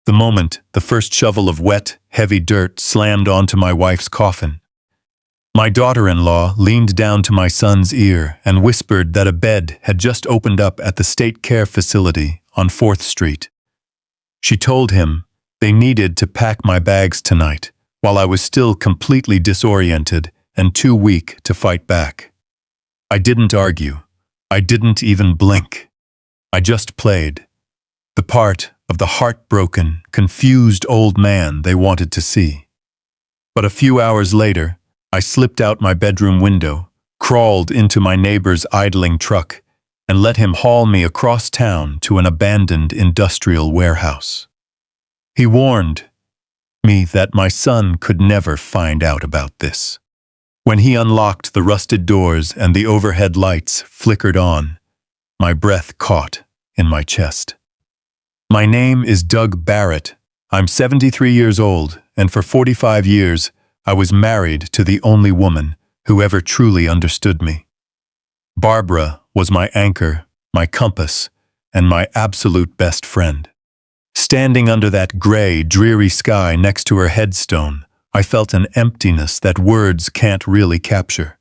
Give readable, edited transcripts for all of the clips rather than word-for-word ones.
The moment the first shovel of wet, heavy dirt slammed onto my wife's coffin. My daughter-in-law leaned down to my son's ear and whispered that a bed had just opened up at the state care facility on 4th Street. She told him they needed to pack my bags tonight, while I was still completely disoriented and too weak to fight back. I didn't argue. I didn't even blink. I just played the part of the heartbroken, confused old man they wanted to see. But a few hours later, I slipped out my bedroom window, crawled into my neighbor's idling truck, and let him haul me across town to an abandoned industrial warehouse. He warned me that my son could never find out about this. When he unlocked the rusted doors and the overhead lights flickered on, my breath caught in my chest. My name is Doug Barrett. I'm 73 years old, and for 45 years, I was married to the only woman who ever truly understood me. Barbara was my anchor, my compass, and my absolute best friend. Standing under that gray, dreary sky next to her headstone, I felt an emptiness that words can't really capture.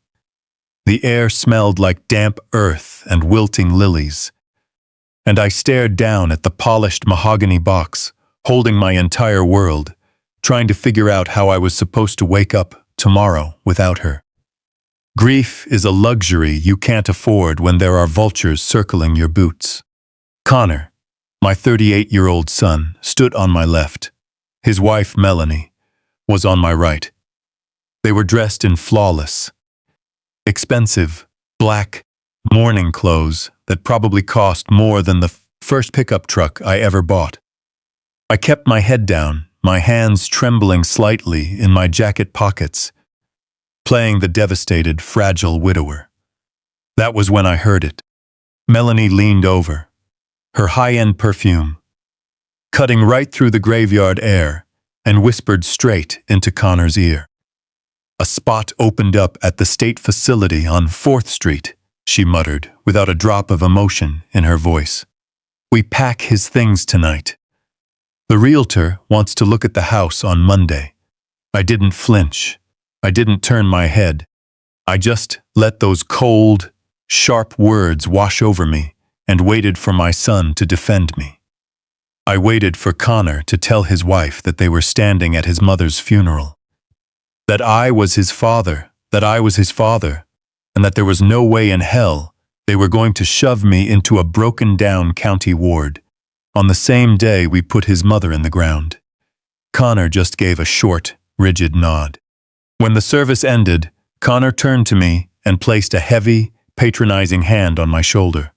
The air smelled like damp earth and wilting lilies, and I stared down at the polished mahogany box, holding my entire world, trying to figure out how I was supposed to wake up tomorrow without her. Grief is a luxury you can't afford when there are vultures circling your boots. Connor, my 38-year-old son, stood on my left. His wife, Melanie, was on my right. They were dressed in flawless, expensive, black, mourning clothes that probably cost more than the first pickup truck I ever bought. I kept my head down, my hands trembling slightly in my jacket pockets, playing the devastated, fragile widower. That was when I heard it. Melanie leaned over, her high-end perfume cutting right through the graveyard air, and whispered straight into Connor's ear. "A spot opened up at the state facility on 4th Street, she muttered, without a drop of emotion in her voice. "We pack his things tonight. The realtor wants to look at the house on Monday." I didn't flinch. I didn't turn my head. I just let those cold, sharp words wash over me and waited for my son to defend me. I waited for Connor to tell his wife that they were standing at his mother's funeral. That I was his father, and that there was no way in hell they were going to shove me into a broken-down county ward on the same day we put his mother in the ground. Connor just gave a short, rigid nod. When the service ended, Connor turned to me and placed a heavy, patronizing hand on my shoulder.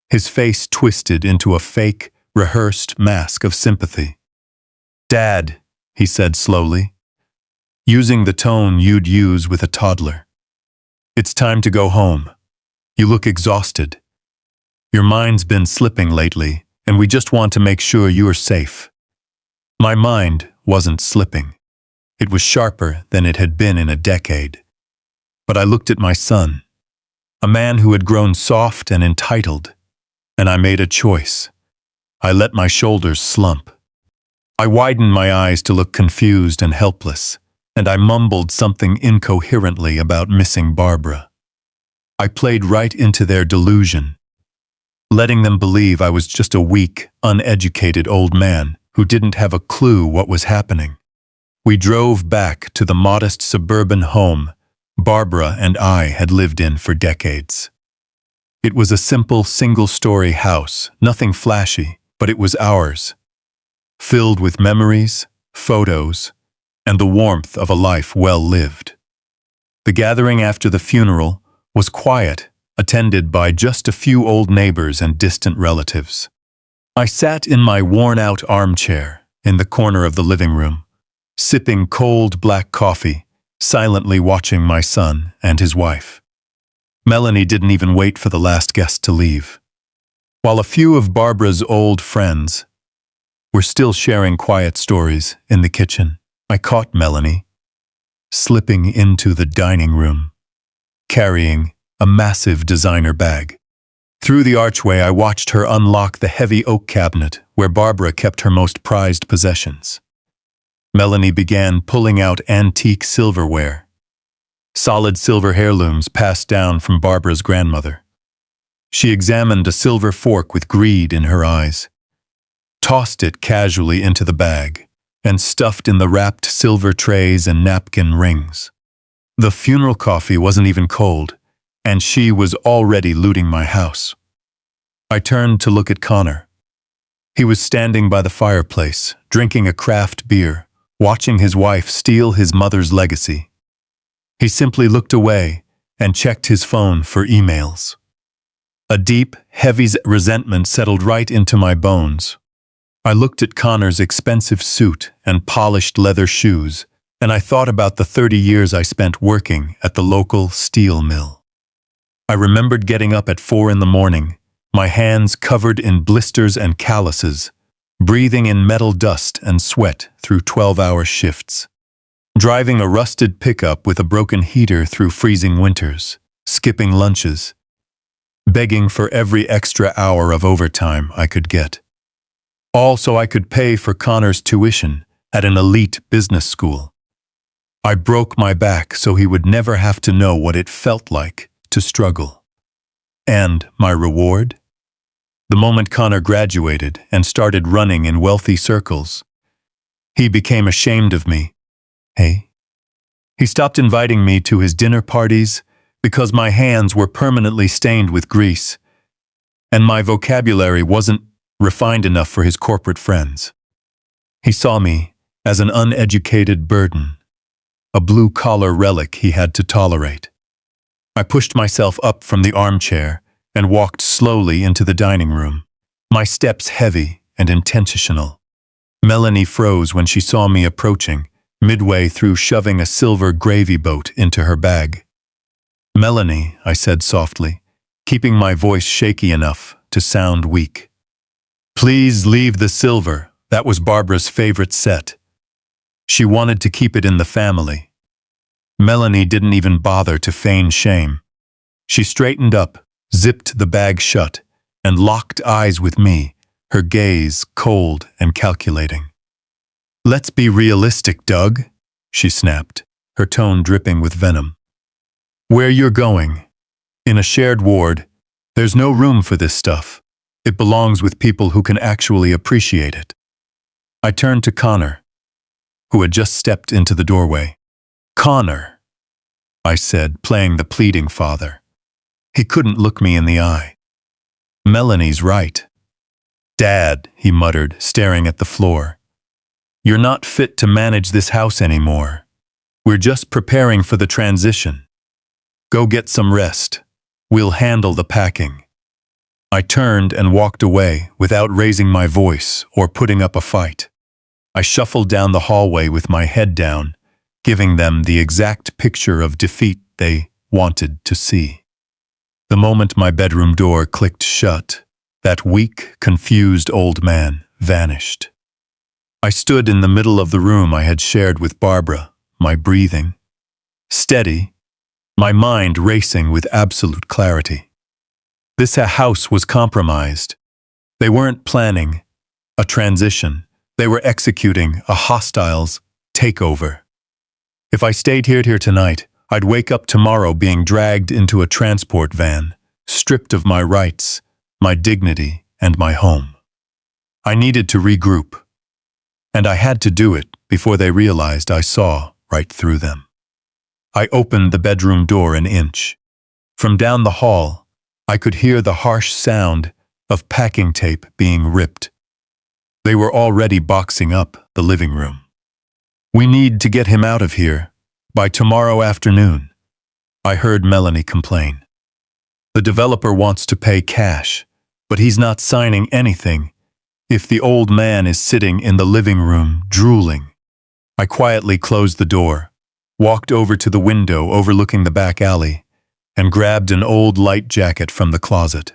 His face twisted into a fake, rehearsed mask of sympathy. "Dad," he said slowly, using the tone you'd use with a toddler. "It's time to go home. You look exhausted. Your mind's been slipping lately, and we just want to make sure you are safe." My mind wasn't slipping. It was sharper than it had been in a decade. But I looked at my son, a man who had grown soft and entitled, and I made a choice. I let my shoulders slump. I widened my eyes to look confused and helpless, and I mumbled something incoherently about missing Barbara. I played right into their delusion, letting them believe I was just a weak, uneducated old man who didn't have a clue what was happening. We drove back to the modest suburban home Barbara and I had lived in for decades. It was a simple, single-story house, nothing flashy, but it was ours, filled with memories, photos, and the warmth of a life well lived. The gathering after the funeral was quiet, attended by just a few old neighbors and distant relatives. I sat in my worn-out armchair in the corner of the living room, sipping cold black coffee, silently watching my son and his wife. Melanie didn't even wait for the last guest to leave. While a few of Barbara's old friends were still sharing quiet stories in the kitchen, I caught Melanie slipping into the dining room, carrying a massive designer bag. Through the archway, I watched her unlock the heavy oak cabinet where Barbara kept her most prized possessions. Melanie began pulling out antique silverware, solid silver heirlooms passed down from Barbara's grandmother. She examined a silver fork with greed in her eyes, tossed it casually into the bag, and stuffed in the wrapped silver trays and napkin rings. The funeral coffee wasn't even cold, and she was already looting my house. I turned to look at Connor. He was standing by the fireplace, drinking a craft beer, watching his wife steal his mother's legacy. He simply looked away and checked his phone for emails. A deep, heavy resentment settled right into my bones. I looked at Connor's expensive suit and polished leather shoes, and I thought about the 30 years I spent working at the local steel mill. I remembered getting up at 4 in the morning, my hands covered in blisters and calluses, breathing in metal dust and sweat through 12-hour shifts. Driving a rusted pickup with a broken heater through freezing winters, skipping lunches, begging for every extra hour of overtime I could get. All so I could pay for Connor's tuition at an elite business school. I broke my back so he would never have to know what it felt like to struggle. And my reward? The moment Connor graduated and started running in wealthy circles, he became ashamed of me. Hey? He stopped inviting me to his dinner parties because my hands were permanently stained with grease, and my vocabulary wasn't refined enough for his corporate friends. He saw me as an uneducated burden, a blue-collar relic he had to tolerate. I pushed myself up from the armchair and walked slowly into the dining room, my steps heavy and intentional. Melanie froze when she saw me approaching, midway through shoving a silver gravy boat into her bag. "Melanie," I said softly, keeping my voice shaky enough to sound weak. "Please leave the silver. That was Barbara's favorite set. She wanted to keep it in the family." Melanie didn't even bother to feign shame. She straightened up, zipped the bag shut, and locked eyes with me, her gaze cold and calculating. "Let's be realistic, Doug," she snapped, her tone dripping with venom. "Where you're going, in a shared ward, there's no room for this stuff. It belongs with people who can actually appreciate it." I turned to Connor, who had just stepped into the doorway. "Connor," I said, playing the pleading father. He couldn't look me in the eye. "Melanie's right." "Dad," he muttered, staring at the floor. "You're not fit to manage this house anymore. We're just preparing for the transition. Go get some rest. We'll handle the packing." I turned and walked away without raising my voice or putting up a fight. I shuffled down the hallway with my head down, giving them the exact picture of defeat they wanted to see. The moment my bedroom door clicked shut, that weak, confused old man vanished. I stood in the middle of the room I had shared with Barbara, my breathing steady, my mind racing with absolute clarity. This house was compromised. They weren't planning a transition. They were executing a hostile's takeover. If I stayed here tonight, I'd wake up tomorrow being dragged into a transport van, stripped of my rights, my dignity, and my home. I needed to regroup, and I had to do it before they realized I saw right through them. I opened the bedroom door an inch. From down the hall, I could hear the harsh sound of packing tape being ripped. They were already boxing up the living room. "We need to get him out of here by tomorrow afternoon," I heard Melanie complain. "The developer wants to pay cash, but he's not signing anything if the old man is sitting in the living room drooling." I quietly closed the door, walked over to the window overlooking the back alley, and grabbed an old light jacket from the closet.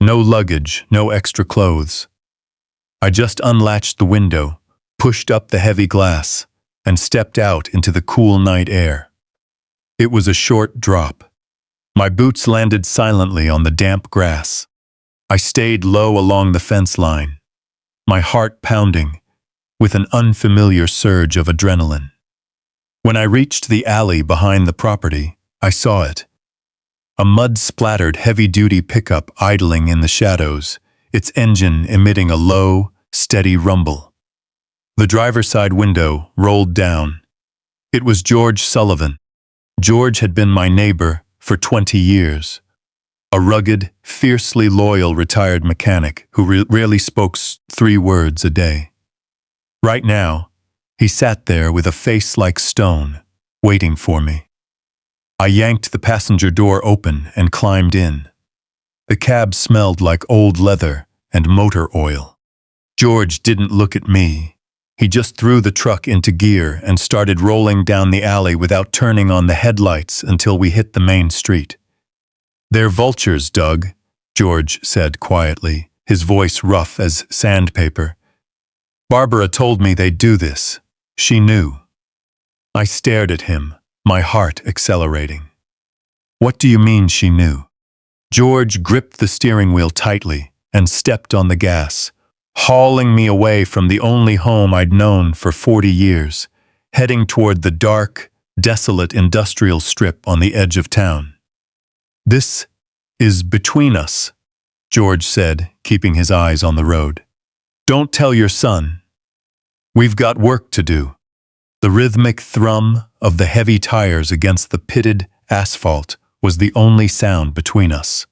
No luggage, no extra clothes. I just unlatched the window, pushed up the heavy glass, and stepped out into the cool night air. It was a short drop. My boots landed silently on the damp grass. I stayed low along the fence line, my heart pounding with an unfamiliar surge of adrenaline. When I reached the alley behind the property, I saw it. A mud-splattered heavy-duty pickup idling in the shadows, its engine emitting a low, steady rumble. The driver's side window rolled down. It was George Sullivan. George had been my neighbor for 20 years. A rugged, fiercely loyal retired mechanic who rarely spoke 3 words a day. Right now, he sat there with a face like stone, waiting for me. I yanked the passenger door open and climbed in. The cab smelled like old leather and motor oil. George didn't look at me. He just threw the truck into gear and started rolling down the alley without turning on the headlights until we hit the main street. "They're vultures, Doug," George said quietly, his voice rough as sandpaper. "Barbara told me they'd do this. She knew." I stared at him, my heart accelerating. "What do you mean she knew?" George gripped the steering wheel tightly and stepped on the gas, hauling me away from the only home I'd known for 40 years, heading toward the dark, desolate industrial strip on the edge of town. "This is between us," George said, keeping his eyes on the road. "Don't tell your son. We've got work to do." The rhythmic thrum of the heavy tires against the pitted asphalt was the only sound between us.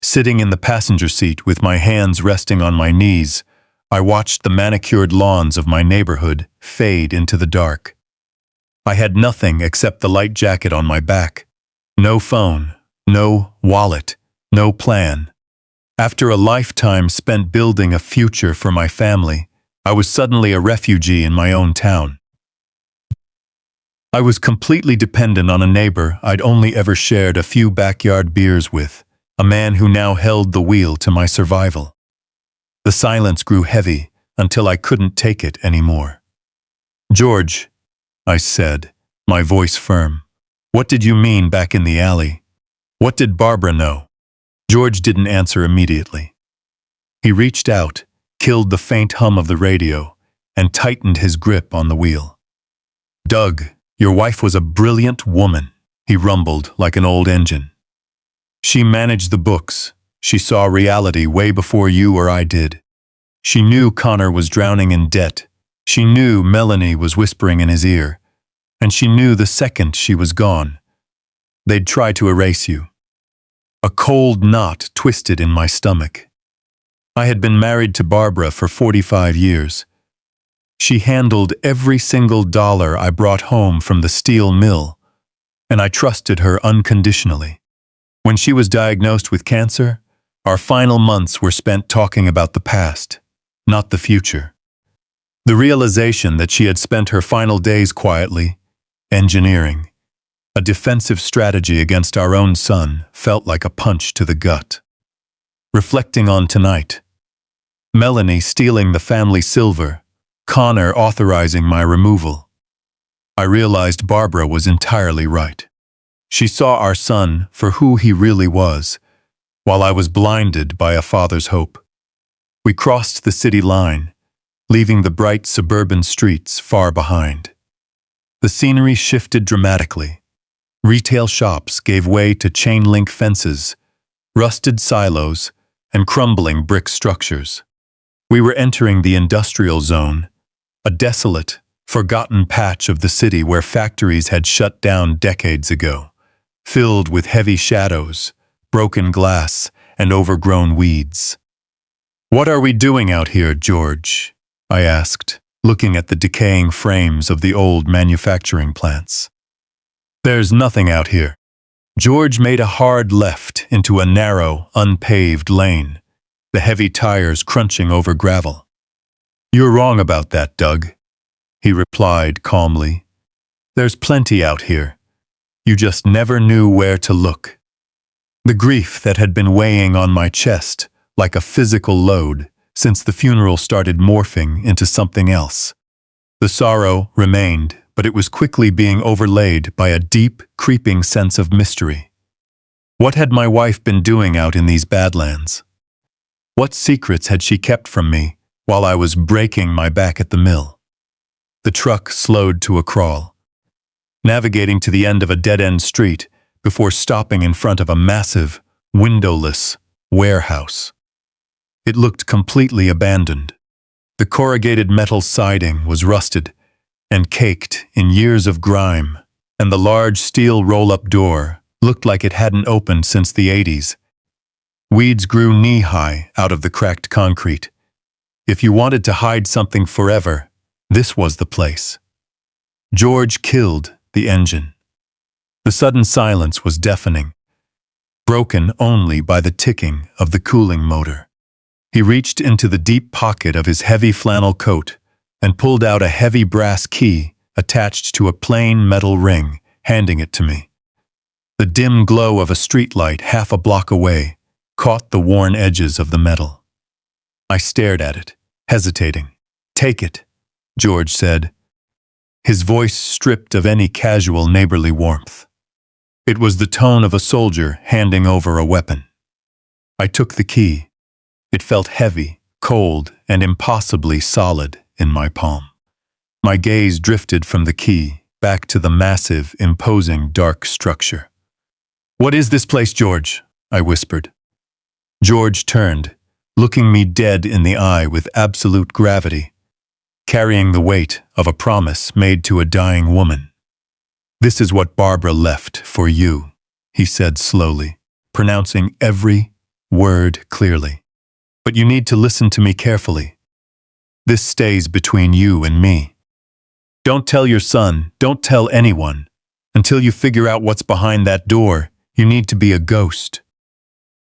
Sitting in the passenger seat with my hands resting on my knees, I watched the manicured lawns of my neighborhood fade into the dark. I had nothing except the light jacket on my back. No phone, no wallet, no plan. After a lifetime spent building a future for my family, I was suddenly a refugee in my own town. I was completely dependent on a neighbor I'd only ever shared a few backyard beers with, a man who now held the wheel to my survival. The silence grew heavy until I couldn't take it anymore. "George," I said, my voice firm, "what did you mean back in the alley? What did Barbara know?" George didn't answer immediately. He reached out, killed the faint hum of the radio, and tightened his grip on the wheel. "Doug, your wife was a brilliant woman," he rumbled like an old engine. "She managed the books. She saw reality way before you or I did. She knew Connor was drowning in debt. She knew Melanie was whispering in his ear. And she knew the second she was gone, they'd try to erase you." A cold knot twisted in my stomach. I had been married to Barbara for 45 years. She handled every single dollar I brought home from the steel mill, and I trusted her unconditionally. When she was diagnosed with cancer, our final months were spent talking about the past, not the future. The realization that she had spent her final days quietly, engineering, a defensive strategy against our own son, felt like a punch to the gut. Reflecting on tonight, Melanie stealing the family silver, Connor authorizing my removal, I realized Barbara was entirely right. She saw our son for who he really was, while I was blinded by a father's hope. We crossed the city line, leaving the bright suburban streets far behind. The scenery shifted dramatically. Retail shops gave way to chain-link fences, rusted silos, and crumbling brick structures. We were entering the industrial zone, a desolate, forgotten patch of the city where factories had shut down decades ago, filled with heavy shadows, broken glass, and overgrown weeds. "What are we doing out here, George?" I asked, looking at the decaying frames of the old manufacturing plants. "There's nothing out here." George made a hard left into a narrow, unpaved lane, the heavy tires crunching over gravel. "You're wrong about that, Doug," he replied calmly. "There's plenty out here. You just never knew where to look." The grief that had been weighing on my chest, like a physical load, since the funeral started morphing into something else. The sorrow remained, but it was quickly being overlaid by a deep, creeping sense of mystery. What had my wife been doing out in these badlands? What secrets had she kept from me while I was breaking my back at the mill? The truck slowed to a crawl, navigating to the end of a dead-end street before stopping in front of a massive, windowless warehouse. It looked completely abandoned. The corrugated metal siding was rusted and caked in years of grime, and the large steel roll-up door looked like it hadn't opened since the 80s. Weeds grew knee-high out of the cracked concrete. If you wanted to hide something forever, this was the place. George killed the engine. The sudden silence was deafening, broken only by the ticking of the cooling motor. He reached into the deep pocket of his heavy flannel coat and pulled out a heavy brass key attached to a plain metal ring, handing it to me. The dim glow of a streetlight half a block away caught the worn edges of the metal. I stared at it, hesitating. "Take it," George said, his voice stripped of any casual neighborly warmth. It was the tone of a soldier handing over a weapon. I took the key. It felt heavy, cold, and impossibly solid in my palm. My gaze drifted from the key back to the massive, imposing, dark structure. "What is this place, George?" I whispered. George turned, looking me dead in the eye with absolute gravity, carrying the weight of a promise made to a dying woman. "This is what Barbara left for you," he said slowly, pronouncing every word clearly. "But you need to listen to me carefully. This stays between you and me. Don't tell your son, don't tell anyone. Until you figure out what's behind that door, you need to be a ghost."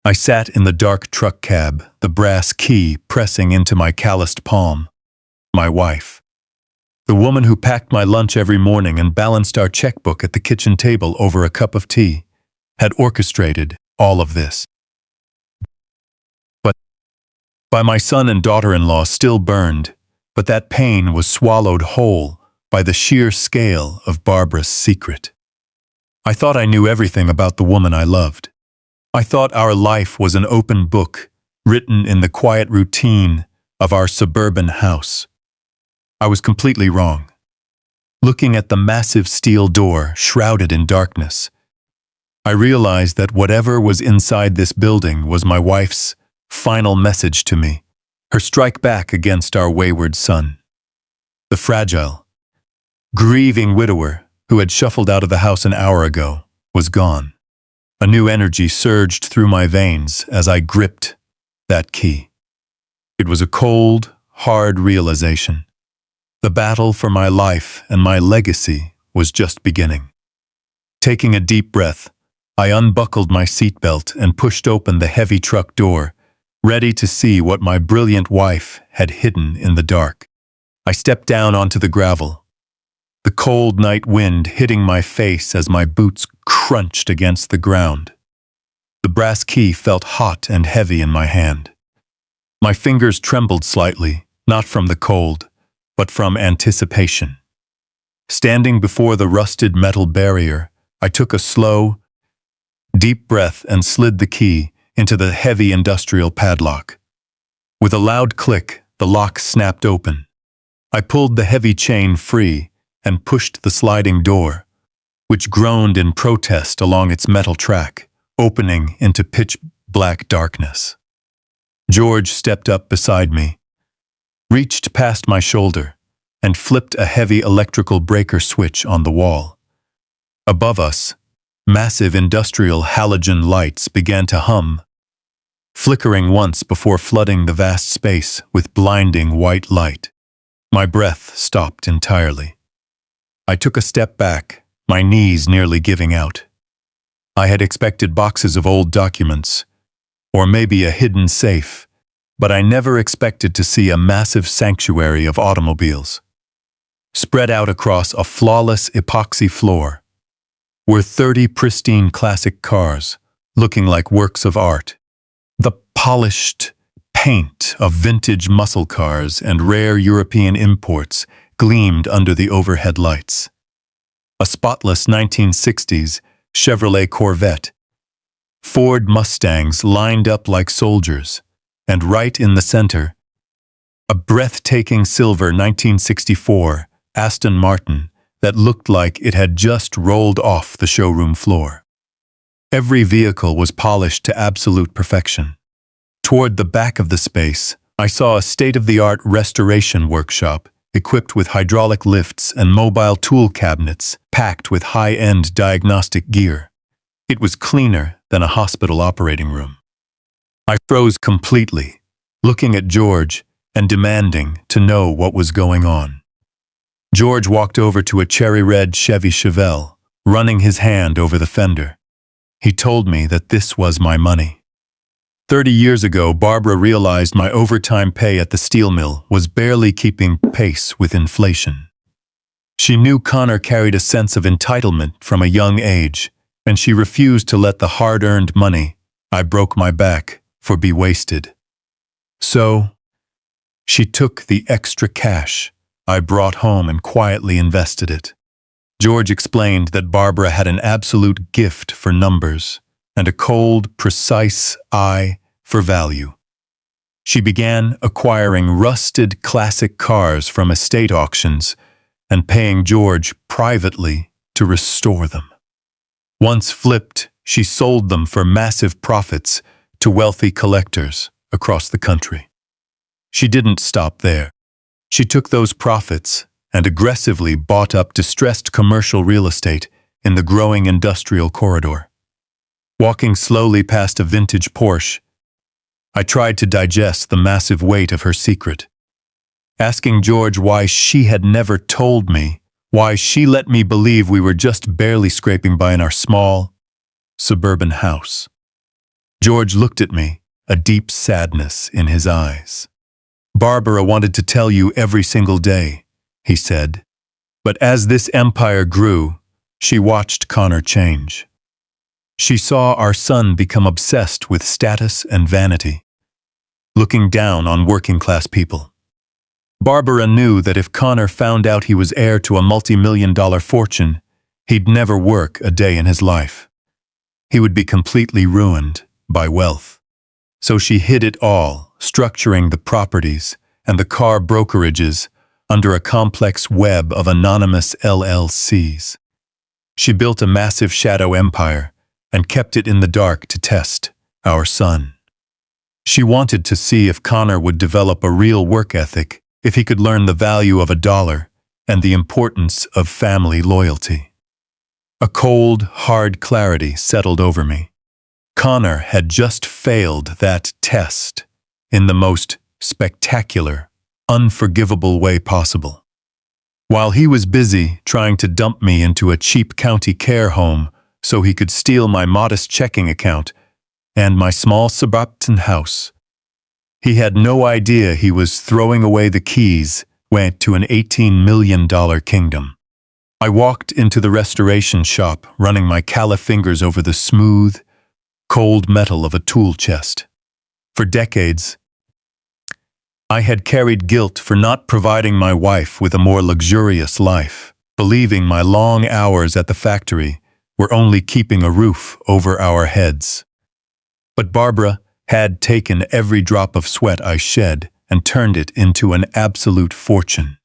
I sat in the dark truck cab, the brass key pressing into my calloused palm. My wife. The woman who packed my lunch every morning and balanced our checkbook at the kitchen table over a cup of tea, had orchestrated all of this. By my son and daughter-in-law still burned, but that pain was swallowed whole by the sheer scale of Barbara's secret. I thought I knew everything about the woman I loved. I thought our life was an open book, written in the quiet routine of our suburban house. I was completely wrong. Looking at the massive steel door shrouded in darkness, I realized that whatever was inside this building was my wife's final message to me, her strike back against our wayward son. The fragile, grieving widower who had shuffled out of the house an hour ago was gone. A new energy surged through my veins as I gripped that key. It was a cold, hard realization. The battle for my life and my legacy was just beginning. Taking a deep breath, I unbuckled my seatbelt and pushed open the heavy truck door, ready to see what my brilliant wife had hidden in the dark. I stepped down onto the gravel, the cold night wind hitting my face as my boots crunched against the ground. The brass key felt hot and heavy in my hand. My fingers trembled slightly, not from the cold, but from anticipation. Standing before the rusted metal barrier, I took a slow, deep breath and slid the key into the heavy industrial padlock. With a loud click, the lock snapped open. I pulled the heavy chain free and pushed the sliding door, which groaned in protest along its metal track, opening into pitch-black darkness. George stepped up beside me, reached past my shoulder, and flipped a heavy electrical breaker switch on the wall. Above us, massive industrial halogen lights began to hum, flickering once before flooding the vast space with blinding white light. My breath stopped entirely. I took a step back, my knees nearly giving out. I had expected boxes of old documents, or maybe a hidden safe, but I never expected to see a massive sanctuary of automobiles. Spread out across a flawless epoxy floor were 30 pristine classic cars, looking like works of art. The polished paint of vintage muscle cars and rare European imports gleamed under the overhead lights. A spotless 1960s Chevrolet Corvette, Ford Mustangs lined up like soldiers, and right in the center, a breathtaking silver 1964 Aston Martin that looked like it had just rolled off the showroom floor. Every vehicle was polished to absolute perfection. Toward the back of the space, I saw a state-of-the-art restoration workshop equipped with hydraulic lifts and mobile tool cabinets packed with high-end diagnostic gear. It was cleaner than a hospital operating room. I froze completely, looking at George and demanding to know what was going on. George walked over to a cherry-red Chevy Chevelle, running his hand over the fender. He told me that this was my money. 30 years ago, Barbara realized my overtime pay at the steel mill was barely keeping pace with inflation. She knew Connor carried a sense of entitlement from a young age, and she refused to let the hard-earned money I broke my back for be wasted. So, she took the extra cash I brought home and quietly invested it. George explained that Barbara had an absolute gift for numbers and a cold, precise eye for value. She began acquiring rusted classic cars from estate auctions and paying George privately to restore them. Once flipped, she sold them for massive profits to wealthy collectors across the country. She didn't stop there. She took those profits and aggressively bought up distressed commercial real estate in the growing industrial corridor. Walking slowly past a vintage Porsche, I tried to digest the massive weight of her secret, asking George why she had never told me, why she let me believe we were just barely scraping by in our small, suburban house. George looked at me, a deep sadness in his eyes. Barbara wanted to tell you every single day, he said. But as this empire grew, she watched Connor change. She saw our son become obsessed with status and vanity, looking down on working-class people. Barbara knew that if Connor found out he was heir to a multi-million-dollar fortune, he'd never work a day in his life. He would be completely ruined by wealth. So she hid it all, structuring the properties and the car brokerages under a complex web of anonymous LLCs. She built a massive shadow empire and kept it in the dark to test our son. She wanted to see if Connor would develop a real work ethic, if he could learn the value of a dollar and the importance of family loyalty. A cold, hard clarity settled over me. Connor had just failed that test in the most spectacular, unforgivable way possible. While he was busy trying to dump me into a cheap county care home so he could steal my modest checking account and my small suburban house, he had no idea he was throwing away the keys to an $18 million kingdom. I walked into the restoration shop, running my calloused fingers over the smooth, cold metal of a tool chest. For decades, I had carried guilt for not providing my wife with a more luxurious life, believing my long hours at the factory were only keeping a roof over our heads. But Barbara had taken every drop of sweat I shed and turned it into an absolute fortune.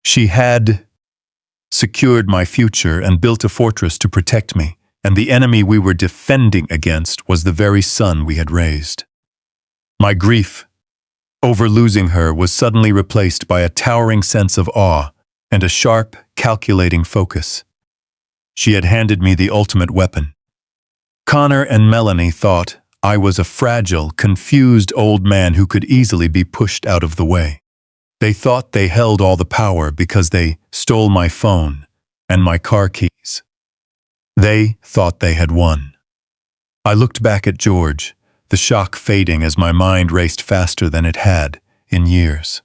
She had secured my future and built a fortress to protect me, and the enemy we were defending against was the very son we had raised. My grief over losing her was suddenly replaced by a towering sense of awe and a sharp, calculating focus. She had handed me the ultimate weapon. Connor and Melanie thought I was a fragile, confused old man who could easily be pushed out of the way. They thought they held all the power because they stole my phone and my car keys. They thought they had won. I looked back at George, the shock fading as my mind raced faster than it had in years.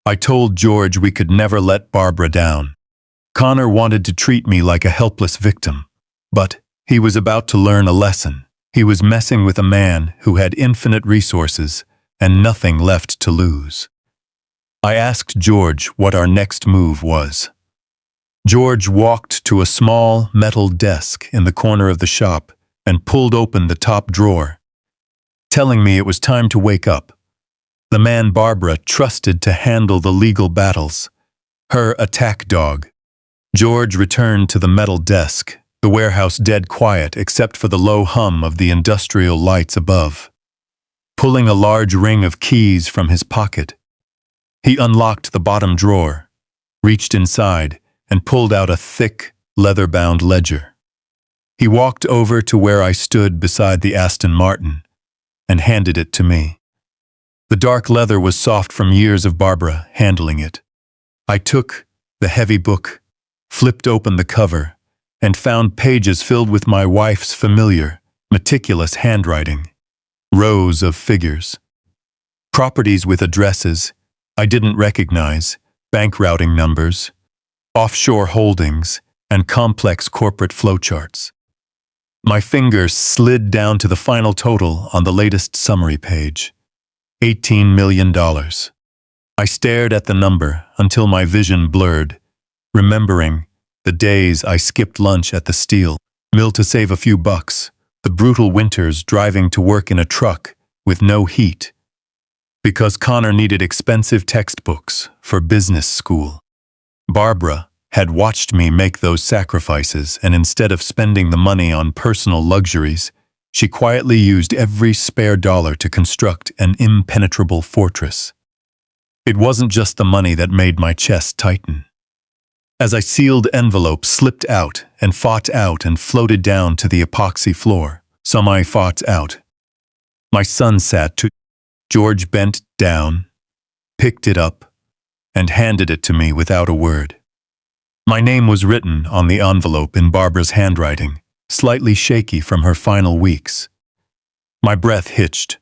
I told George we could never let Barbara down. Connor wanted to treat me like a helpless victim, but he was about to learn a lesson. He was messing with a man who had infinite resources and nothing left to lose. I asked George what our next move was. George walked to a small metal desk in the corner of the shop and pulled open the top drawer, telling me it was time to wake up. The man Barbara trusted to handle the legal battles, her attack dog. George returned to the metal desk, the warehouse dead quiet except for the low hum of the industrial lights above. Pulling a large ring of keys from his pocket, he unlocked the bottom drawer, reached inside, and pulled out a thick, leather-bound ledger. He walked over to where I stood beside the Aston Martin and handed it to me. The dark leather was soft from years of Barbara handling it. I took the heavy book, flipped open the cover, and found pages filled with my wife's familiar, meticulous handwriting. Rows of figures. Properties with addresses I didn't recognize, bank routing numbers, offshore holdings, and complex corporate flowcharts. My fingers slid down to the final total on the latest summary page. $18 million. I stared at the number until my vision blurred, remembering the days I skipped lunch at the steel mill to save a few bucks, the brutal winters driving to work in a truck with no heat, because Connor needed expensive textbooks for business school. Barbara had watched me make those sacrifices, and instead of spending the money on personal luxuries, she quietly used every spare dollar to construct an impenetrable fortress. It wasn't just the money that made my chest tighten. As I sealed envelopes slipped out and fought out and floated down to the epoxy floor, some I fought out. My son sat too. George bent down, picked it up, and handed it to me without a word. My name was written on the envelope in Barbara's handwriting, slightly shaky from her final weeks. My breath hitched.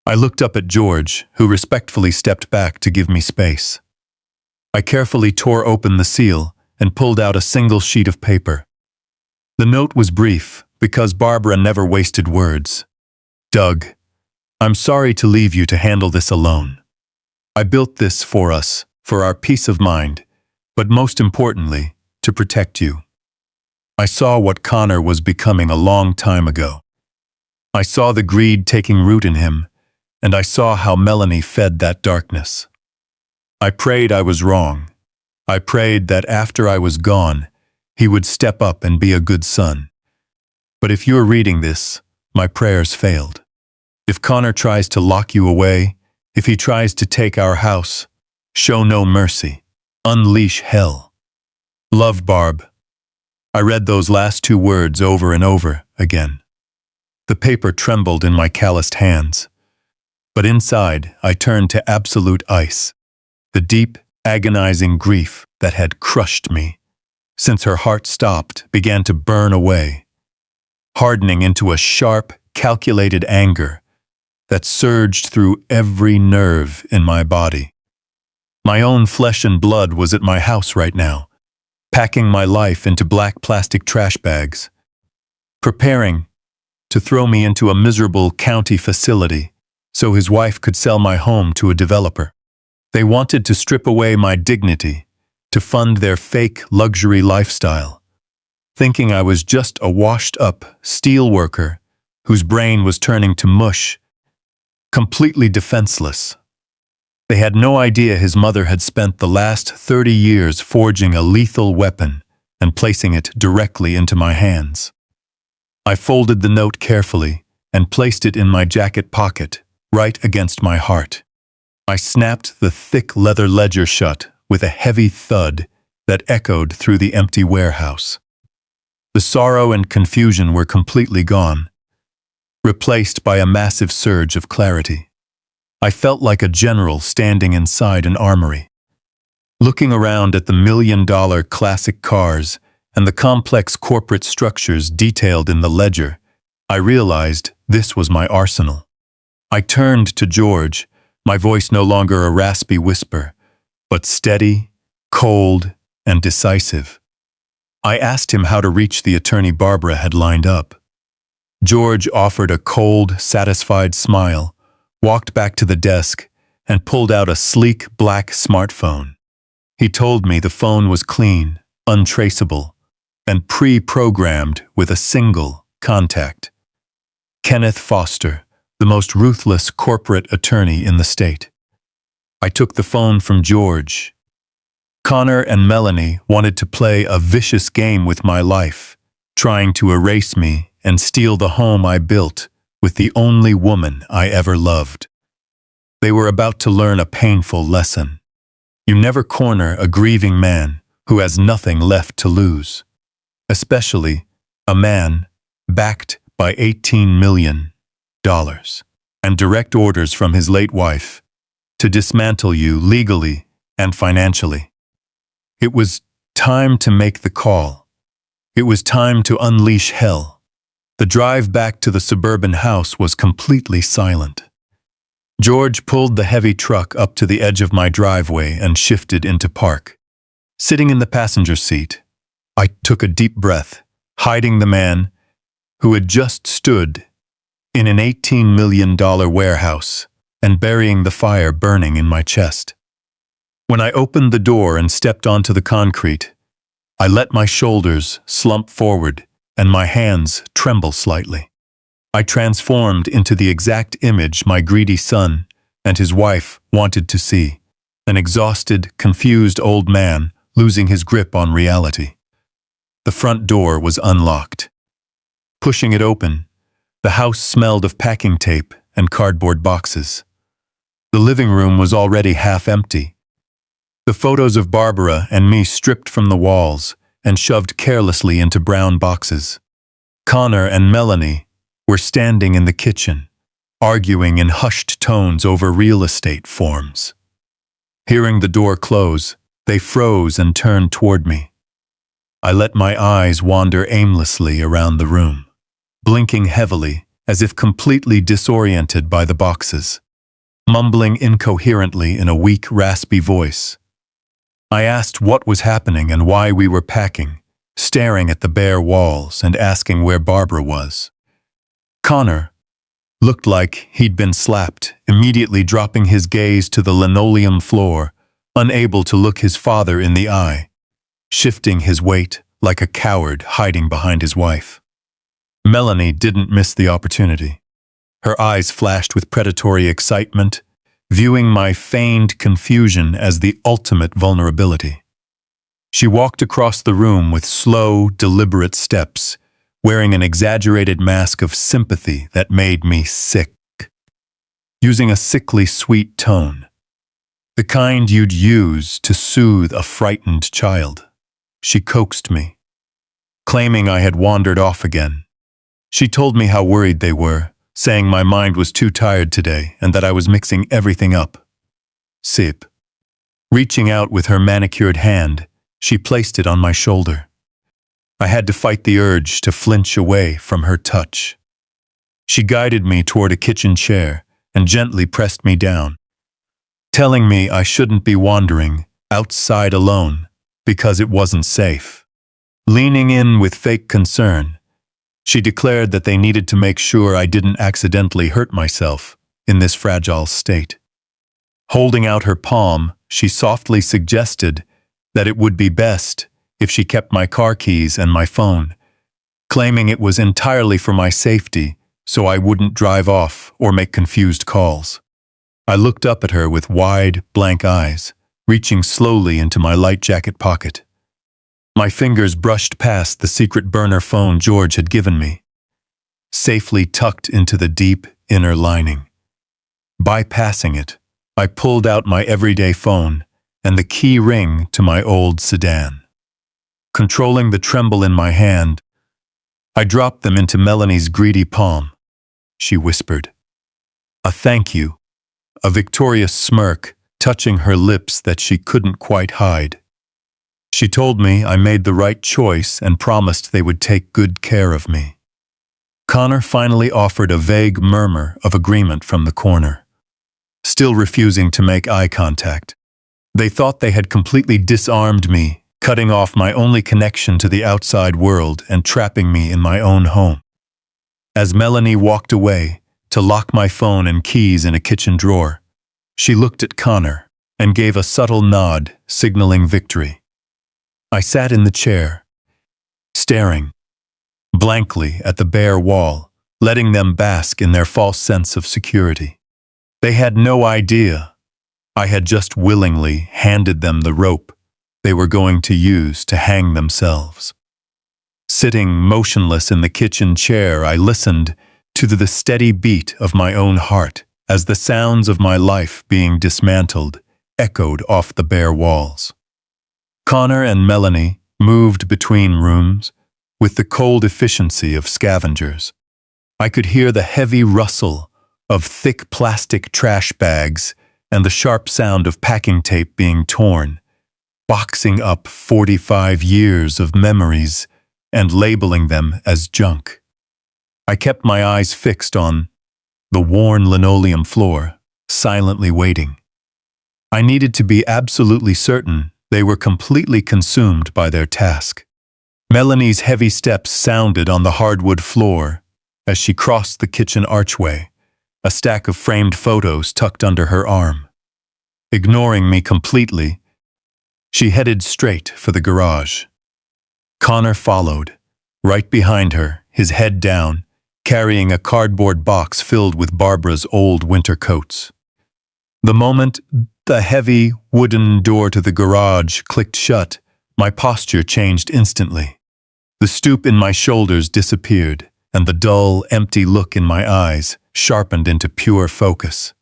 I looked up at George, who respectfully stepped back to give me space. I carefully tore open the seal and pulled out a single sheet of paper. The note was brief, because Barbara never wasted words. Doug, I'm sorry to leave you to handle this alone. I built this for us, for our peace of mind, but most importantly, to protect you. I saw what Connor was becoming a long time ago. I saw the greed taking root in him, and I saw how Melanie fed that darkness. I prayed I was wrong. I prayed that after I was gone, he would step up and be a good son. But if you're reading this, my prayers failed. If Connor tries to lock you away, if he tries to take our house, show no mercy. Unleash hell. Love, Barb. I read those last two words over and over again. The paper trembled in my calloused hands. But inside, I turned to absolute ice. The deep, agonizing grief that had crushed me, since her heart stopped, began to burn away, hardening into a sharp, calculated anger that surged through every nerve in my body. My own flesh and blood was at my house right now, packing my life into black plastic trash bags, preparing to throw me into a miserable county facility so his wife could sell my home to a developer. They wanted to strip away my dignity to fund their fake luxury lifestyle, thinking I was just a washed-up steel worker whose brain was turning to mush, completely defenseless. They had no idea his mother had spent the last 30 years forging a lethal weapon and placing it directly into my hands. I folded the note carefully and placed it in my jacket pocket, right against my heart. I snapped the thick leather ledger shut with a heavy thud that echoed through the empty warehouse. The sorrow and confusion were completely gone, replaced by a massive surge of clarity. I felt like a general standing inside an armory. Looking around at the million-dollar classic cars and the complex corporate structures detailed in the ledger, I realized this was my arsenal. I turned to George, my voice no longer a raspy whisper, but steady, cold, and decisive. I asked him how to reach the attorney Barbara had lined up. George offered a cold, satisfied smile, walked back to the desk, and pulled out a sleek black smartphone. He told me the phone was clean, untraceable, and pre-programmed with a single contact, Kenneth Foster, the most ruthless corporate attorney in the state. I took the phone from George. Connor and Melanie wanted to play a vicious game with my life, trying to erase me and steal the home I built with the only woman I ever loved. They were about to learn a painful lesson. You never corner a grieving man who has nothing left to lose, especially a man backed by $18 million and direct orders from his late wife to dismantle you legally and financially. It was time to make the call. It was time to unleash hell. The drive back to the suburban house was completely silent. George pulled the heavy truck up to the edge of my driveway and shifted into park. Sitting in the passenger seat, I took a deep breath, hiding the man who had just stood in an $18 million warehouse and burying the fire burning in my chest. When I opened the door and stepped onto the concrete, I let my shoulders slump forward and my hands tremble slightly. I transformed into the exact image my greedy son and his wife wanted to see, an exhausted, confused old man losing his grip on reality. The front door was unlocked. Pushing it open, the house smelled of packing tape and cardboard boxes. The living room was already half empty. The photos of Barbara and me stripped from the walls and shoved carelessly into brown boxes. Connor and Melanie were standing in the kitchen, arguing in hushed tones over real estate forms. Hearing the door close, they froze and turned toward me. I let my eyes wander aimlessly around the room, blinking heavily as if completely disoriented by the boxes, mumbling incoherently in a weak, raspy voice. I asked what was happening and why we were packing, staring at the bare walls and asking where Barbara was. Connor looked like he'd been slapped, immediately dropping his gaze to the linoleum floor, unable to look his father in the eye, shifting his weight like a coward hiding behind his wife. Melanie didn't miss the opportunity. Her eyes flashed with predatory excitement, viewing my feigned confusion as the ultimate vulnerability. She walked across the room with slow, deliberate steps, wearing an exaggerated mask of sympathy that made me sick. Using a sickly sweet tone, the kind you'd use to soothe a frightened child, she coaxed me, claiming I had wandered off again. She told me how worried they were, saying my mind was too tired today and that I was mixing everything up. Sip. Reaching out with her manicured hand, she placed it on my shoulder. I had to fight the urge to flinch away from her touch. She guided me toward a kitchen chair and gently pressed me down, telling me I shouldn't be wandering outside alone because it wasn't safe. Leaning in with fake concern, she declared that they needed to make sure I didn't accidentally hurt myself in this fragile state. Holding out her palm, she softly suggested that it would be best if she kept my car keys and my phone, claiming it was entirely for my safety so I wouldn't drive off or make confused calls. I looked up at her with wide, blank eyes, reaching slowly into my light jacket pocket. My fingers brushed past the secret burner phone George had given me, safely tucked into the deep inner lining. Bypassing it, I pulled out my everyday phone and the key ring to my old sedan. Controlling the tremble in my hand, I dropped them into Melanie's greedy palm. She whispered, "A thank you," a victorious smirk touching her lips that she couldn't quite hide. She told me I made the right choice and promised they would take good care of me. Connor finally offered a vague murmur of agreement from the corner, still refusing to make eye contact. They thought they had completely disarmed me, cutting off my only connection to the outside world and trapping me in my own home. As Melanie walked away to lock my phone and keys in a kitchen drawer, she looked at Connor and gave a subtle nod, signaling victory. I sat in the chair, staring blankly at the bare wall, letting them bask in their false sense of security. They had no idea I had just willingly handed them the rope they were going to use to hang themselves. Sitting motionless in the kitchen chair, I listened to the steady beat of my own heart as the sounds of my life being dismantled echoed off the bare walls. Connor and Melanie moved between rooms with the cold efficiency of scavengers. I could hear the heavy rustle of thick plastic trash bags and the sharp sound of packing tape being torn, boxing up 45 years of memories and labeling them as junk. I kept my eyes fixed on the worn linoleum floor, silently waiting. I needed to be absolutely certain they were completely consumed by their task. Melanie's heavy steps sounded on the hardwood floor as she crossed the kitchen archway, a stack of framed photos tucked under her arm. Ignoring me completely, she headed straight for the garage. Connor followed, right behind her, his head down, carrying a cardboard box filled with Barbara's old winter coats. The moment the heavy wooden door to the garage clicked shut, my posture changed instantly. The stoop in my shoulders disappeared, and the dull, empty look in my eyes sharpened into pure focus.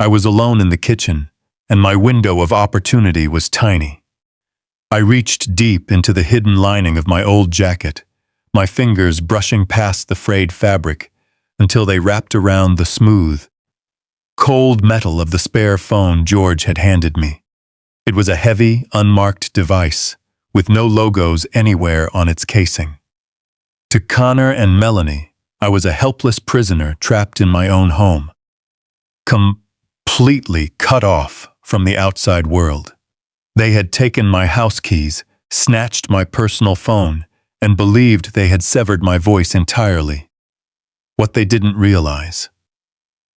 I was alone in the kitchen, and my window of opportunity was tiny. I reached deep into the hidden lining of my old jacket, my fingers brushing past the frayed fabric until they wrapped around the smooth, cold metal of the spare phone George had handed me. It was a heavy, unmarked device, with no logos anywhere on its casing. To Connor and Melanie, I was a helpless prisoner trapped in my own home, completely cut off from the outside world. They had taken my house keys, snatched my personal phone, and believed they had severed my voice entirely. What they didn't realize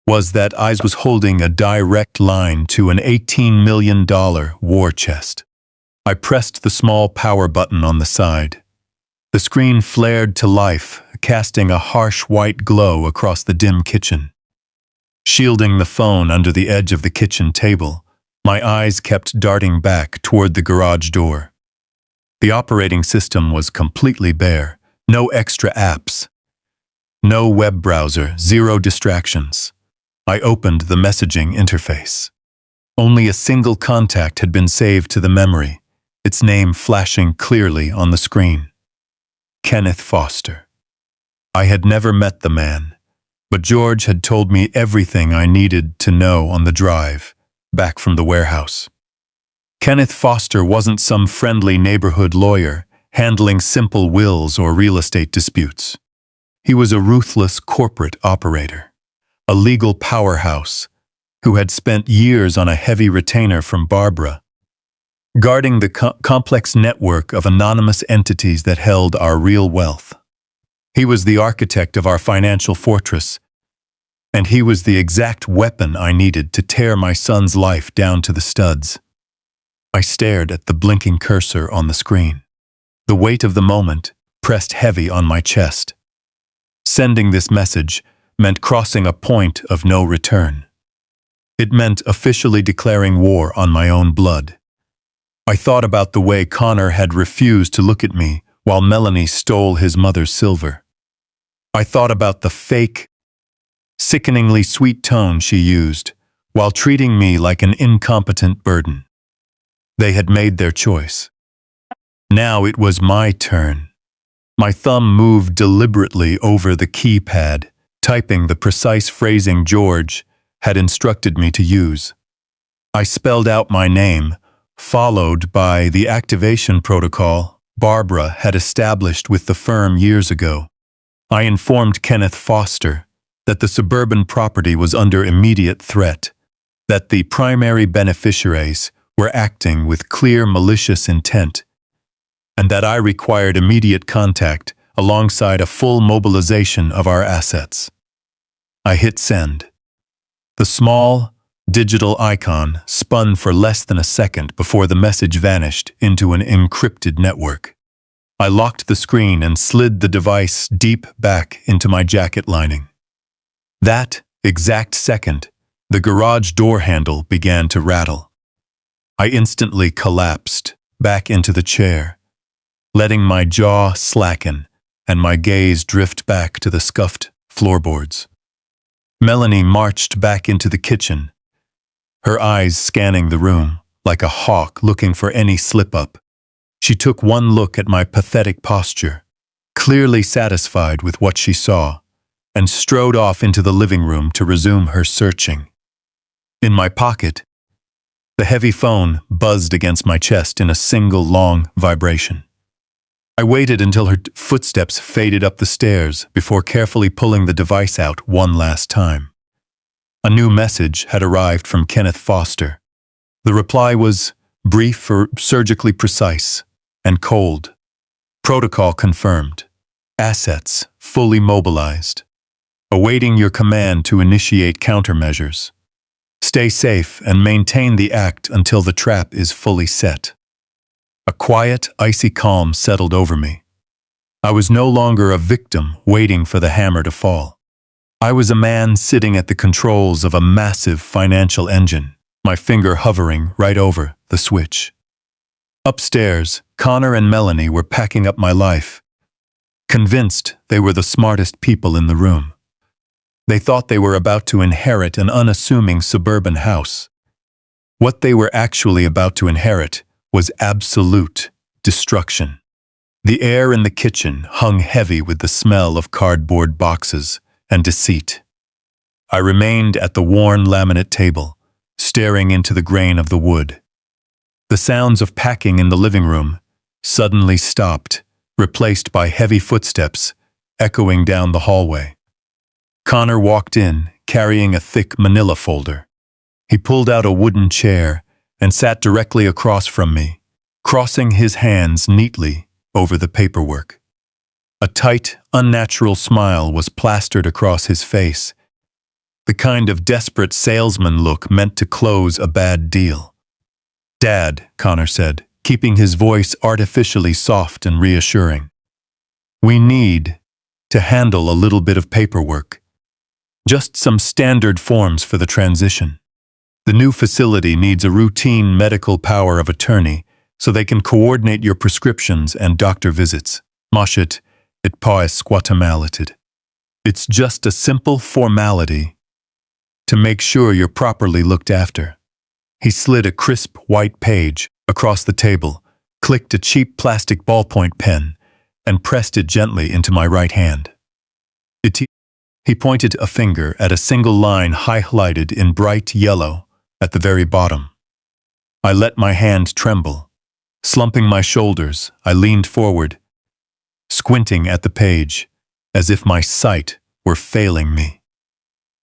was that I was holding a direct line to an $18 million war chest. I pressed the small power button on the side. The screen flared to life, casting a harsh white glow across the dim kitchen. Shielding the phone under the edge of the kitchen table, my eyes kept darting back toward the garage door. The operating system was completely bare, no extra apps, no web browser, zero distractions. I opened the messaging interface. Only a single contact had been saved to the memory, its name flashing clearly on the screen. Kenneth Foster. I had never met the man, but George had told me everything I needed to know on the drive back from the warehouse. Kenneth Foster wasn't some friendly neighborhood lawyer handling simple wills or real estate disputes. He was a ruthless corporate operator, a legal powerhouse who had spent years on a heavy retainer from Barbara, guarding the complex network of anonymous entities that held our real wealth. He was the architect of our financial fortress, and he was the exact weapon I needed to tear my son's life down to the studs. I stared at the blinking cursor on the screen. The weight of the moment pressed heavy on my chest. Sending this message meant crossing a point of no return. It meant officially declaring war on my own blood. I thought about the way Connor had refused to look at me while Melanie stole his mother's silver. I thought about the fake, sickeningly sweet tone she used while treating me like an incompetent burden. They had made their choice. Now it was my turn. My thumb moved deliberately over the keypad, typing the precise phrasing George had instructed me to use. I spelled out my name, followed by the activation protocol Barbara had established with the firm years ago. I informed Kenneth Foster that the suburban property was under immediate threat, that the primary beneficiaries were acting with clear malicious intent, and that I required immediate contact alongside a full mobilization of our assets. I hit send. The small, digital icon spun for less than a second before the message vanished into an encrypted network. I locked the screen and slid the device deep back into my jacket lining. That exact second, the garage door handle began to rattle. I instantly collapsed back into the chair, letting my jaw slacken and my gaze drift back to the scuffed floorboards. Melanie marched back into the kitchen, her eyes scanning the room like a hawk looking for any slip-up. She took one look at my pathetic posture, clearly satisfied with what she saw, and strode off into the living room to resume her searching. In my pocket, the heavy phone buzzed against my chest in a single long vibration. I waited until her footsteps faded up the stairs before carefully pulling the device out one last time. A new message had arrived from Kenneth Foster. The reply was brief or surgically precise and cold. Protocol confirmed. Assets fully mobilized. Awaiting your command to initiate countermeasures. Stay safe and maintain the act until the trap is fully set. A quiet, icy calm settled over me. I was no longer a victim waiting for the hammer to fall. I was a man sitting at the controls of a massive financial engine, my finger hovering right over the switch. Upstairs, Connor and Melanie were packing up my life, convinced they were the smartest people in the room. They thought they were about to inherit an unassuming suburban house. What they were actually about to inherit was absolute destruction. The air in the kitchen hung heavy with the smell of cardboard boxes and deceit. I remained at the worn laminate table, staring into the grain of the wood. The sounds of packing in the living room suddenly stopped, replaced by heavy footsteps echoing down the hallway. Connor walked in, carrying a thick manila folder. He pulled out a wooden chair and sat directly across from me, crossing his hands neatly over the paperwork. A tight, unnatural smile was plastered across his face, the kind of desperate salesman look meant to close a bad deal. "Dad," Connor said, keeping his voice artificially soft and reassuring. "We need to handle a little bit of paperwork. Just some standard forms for the transition. The new facility needs a routine medical power of attorney so they can coordinate your prescriptions and doctor visits. Mashit, it paesquatamalited. It's just a simple formality to make sure you're properly looked after." He slid a crisp white page across the table, clicked a cheap plastic ballpoint pen, and pressed it gently into my right hand. He pointed a finger at a single line highlighted in bright yellow at the very bottom. I let my hand tremble. Slumping my shoulders, I leaned forward, squinting at the page, as if my sight were failing me.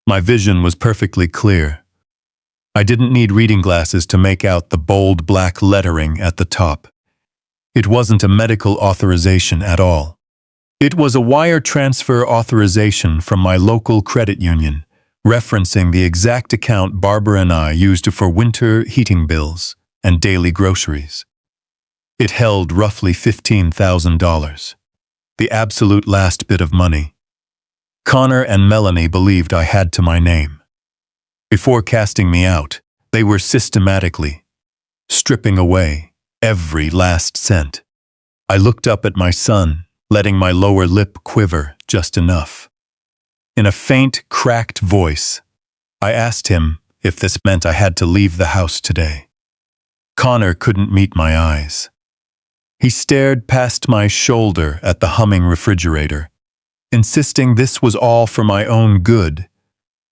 My vision was perfectly clear. I didn't need reading glasses to make out the bold black lettering at the top. It wasn't a medical authorization at all. It was a wire transfer authorization from my local credit union, referencing the exact account Barbara and I used for winter heating bills and daily groceries. It held roughly $15,000, the absolute last bit of money. Connor and Melanie believed I had to my name. Before casting me out, they were systematically stripping away every last cent. I looked up at my son, letting my lower lip quiver just enough. In a faint, cracked voice, I asked him if this meant I had to leave the house today. Connor couldn't meet my eyes. He stared past my shoulder at the humming refrigerator, insisting this was all for my own good,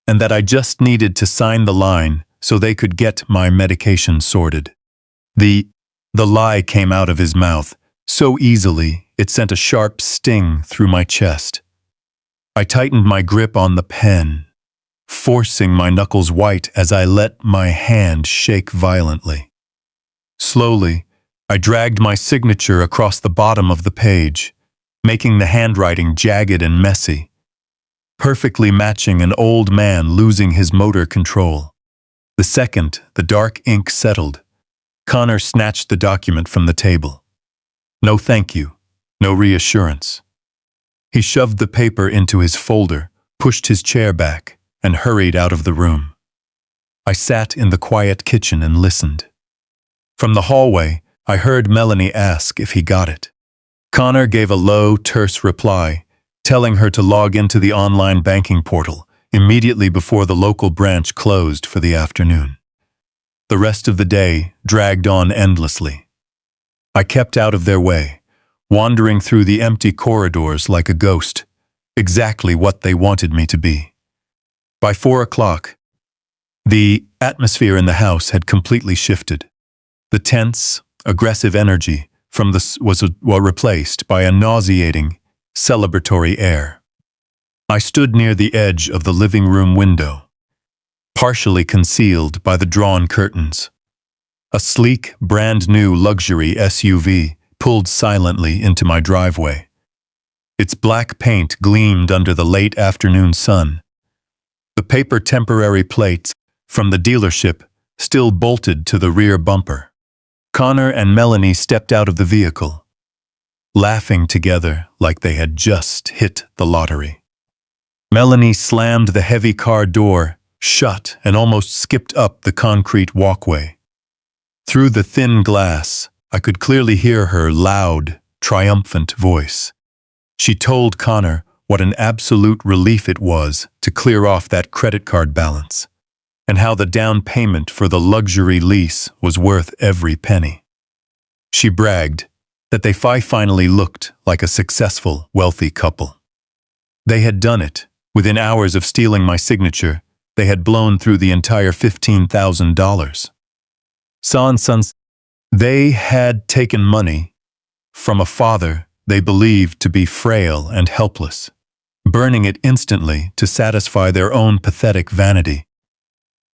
and that I just needed to sign the line so they could get my medication sorted. The lie came out of his mouth so easily it sent a sharp sting through my chest. I tightened my grip on the pen, forcing my knuckles white as I let my hand shake violently. Slowly, I dragged my signature across the bottom of the page, making the handwriting jagged and messy, perfectly matching an old man losing his motor control. The second the dark ink settled, Connor snatched the document from the table. "No, thank you," No reassurance. He shoved the paper into his folder, pushed his chair back, and hurried out of the room. I sat in the quiet kitchen and listened. From the hallway, I heard Melanie ask if he got it. Connor gave a low, terse reply, telling her to log into the online banking portal immediately before the local branch closed for the afternoon. The rest of the day dragged on endlessly. I kept out of their way, wandering through the empty corridors like a ghost, exactly what they wanted me to be. By 4 o'clock, the atmosphere in the house had completely shifted. The tense, aggressive energy from was replaced by a nauseating, celebratory air. I stood near the edge of the living room window, partially concealed by the drawn curtains. A sleek, brand-new luxury SUV pulled silently into my driveway. Its black paint gleamed under the late afternoon sun. The paper temporary plates from the dealership still bolted to the rear bumper. Connor and Melanie stepped out of the vehicle, laughing together like they had just hit the lottery. Melanie slammed the heavy car door shut and almost skipped up the concrete walkway. Through the thin glass, I could clearly hear her loud, triumphant voice. She told Connor what an absolute relief it was to clear off that credit card balance, and how the down payment for the luxury lease was worth every penny. She bragged that they finally looked like a successful, wealthy couple. They had done it. Within hours of stealing my signature, they had blown through the entire $15,000. Sons, they had taken money from a father they believed to be frail and helpless, burning it instantly to satisfy their own pathetic vanity,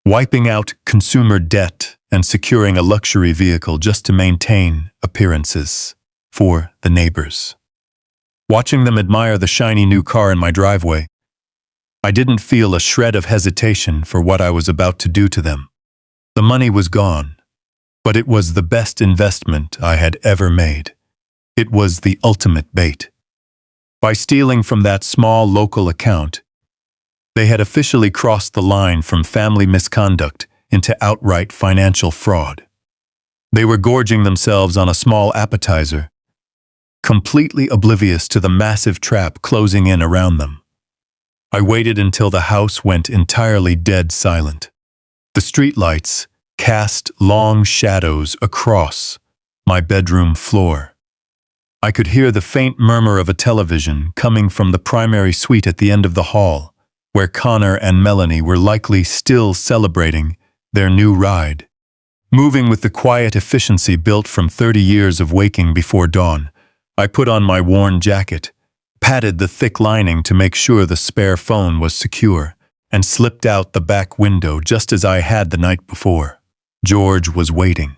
wiping out consumer debt and securing a luxury vehicle just to maintain appearances for the neighbors. Watching them admire the shiny new car in my driveway, I didn't feel a shred of hesitation for what I was about to do to them. The money was gone, but it was the best investment I had ever made. It was the ultimate bait. By stealing from that small local account, they had officially crossed the line from family misconduct into outright financial fraud. They were gorging themselves on a small appetizer, completely oblivious to the massive trap closing in around them. I waited until the house went entirely dead silent. The streetlights cast long shadows across my bedroom floor. I could hear the faint murmur of a television coming from the primary suite at the end of the hall, where Connor and Melanie were likely still celebrating their new ride. Moving with the quiet efficiency built from 30 years of waking before dawn, I put on my worn jacket, patted the thick lining to make sure the spare phone was secure, and slipped out the back window just as I had the night before. George was waiting.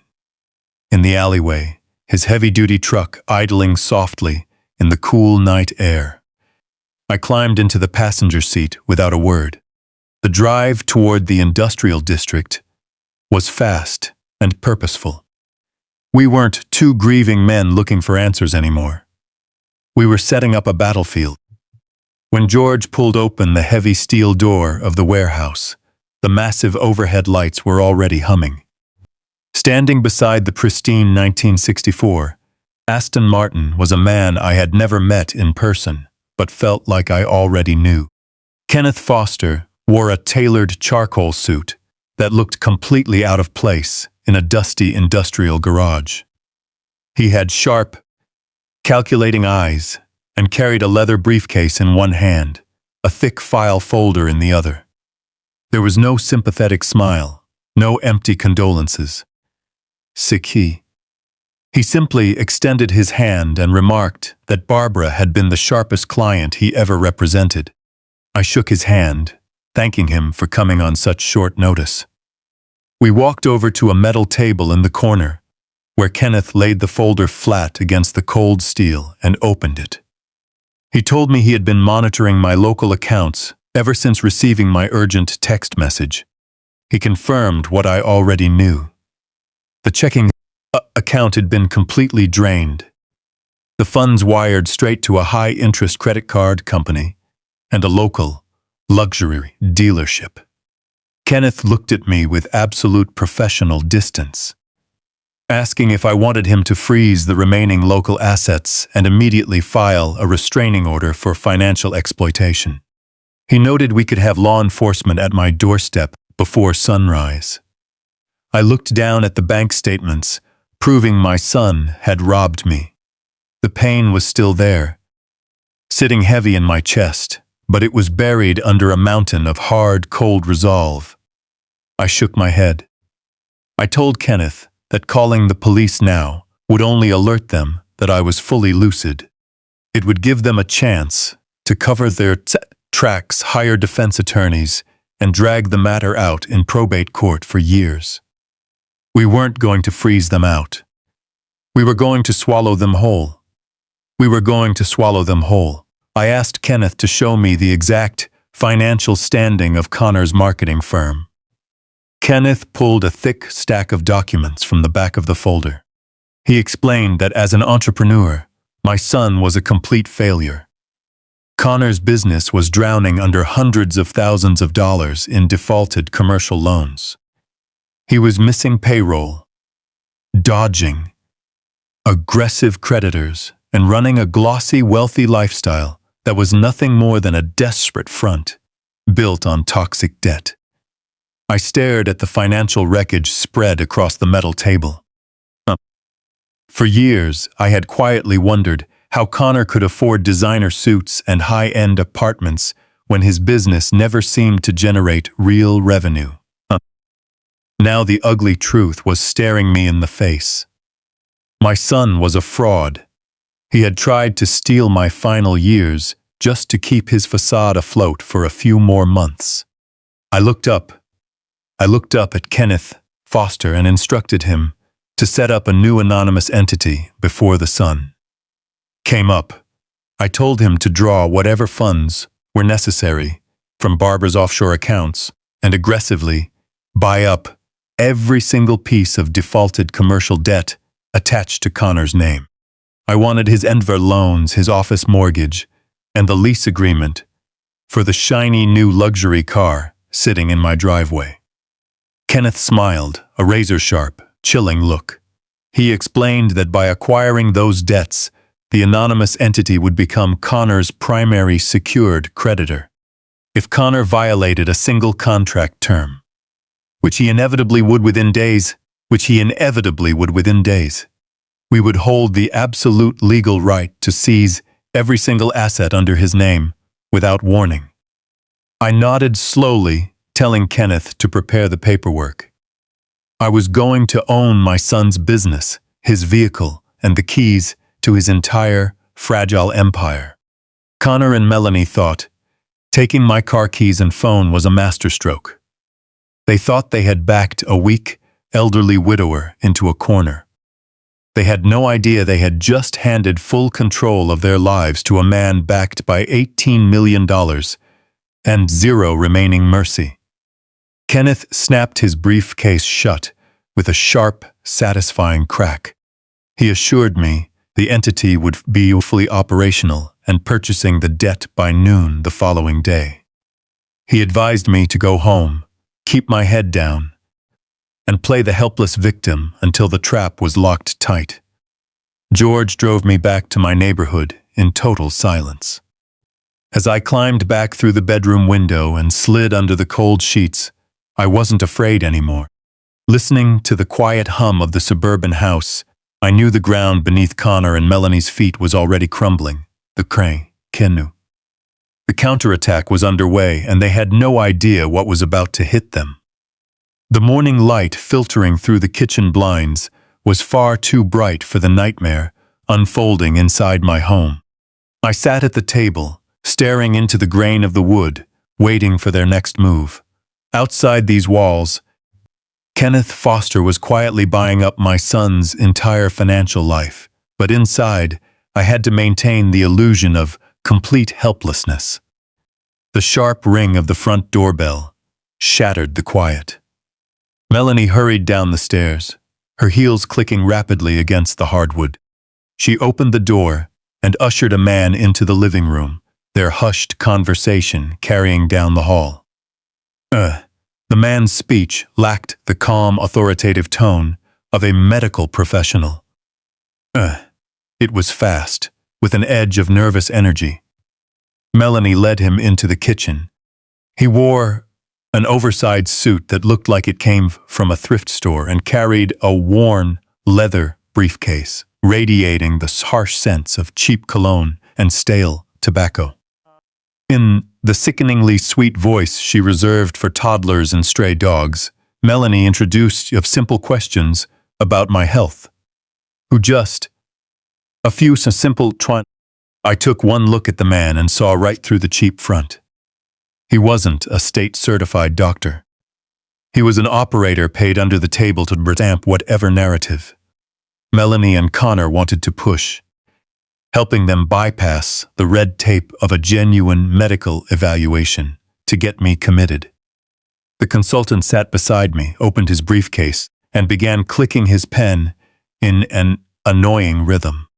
In the alleyway, his heavy-duty truck idling softly in the cool night air. I climbed into the passenger seat without a word. The drive toward the industrial district was fast and purposeful. We weren't two grieving men looking for answers anymore. We were setting up a battlefield. When George pulled open the heavy steel door of the warehouse, the massive overhead lights were already humming. Standing beside the pristine 1964, Aston Martin was a man I had never met in person, but felt like I already knew. Kenneth Foster wore a tailored charcoal suit that looked completely out of place in a dusty industrial garage. He had sharp, calculating eyes and carried a leather briefcase in one hand, a thick file folder in the other. There was no sympathetic smile, no empty condolences. He simply extended his hand and remarked that Barbara had been the sharpest client he ever represented. I shook his hand, thanking him for coming on such short notice. We walked over to a metal table in the corner, where Kenneth laid the folder flat against the cold steel and opened it. He told me he had been monitoring my local accounts ever since receiving my urgent text message. He confirmed what I already knew. The checking account had been completely drained. The funds wired straight to a high-interest credit card company and a local luxury dealership. Kenneth looked at me with absolute professional distance, asking if I wanted him to freeze the remaining local assets and immediately file a restraining order for financial exploitation. He noted we could have law enforcement at my doorstep before sunrise. I looked down at the bank statements, proving my son had robbed me. The pain was still there, sitting heavy in my chest, but it was buried under a mountain of hard, cold resolve. I shook my head. I told Kenneth that calling the police now would only alert them that I was fully lucid. It would give them a chance to cover their tracks, hire defense attorneys, and drag the matter out in probate court for years. We weren't going to freeze them out. We were going to swallow them whole. We were going to swallow them whole. I asked Kenneth to show me the exact financial standing of Connor's marketing firm. Kenneth pulled a thick stack of documents from the back of the folder. He explained that as an entrepreneur, my son was a complete failure. Connor's business was drowning under hundreds of thousands of dollars in defaulted commercial loans. He was missing payroll, dodging aggressive creditors, and running a glossy, wealthy lifestyle that was nothing more than a desperate front built on toxic debt. I stared at the financial wreckage spread across the metal table. For years, I had quietly wondered how Connor could afford designer suits and high-end apartments when his business never seemed to generate real revenue. Now the ugly truth was staring me in the face. My son was a fraud. He had tried to steal my final years just to keep his facade afloat for a few more months. I looked up at Kenneth Foster and instructed him to set up a new anonymous entity before the sun came up. I told him to draw whatever funds were necessary from Barbara's offshore accounts and aggressively buy up every single piece of defaulted commercial debt attached to Connor's name. I wanted his Enver loans, his office mortgage, and the lease agreement for the shiny new luxury car sitting in my driveway. Kenneth smiled, a razor-sharp, chilling look. He explained that by acquiring those debts, the anonymous entity would become Connor's primary secured creditor. If Connor violated a single contract term, which he inevitably would within days, we would hold the absolute legal right to seize every single asset under his name without warning. I nodded slowly, telling Kenneth to prepare the paperwork. I was going to own my son's business, his vehicle, and the keys to his entire fragile empire. Connor and Melanie thought taking my car keys and phone was a masterstroke. They thought they had backed a weak, elderly widower into a corner. They had no idea they had just handed full control of their lives to a man backed by $18 million and zero remaining mercy. Kenneth snapped his briefcase shut with a sharp, satisfying crack. He assured me the entity would be fully operational and purchasing the debt by noon the following day. He advised me to go home, keep my head down, and play the helpless victim until the trap was locked tight. George drove me back to my neighborhood in total silence. As I climbed back through the bedroom window and slid under the cold sheets, I wasn't afraid anymore. Listening to the quiet hum of the suburban house, I knew the ground beneath Connor and Melanie's feet was already crumbling. The canoe. The counterattack was underway, and they had no idea what was about to hit them. The morning light filtering through the kitchen blinds was far too bright for the nightmare unfolding inside my home. I sat at the table, staring into the grain of the wood, waiting for their next move. Outside these walls, Kenneth Foster was quietly buying up my son's entire financial life, but inside, I had to maintain the illusion of complete helplessness. The sharp ring of the front doorbell shattered the quiet. Melanie hurried down the stairs, her heels clicking rapidly against the hardwood. She opened the door and ushered a man into the living room, their hushed conversation carrying down the hall. The man's speech lacked the calm, authoritative tone of a medical professional. It was fast, with an edge of nervous energy. Melanie led him into the kitchen. He wore an oversized suit that looked like it came from a thrift store and carried a worn leather briefcase, radiating the harsh scents of cheap cologne and stale tobacco. In the sickeningly sweet voice she reserved for toddlers and stray dogs, Melanie introduced of simple questions about my health. I took one look at the man and saw right through the cheap front. He wasn't a state-certified doctor. He was an operator paid under the table to stamp whatever narrative Melanie and Connor wanted to push, helping them bypass the red tape of a genuine medical evaluation to get me committed. The consultant sat beside me, opened his briefcase, and began clicking his pen in an annoying rhythm.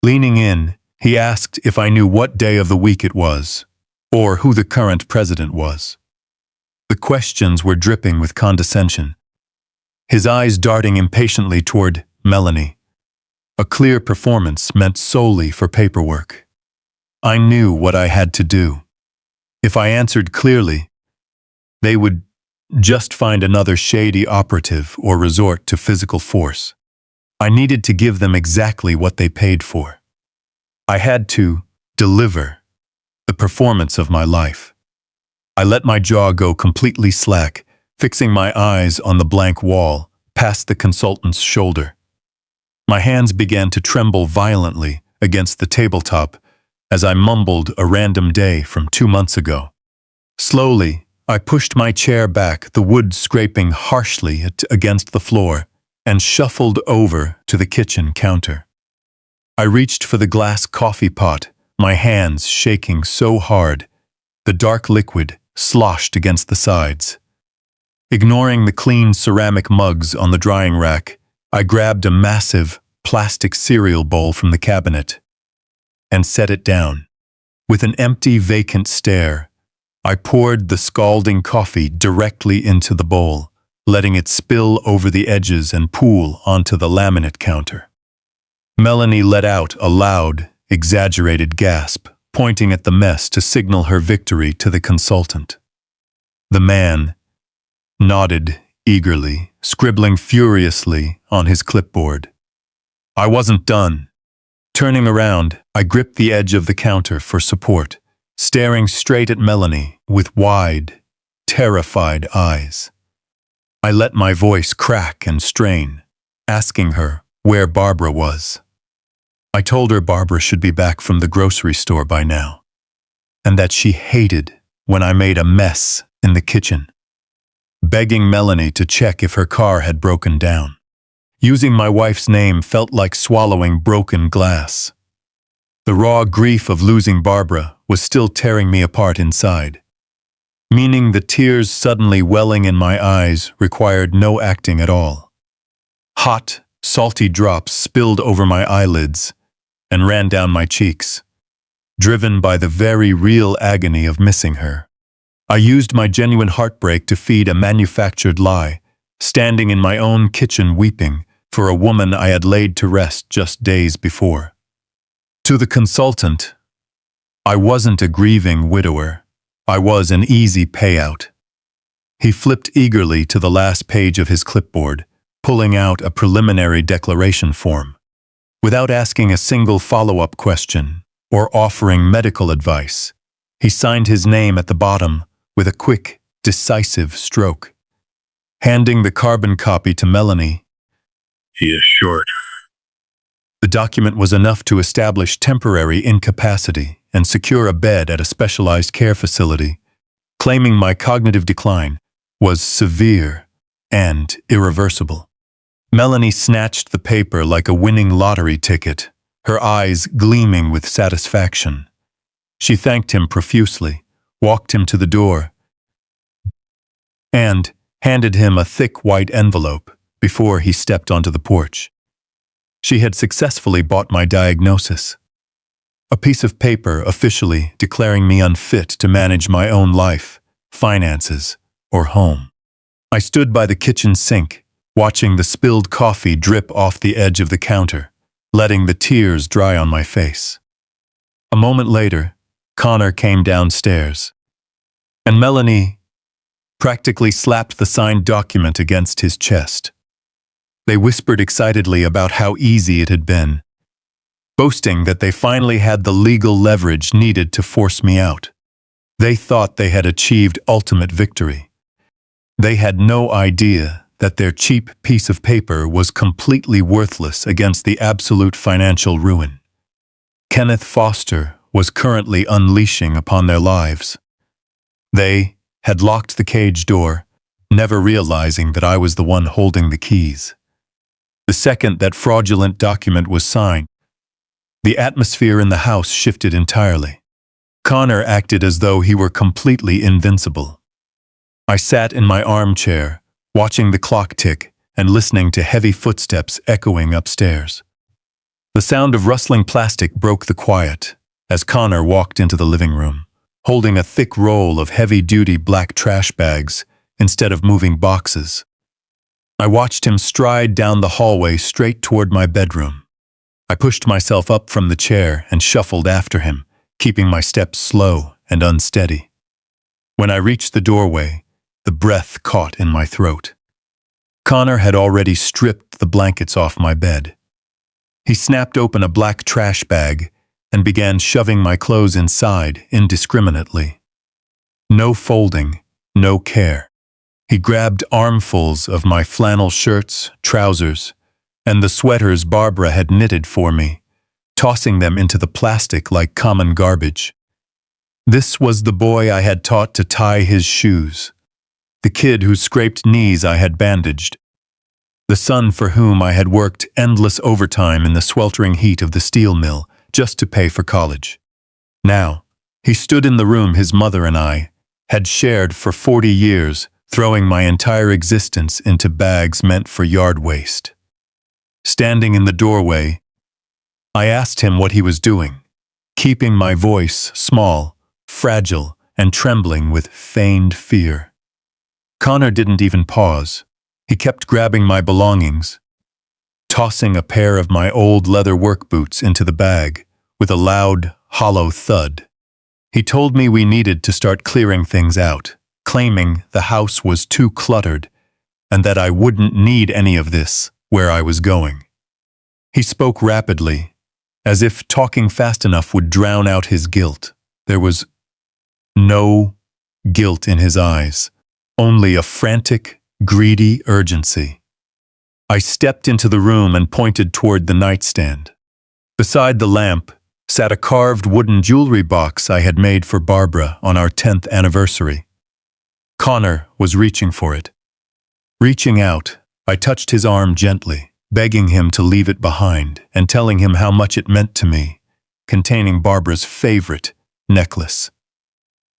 Leaning in, he asked if I knew what day of the week it was, or who the current president was. The questions were dripping with condescension, his eyes darting impatiently toward Melanie. A clear performance meant solely for paperwork. I knew what I had to do. If I answered clearly, they would just find another shady operative or resort to physical force. I needed to give them exactly what they paid for. I had to deliver the performance of my life. I let my jaw go completely slack, fixing my eyes on the blank wall, past the consultant's shoulder. My hands began to tremble violently against the tabletop as I mumbled a random day from 2 months ago. Slowly, I pushed my chair back, the wood scraping harshly against the floor, and shuffled over to the kitchen counter. I reached for the glass coffee pot, my hands shaking so hard, the dark liquid sloshed against the sides. Ignoring the clean ceramic mugs on the drying rack, I grabbed a massive plastic cereal bowl from the cabinet and set it down. With an empty, vacant stare, I poured the scalding coffee directly into the bowl, letting it spill over the edges and pool onto the laminate counter. Melanie let out a loud, exaggerated gasp, pointing at the mess to signal her victory to the consultant. The man nodded eagerly, scribbling furiously on his clipboard. I wasn't done. Turning around, I gripped the edge of the counter for support, staring straight at Melanie with wide, terrified eyes. I let my voice crack and strain, asking her where Barbara was. I told her Barbara should be back from the grocery store by now, and that she hated when I made a mess in the kitchen, begging Melanie to check if her car had broken down. Using my wife's name felt like swallowing broken glass. The raw grief of losing Barbara was still tearing me apart inside, meaning the tears suddenly welling in my eyes required no acting at all. Hot, salty drops spilled over my eyelids and ran down my cheeks, driven by the very real agony of missing her. I used my genuine heartbreak to feed a manufactured lie, standing in my own kitchen weeping for a woman I had laid to rest just days before. To the consultant, I wasn't a grieving widower. I was an easy payout. He flipped eagerly to the last page of his clipboard, pulling out a preliminary declaration form. Without asking a single follow-up question or offering medical advice, he signed his name at the bottom with a quick, decisive stroke. Handing the carbon copy to Melanie, he is short. The document was enough to establish temporary incapacity and secure a bed at a specialized care facility, claiming my cognitive decline was severe and irreversible. Melanie snatched the paper like a winning lottery ticket, her eyes gleaming with satisfaction. She thanked him profusely, walked him to the door, and handed him a thick white envelope before he stepped onto the porch. She had successfully bought my diagnosis. A piece of paper officially declaring me unfit to manage my own life, finances, or home. I stood by the kitchen sink, watching the spilled coffee drip off the edge of the counter, letting the tears dry on my face. A moment later, Connor came downstairs, and Melanie practically slapped the signed document against his chest. They whispered excitedly about how easy it had been, boasting that they finally had the legal leverage needed to force me out. They thought they had achieved ultimate victory. They had no idea that their cheap piece of paper was completely worthless against the absolute financial ruin Kenneth Foster was currently unleashing upon their lives. They had locked the cage door, never realizing that I was the one holding the keys. The second that fraudulent document was signed, the atmosphere in the house shifted entirely. Connor acted as though he were completely invincible. I sat in my armchair, watching the clock tick and listening to heavy footsteps echoing upstairs. The sound of rustling plastic broke the quiet as Connor walked into the living room, holding a thick roll of heavy-duty black trash bags instead of moving boxes. I watched him stride down the hallway straight toward my bedroom. I pushed myself up from the chair and shuffled after him, keeping my steps slow and unsteady. When I reached the doorway, the breath caught in my throat. Connor had already stripped the blankets off my bed. He snapped open a black trash bag and began shoving my clothes inside indiscriminately. No folding, no care. He grabbed armfuls of my flannel shirts, trousers, and the sweaters Barbara had knitted for me, tossing them into the plastic like common garbage. This was the boy I had taught to tie his shoes, the kid whose scraped knees I had bandaged, the son for whom I had worked endless overtime in the sweltering heat of the steel mill just to pay for college. Now, he stood in the room his mother and I had shared for 40 years, throwing my entire existence into bags meant for yard waste. Standing in the doorway, I asked him what he was doing, keeping my voice small, fragile, and trembling with feigned fear. Connor didn't even pause. He kept grabbing my belongings, tossing a pair of my old leather work boots into the bag with a loud, hollow thud. He told me we needed to start clearing things out, claiming the house was too cluttered and that I wouldn't need any of this where I was going. He spoke rapidly, as if talking fast enough would drown out his guilt. There was no guilt in his eyes, only a frantic, greedy urgency. I stepped into the room and pointed toward the nightstand. Beside the lamp sat a carved wooden jewelry box I had made for Barbara on our 10th anniversary. Connor was reaching for it. Reaching out, I touched his arm gently, begging him to leave it behind and telling him how much it meant to me, containing Barbara's favorite necklace.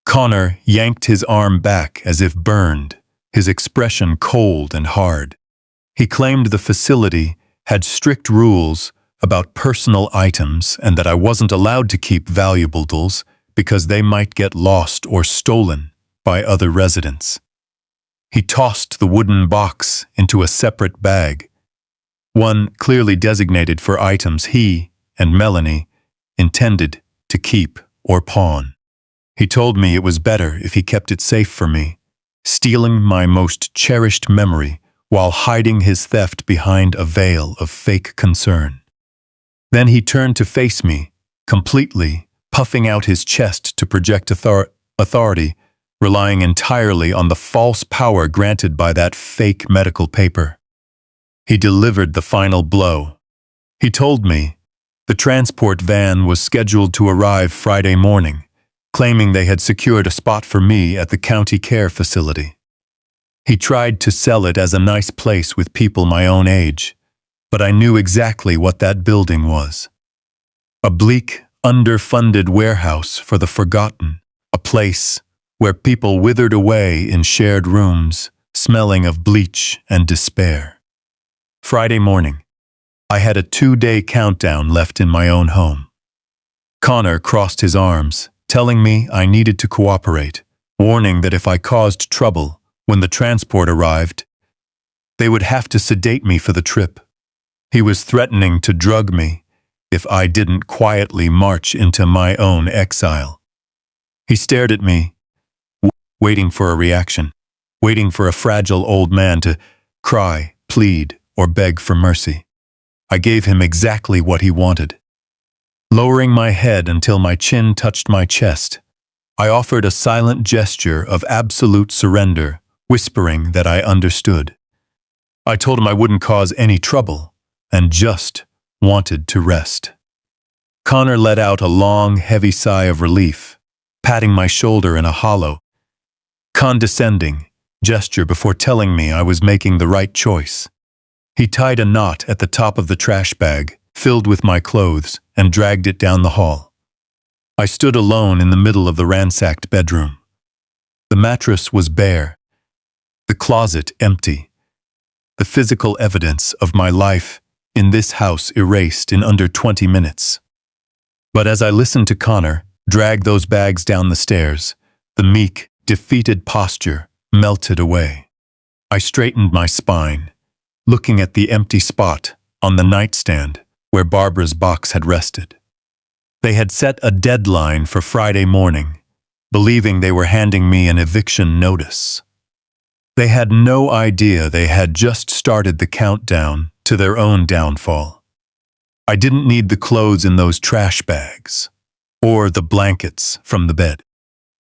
Connor yanked his arm back as if burned, his expression cold and hard. He claimed the facility had strict rules about personal items and that I wasn't allowed to keep valuables because they might get lost or stolen by other residents. He tossed the wooden box into a separate bag, one clearly designated for items he and Melanie intended to keep or pawn. He told me it was better if he kept it safe for me, stealing my most cherished memory while hiding his theft behind a veil of fake concern. Then he turned to face me, completely, puffing out his chest to project authority, relying entirely on the false power granted by that fake medical paper. He delivered the final blow. He told me the transport van was scheduled to arrive Friday morning, claiming they had secured a spot for me at the county care facility. He tried to sell it as a nice place with people my own age, but I knew exactly what that building was. A bleak, underfunded warehouse for the forgotten, a place where people withered away in shared rooms, smelling of bleach and despair. Friday morning, I had a 2-day countdown left in my own home. Connor crossed his arms, telling me I needed to cooperate, warning that if I caused trouble when the transport arrived, they would have to sedate me for the trip. He was threatening to drug me if I didn't quietly march into my own exile. He stared at me, waiting for a reaction, waiting for a fragile old man to cry, plead, or beg for mercy. I gave him exactly what he wanted. Lowering my head until my chin touched my chest, I offered a silent gesture of absolute surrender, whispering that I understood. I told him I wouldn't cause any trouble and just wanted to rest. Connor let out a long, heavy sigh of relief, patting my shoulder in a hollow, condescending gesture before telling me I was making the right choice. He tied a knot at the top of the trash bag, filled with my clothes, and dragged it down the hall. I stood alone in the middle of the ransacked bedroom. The mattress was bare, the closet empty, the physical evidence of my life in this house erased in under 20 minutes. But as I listened to Connor drag those bags down the stairs, the meek, defeated posture melted away. I straightened my spine, looking at the empty spot on the nightstand where Barbara's box had rested. They had set a deadline for Friday morning, believing they were handing me an eviction notice. They had no idea they had just started the countdown to their own downfall. I didn't need the clothes in those trash bags, or the blankets from the bed.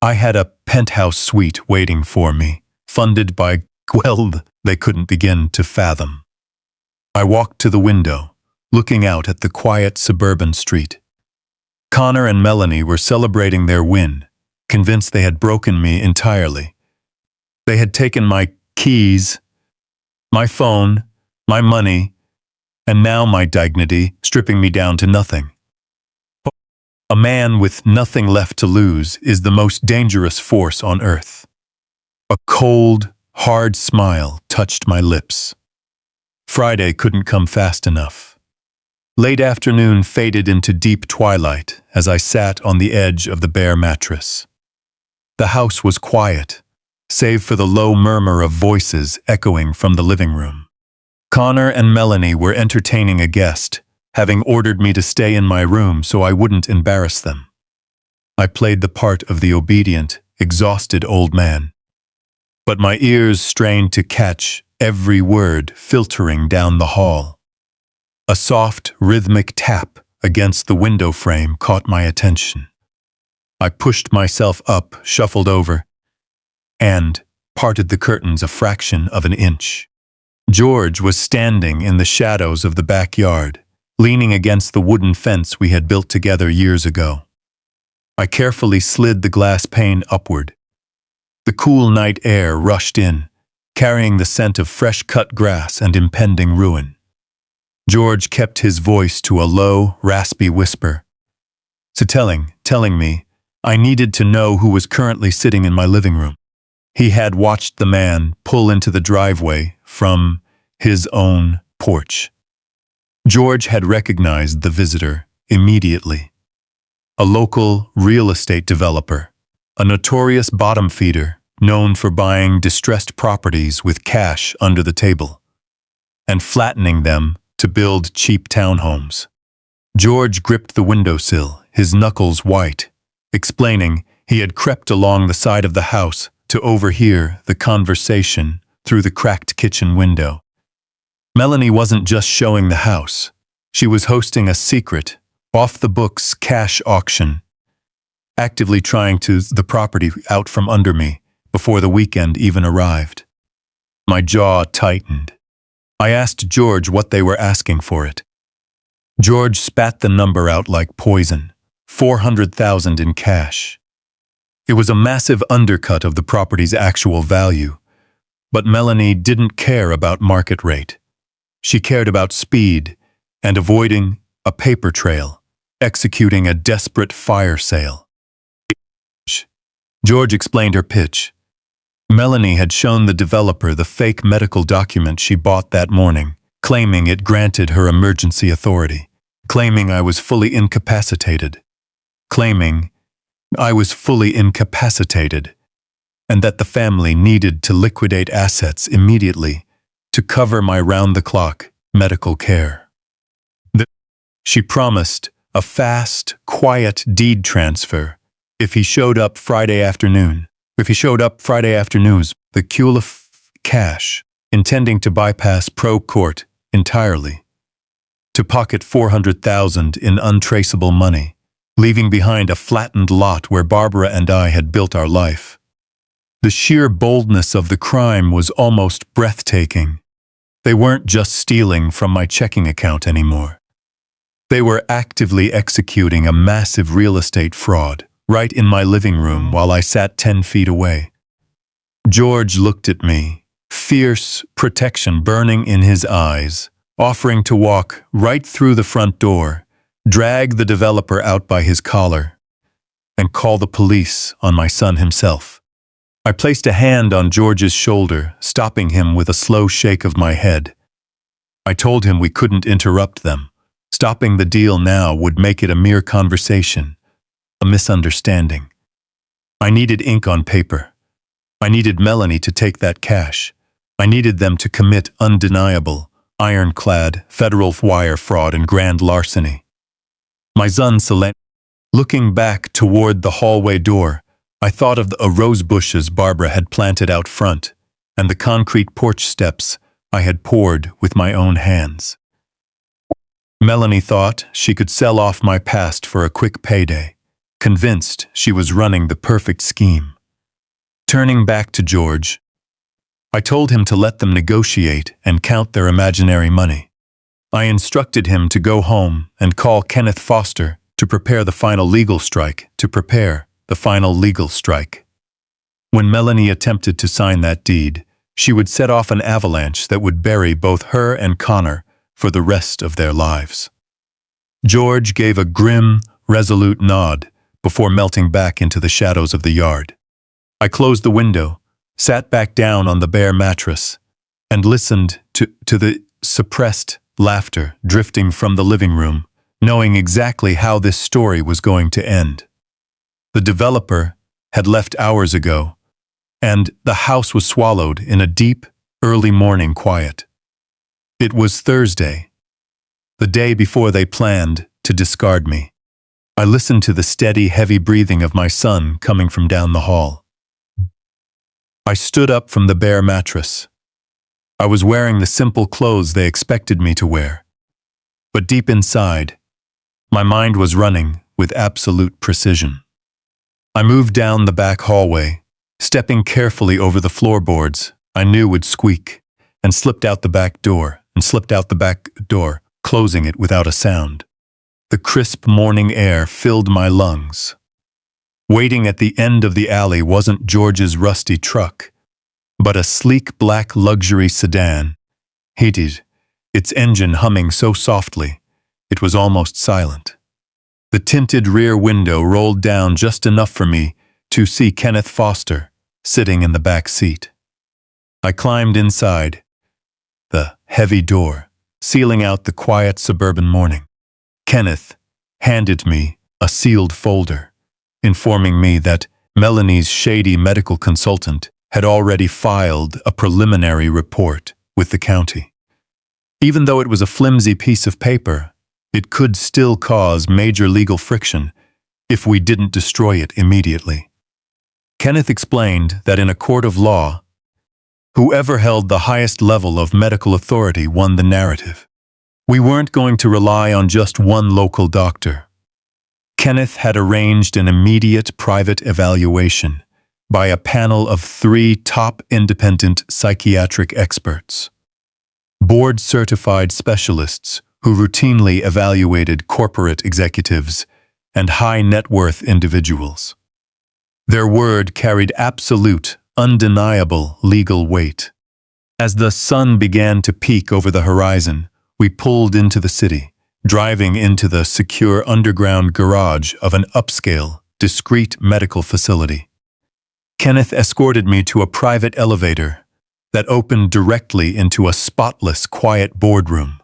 I had a penthouse suite waiting for me, funded by wealth they couldn't begin to fathom. I walked to the window, looking out at the quiet suburban street. Connor and Melanie were celebrating their win, convinced they had broken me entirely. They had taken my keys, my phone, my money, and now my dignity, stripping me down to nothing. A man with nothing left to lose is the most dangerous force on earth. A cold, hard smile touched my lips. Friday couldn't come fast enough. Late afternoon faded into deep twilight as I sat on the edge of the bare mattress. The house was quiet, save for the low murmur of voices echoing from the living room. Connor and Melanie were entertaining a guest, having ordered me to stay in my room so I wouldn't embarrass them. I played the part of the obedient, exhausted old man. But my ears strained to catch every word filtering down the hall. A soft, rhythmic tap against the window frame caught my attention. I pushed myself up, shuffled over, and parted the curtains a fraction of an inch. George was standing in the shadows of the backyard, leaning against the wooden fence we had built together years ago. I carefully slid the glass pane upward. The cool night air rushed in, carrying the scent of fresh-cut grass and impending ruin. George kept his voice to a low, raspy whisper, telling me I needed to know who was currently sitting in my living room. He had watched the man pull into the driveway from his own porch. George had recognized the visitor immediately. A local real estate developer, a notorious bottom feeder known for buying distressed properties with cash under the table and flattening them to build cheap townhomes. George gripped the windowsill, his knuckles white, explaining he had crept along the side of the house to overhear the conversation through the cracked kitchen window. Melanie wasn't just showing the house. She was hosting a secret, off-the-books cash auction, actively trying to the property out from under me before the weekend even arrived. My jaw tightened. I asked George what they were asking for it. George spat the number out like poison, $400,000 in cash. It was a massive undercut of the property's actual value, but Melanie didn't care about market rate. She cared about speed and avoiding a paper trail, executing a desperate fire sale. George explained her pitch. Melanie had shown the developer the fake medical document she bought that morning, claiming it granted her emergency authority, claiming I was fully incapacitated, claiming I was fully incapacitated, and that the family needed to liquidate assets immediately to cover my round-the-clock medical care. She promised a fast, quiet deed transfer if he showed up Friday afternoon. The cule of cash, intending to bypass pro-court entirely, to pocket $400,000 in untraceable money, leaving behind a flattened lot where Barbara and I had built our life. The sheer boldness of the crime was almost breathtaking. They weren't just stealing from my checking account anymore. They were actively executing a massive real estate fraud right in my living room while I sat 10 feet away. George looked at me, fierce protection burning in his eyes, offering to walk right through the front door, drag the developer out by his collar, and call the police on my son himself. I placed a hand on George's shoulder, stopping him with a slow shake of my head. I told him we couldn't interrupt them. Stopping the deal now would make it a mere conversation, a misunderstanding. I needed ink on paper. I needed Melanie to take that cash. I needed them to commit undeniable, ironclad, federal wire fraud and grand larceny. My son Selene. Looking back toward the hallway door, I thought of the rose bushes Barbara had planted out front and the concrete porch steps I had poured with my own hands. Melanie thought she could sell off my past for a quick payday, convinced she was running the perfect scheme. Turning back to George, I told him to let them negotiate and count their imaginary money. I instructed him to go home and call Kenneth Foster to prepare the final legal strike. When Melanie attempted to sign that deed, she would set off an avalanche that would bury both her and Connor for the rest of their lives. George gave a grim, resolute nod before melting back into the shadows of the yard. I closed the window, sat back down on the bare mattress, and listened to the suppressed laughter drifting from the living room, knowing exactly how this story was going to end. The developer had left hours ago, and the house was swallowed in a deep, early morning quiet. It was Thursday, the day before they planned to discard me. I listened to the steady, heavy breathing of my son coming from down the hall. I stood up from the bare mattress. I was wearing the simple clothes they expected me to wear. But deep inside, my mind was running with absolute precision. I moved down the back hallway, stepping carefully over the floorboards I knew would squeak, and slipped out the back door, closing it without a sound. The crisp morning air filled my lungs. Waiting at the end of the alley wasn't George's rusty truck, but a sleek black luxury sedan, heated, its engine humming so softly it was almost silent. The tinted rear window rolled down just enough for me to see Kenneth Foster sitting in the back seat. I climbed inside, the heavy door sealing out the quiet suburban morning. Kenneth handed me a sealed folder, informing me that Melanie's shady medical consultant had already filed a preliminary report with the county. Even though it was a flimsy piece of paper, it could still cause major legal friction if we didn't destroy it immediately. Kenneth explained that in a court of law, whoever held the highest level of medical authority won the narrative. We weren't going to rely on just one local doctor. Kenneth had arranged an immediate private evaluation by a panel of 3 top independent psychiatric experts, board-certified specialists who routinely evaluated corporate executives and high-net-worth individuals. Their word carried absolute, undeniable legal weight. As the sun began to peak over the horizon, we pulled into the city, driving into the secure underground garage of an upscale, discreet medical facility. Kenneth escorted me to a private elevator that opened directly into a spotless, quiet boardroom.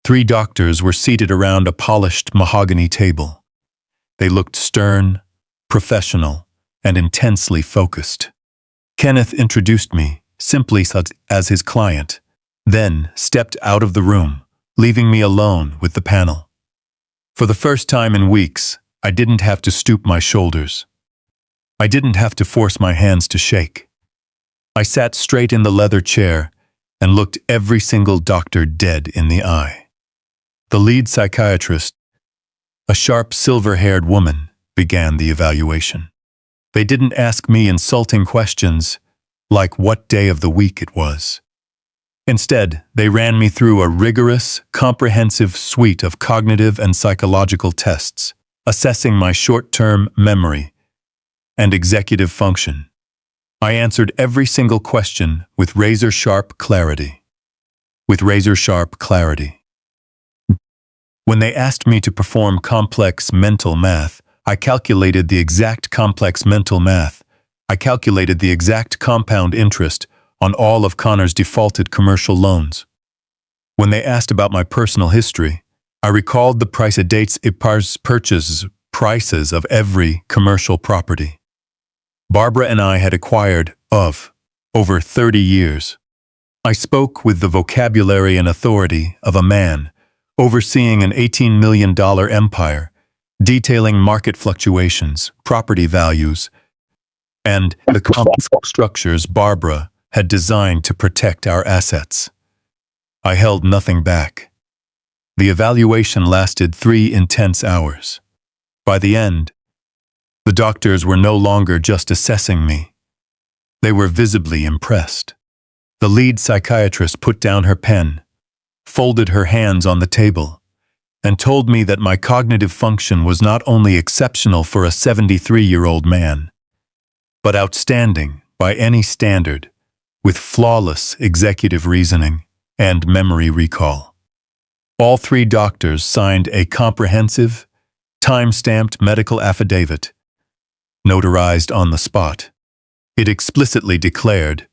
3 doctors were seated around a polished mahogany table. They looked stern, professional, and intensely focused. Kenneth introduced me, simply as his client, then stepped out of the room, leaving me alone with the panel. For the first time in weeks, I didn't have to stoop my shoulders. I didn't have to force my hands to shake. I sat straight in the leather chair and looked every single doctor dead in the eye. The lead psychiatrist, a sharp silver-haired woman, began the evaluation. They didn't ask me insulting questions like what day of the week it was. Instead, they ran me through a rigorous, comprehensive suite of cognitive and psychological tests, assessing my short-term memory and executive function. I answered every single question with razor-sharp clarity. When they asked me to perform complex mental math, I calculated the exact compound interest on all of Connor's defaulted commercial loans. When they asked about my personal history, I recalled the purchase prices of every commercial property Barbara and I had acquired of over 30 years. I spoke with the vocabulary and authority of a man overseeing an $18 million empire, detailing market fluctuations, property values, and the complex structures Barbara had designed to protect our assets. I held nothing back. The evaluation lasted 3 intense hours. By the end, the doctors were no longer just assessing me. They were visibly impressed. The lead psychiatrist put down her pen, folded her hands on the table, and told me that my cognitive function was not only exceptional for a 73-year-old man, but outstanding by any standard, with flawless executive reasoning and memory recall. All 3 doctors signed a comprehensive, time-stamped medical affidavit, notarized on the spot. It explicitly declared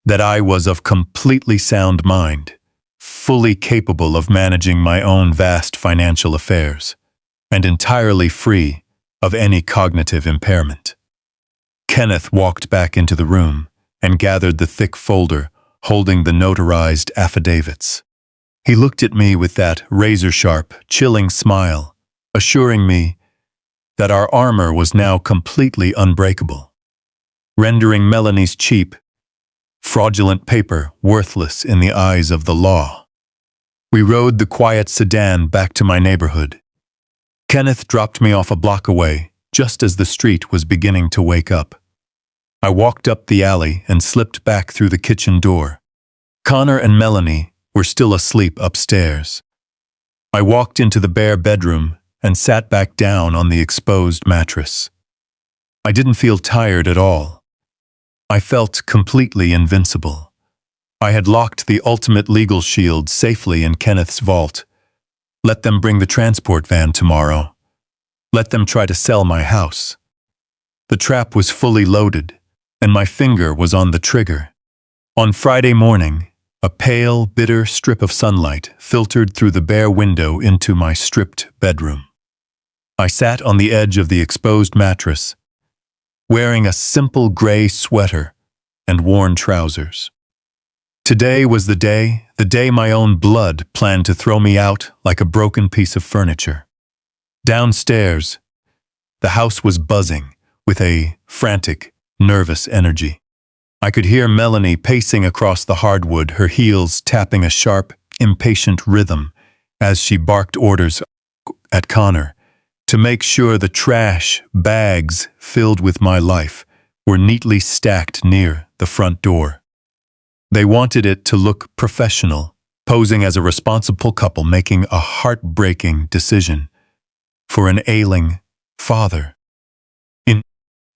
that I was of completely sound mind, fully capable of managing my own vast financial affairs, and entirely free of any cognitive impairment. Kenneth walked back into the room and gathered the thick folder holding the notarized affidavits. He looked at me with that razor-sharp, chilling smile, assuring me that our armor was now completely unbreakable, rendering Melanie's cheap, fraudulent paper worthless in the eyes of the law. We rode the quiet sedan back to my neighborhood. Kenneth dropped me off a block away, just as the street was beginning to wake up. I walked up the alley and slipped back through the kitchen door. Connor and Melanie were still asleep upstairs. I walked into the bare bedroom and sat back down on the exposed mattress. I didn't feel tired at all. I felt completely invincible. I had locked the ultimate legal shield safely in Kenneth's vault. Let them bring the transport van tomorrow. Let them try to sell my house. The trap was fully loaded, and my finger was on the trigger. On Friday morning, a pale, bitter strip of sunlight filtered through the bare window into my stripped bedroom. I sat on the edge of the exposed mattress, wearing a simple gray sweater and worn trousers. Today was the day my own blood planned to throw me out like a broken piece of furniture. Downstairs, the house was buzzing with a frantic, nervous energy. I could hear Melanie pacing across the hardwood, her heels tapping a sharp, impatient rhythm as she barked orders at Connor to make sure the trash bags filled with my life were neatly stacked near the front door. They wanted it to look professional, posing as a responsible couple making a heartbreaking decision for an ailing father.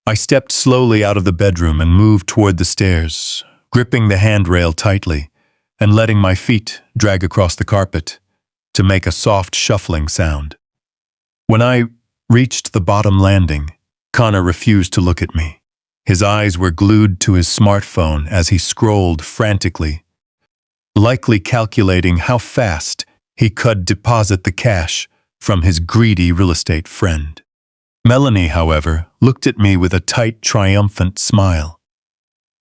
I stepped slowly out of the bedroom and moved toward the stairs, gripping the handrail tightly and letting my feet drag across the carpet to make a soft shuffling sound. When I reached the bottom landing, Connor refused to look at me. His eyes were glued to his smartphone as he scrolled frantically, likely calculating how fast he could deposit the cash from his greedy real estate friend. Melanie, however, looked at me with a tight, triumphant smile.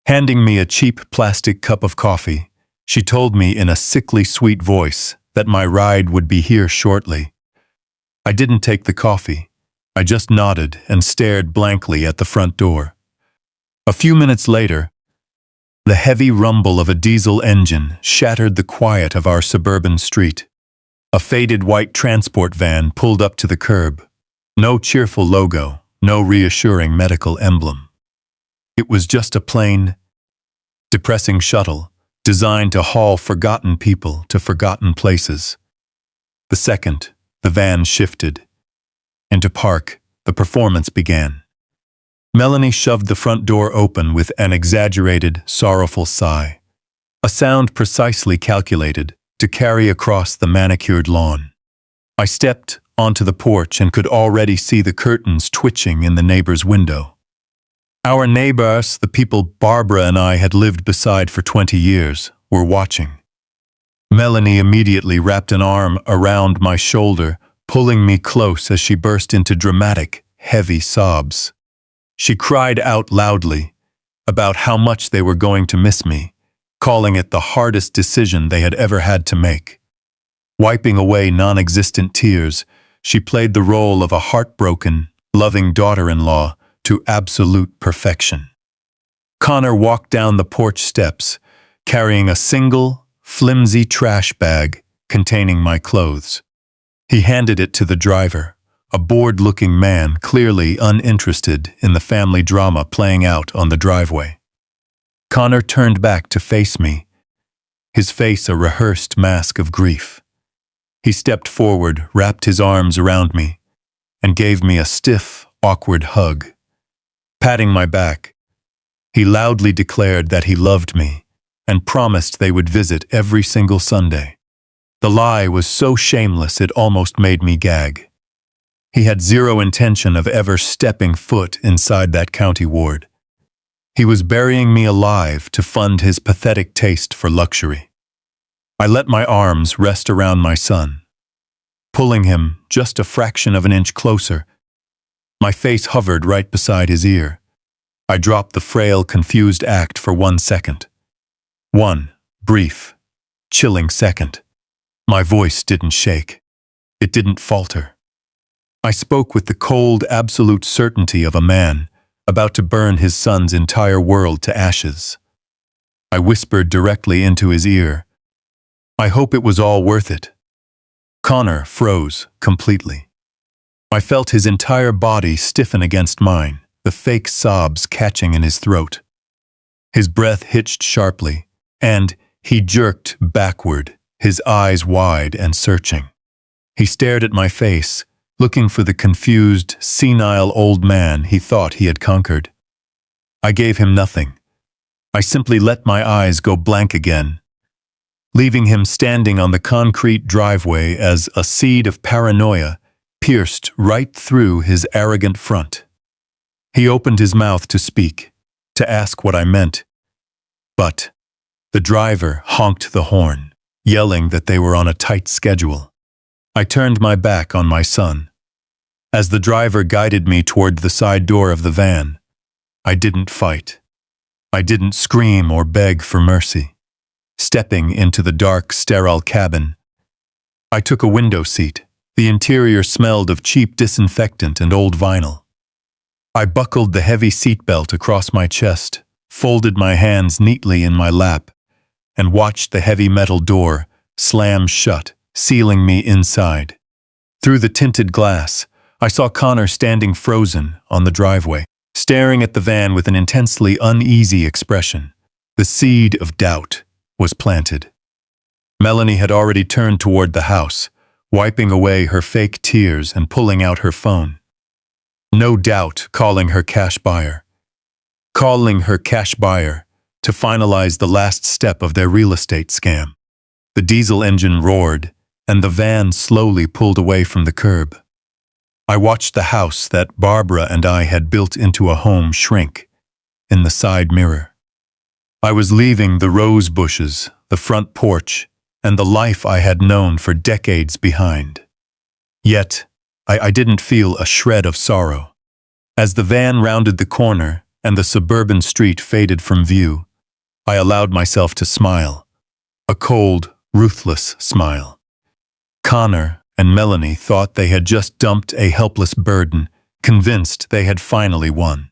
Handing me a cheap plastic cup of coffee, she told me in a sickly sweet voice that my ride would be here shortly. I didn't take the coffee. I just nodded and stared blankly at the front door. A few minutes later, the heavy rumble of a diesel engine shattered the quiet of our suburban street. A faded white transport van pulled up to the curb. No cheerful logo, no reassuring medical emblem. It was just a plain, depressing shuttle designed to haul forgotten people to forgotten places. The second the van shifted into park, the performance began. Melanie shoved the front door open with an exaggerated, sorrowful sigh, a sound precisely calculated to carry across the manicured lawn. I stepped onto the porch and could already see the curtains twitching in the neighbor's window. Our neighbors, the people Barbara and I had lived beside for 20 years, were watching. Melanie immediately wrapped an arm around my shoulder, pulling me close as she burst into dramatic, heavy sobs. She cried out loudly about how much they were going to miss me, calling it the hardest decision they had ever had to make. Wiping away non-existent tears, she played the role of a heartbroken, loving daughter-in-law to absolute perfection. Connor walked down the porch steps, carrying a single, flimsy trash bag containing my clothes. He handed it to the driver, a bored-looking man clearly uninterested in the family drama playing out on the driveway. Connor turned back to face me, his face a rehearsed mask of grief. He stepped forward, wrapped his arms around me, and gave me a stiff, awkward hug. Patting my back, he loudly declared that he loved me and promised they would visit every single Sunday. The lie was so shameless it almost made me gag. He had zero intention of ever stepping foot inside that county ward. He was burying me alive to fund his pathetic taste for luxury. I let my arms rest around my son, pulling him just a fraction of an inch closer. My face hovered right beside his ear. I dropped the frail, confused act for 1 second. One brief, chilling second. My voice didn't shake. It didn't falter. I spoke with the cold, absolute certainty of a man about to burn his son's entire world to ashes. I whispered directly into his ear, "I hope it was all worth it." Connor froze completely. I felt his entire body stiffen against mine, the fake sobs catching in his throat. His breath hitched sharply, and he jerked backward, his eyes wide and searching. He stared at my face, looking for the confused, senile old man he thought he had conquered. I gave him nothing. I simply let my eyes go blank again, leaving him standing on the concrete driveway as a seed of paranoia pierced right through his arrogant front. He opened his mouth to speak, to ask what I meant, but the driver honked the horn, yelling that they were on a tight schedule. I turned my back on my son. As the driver guided me toward the side door of the van, I didn't fight. I didn't scream or beg for mercy. Stepping into the dark, sterile cabin, I took a window seat. The interior smelled of cheap disinfectant and old vinyl. I buckled the heavy seatbelt across my chest, folded my hands neatly in my lap, and watched the heavy metal door slam shut, sealing me inside. Through the tinted glass, I saw Connor standing frozen on the driveway, staring at the van with an intensely uneasy expression. The seed of doubt was planted. Melanie had already turned toward the house, wiping away her fake tears and pulling out her phone. No doubt calling her cash buyer. Calling her cash buyer to finalize the last step of their real estate scam. The diesel engine roared, and the van slowly pulled away from the curb. I watched the house that Barbara and I had built into a home shrink, in the side mirror. I was leaving the rose bushes, the front porch, and the life I had known for decades behind. Yet, I didn't feel a shred of sorrow. As the van rounded the corner and the suburban street faded from view, I allowed myself to smile. A cold, ruthless smile. Connor and Melanie thought they had just dumped a helpless burden, convinced they had finally won.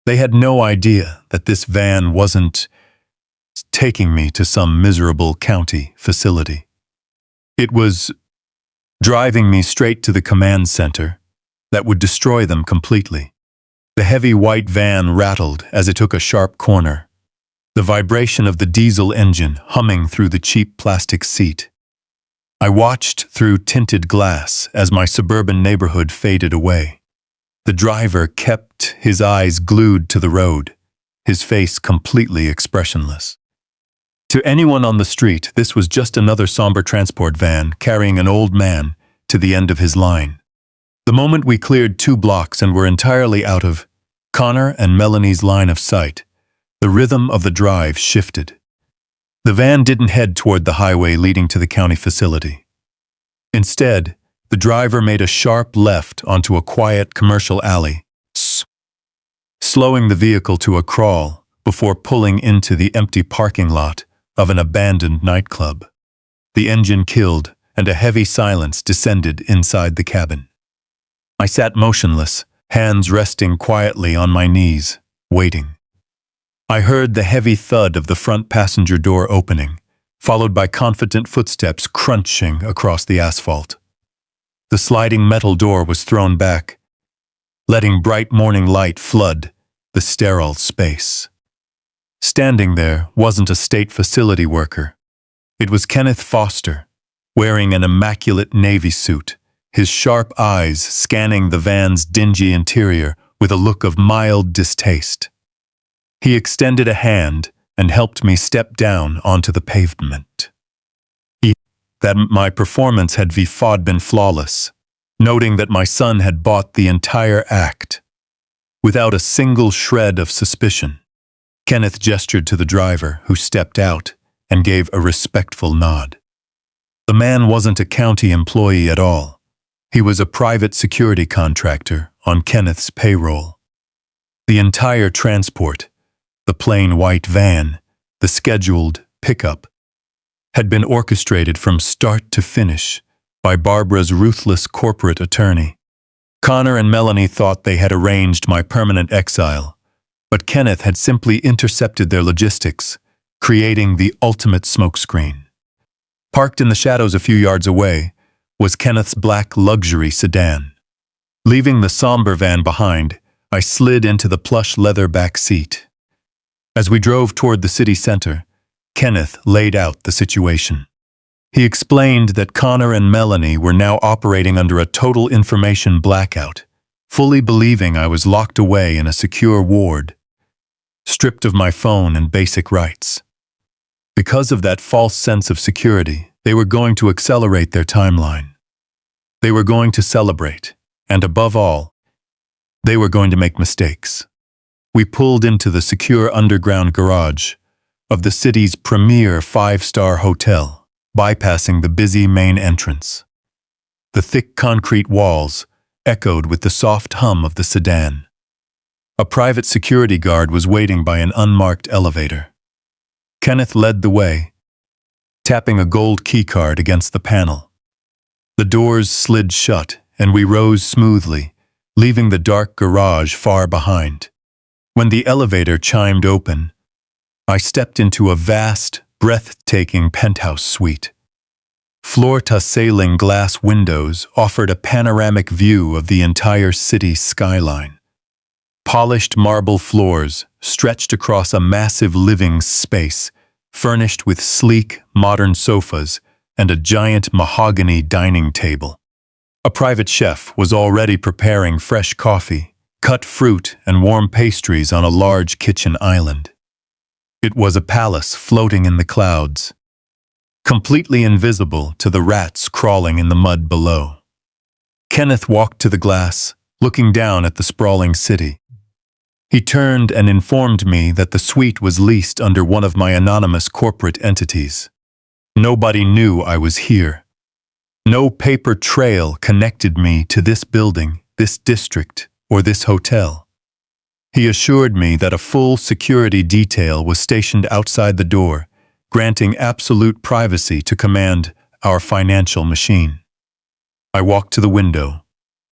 They had no idea that this van wasn't taking me to some miserable county facility. It was driving me straight to the command center that would destroy them completely. The heavy white van rattled as it took a sharp corner, the vibration of the diesel engine humming through the cheap plastic seat. I watched through tinted glass as my suburban neighborhood faded away. The driver kept his eyes glued to the road, his face completely expressionless. To anyone on the street, this was just another somber transport van carrying an old man to the end of his line. The moment we cleared 2 blocks and were entirely out of Connor and Melanie's line of sight, the rhythm of the drive shifted. The van didn't head toward the highway leading to the county facility. Instead, the driver made a sharp left onto a quiet commercial alley, slowing the vehicle to a crawl before pulling into the empty parking lot of an abandoned nightclub. The engine killed, and a heavy silence descended inside the cabin. I sat motionless, hands resting quietly on my knees, waiting. I heard the heavy thud of the front passenger door opening, followed by confident footsteps crunching across the asphalt. The sliding metal door was thrown back, letting bright morning light flood the sterile space. Standing there wasn't a state facility worker. It was Kenneth Foster, wearing an immaculate navy suit, his sharp eyes scanning the van's dingy interior with a look of mild distaste. He extended a hand and helped me step down onto the pavement. That my performance had been flawless, noting that my son had bought the entire act. Without a single shred of suspicion, Kenneth gestured to the driver, who stepped out and gave a respectful nod. The man wasn't a county employee at all. He was a private security contractor on Kenneth's payroll. The entire transport, the plain white van, the scheduled pickup, had been orchestrated from start to finish by Barbara's ruthless corporate attorney. Connor and Melanie thought they had arranged my permanent exile, but Kenneth had simply intercepted their logistics, creating the ultimate smokescreen. Parked in the shadows a few yards away was Kenneth's black luxury sedan. Leaving the somber van behind, I slid into the plush leather back seat. As we drove toward the city center, Kenneth laid out the situation. He explained that Connor and Melanie were now operating under a total information blackout, fully believing I was locked away in a secure ward, stripped of my phone and basic rights. Because of that false sense of security, they were going to accelerate their timeline. They were going to celebrate, and above all, they were going to make mistakes. We pulled into the secure underground garage of the city's premier 5-star hotel, bypassing the busy main entrance. The thick concrete walls echoed with the soft hum of the sedan. A private security guard was waiting by an unmarked elevator. Kenneth led the way, tapping a gold keycard against the panel. The doors slid shut, and we rose smoothly, leaving the dark garage far behind. When the elevator chimed open, I stepped into a vast, breathtaking penthouse suite. Floor-to-ceiling glass windows offered a panoramic view of the entire city skyline. Polished marble floors stretched across a massive living space, furnished with sleek, modern sofas and a giant mahogany dining table. A private chef was already preparing fresh coffee, cut fruit, and warm pastries on a large kitchen island. It was a palace floating in the clouds, completely invisible to the rats crawling in the mud below. Kenneth walked to the glass, looking down at the sprawling city. He turned and informed me that the suite was leased under one of my anonymous corporate entities. Nobody knew I was here. No paper trail connected me to this building, this district, or this hotel. He assured me that a full security detail was stationed outside the door, granting absolute privacy to command our financial machine. I walked to the window,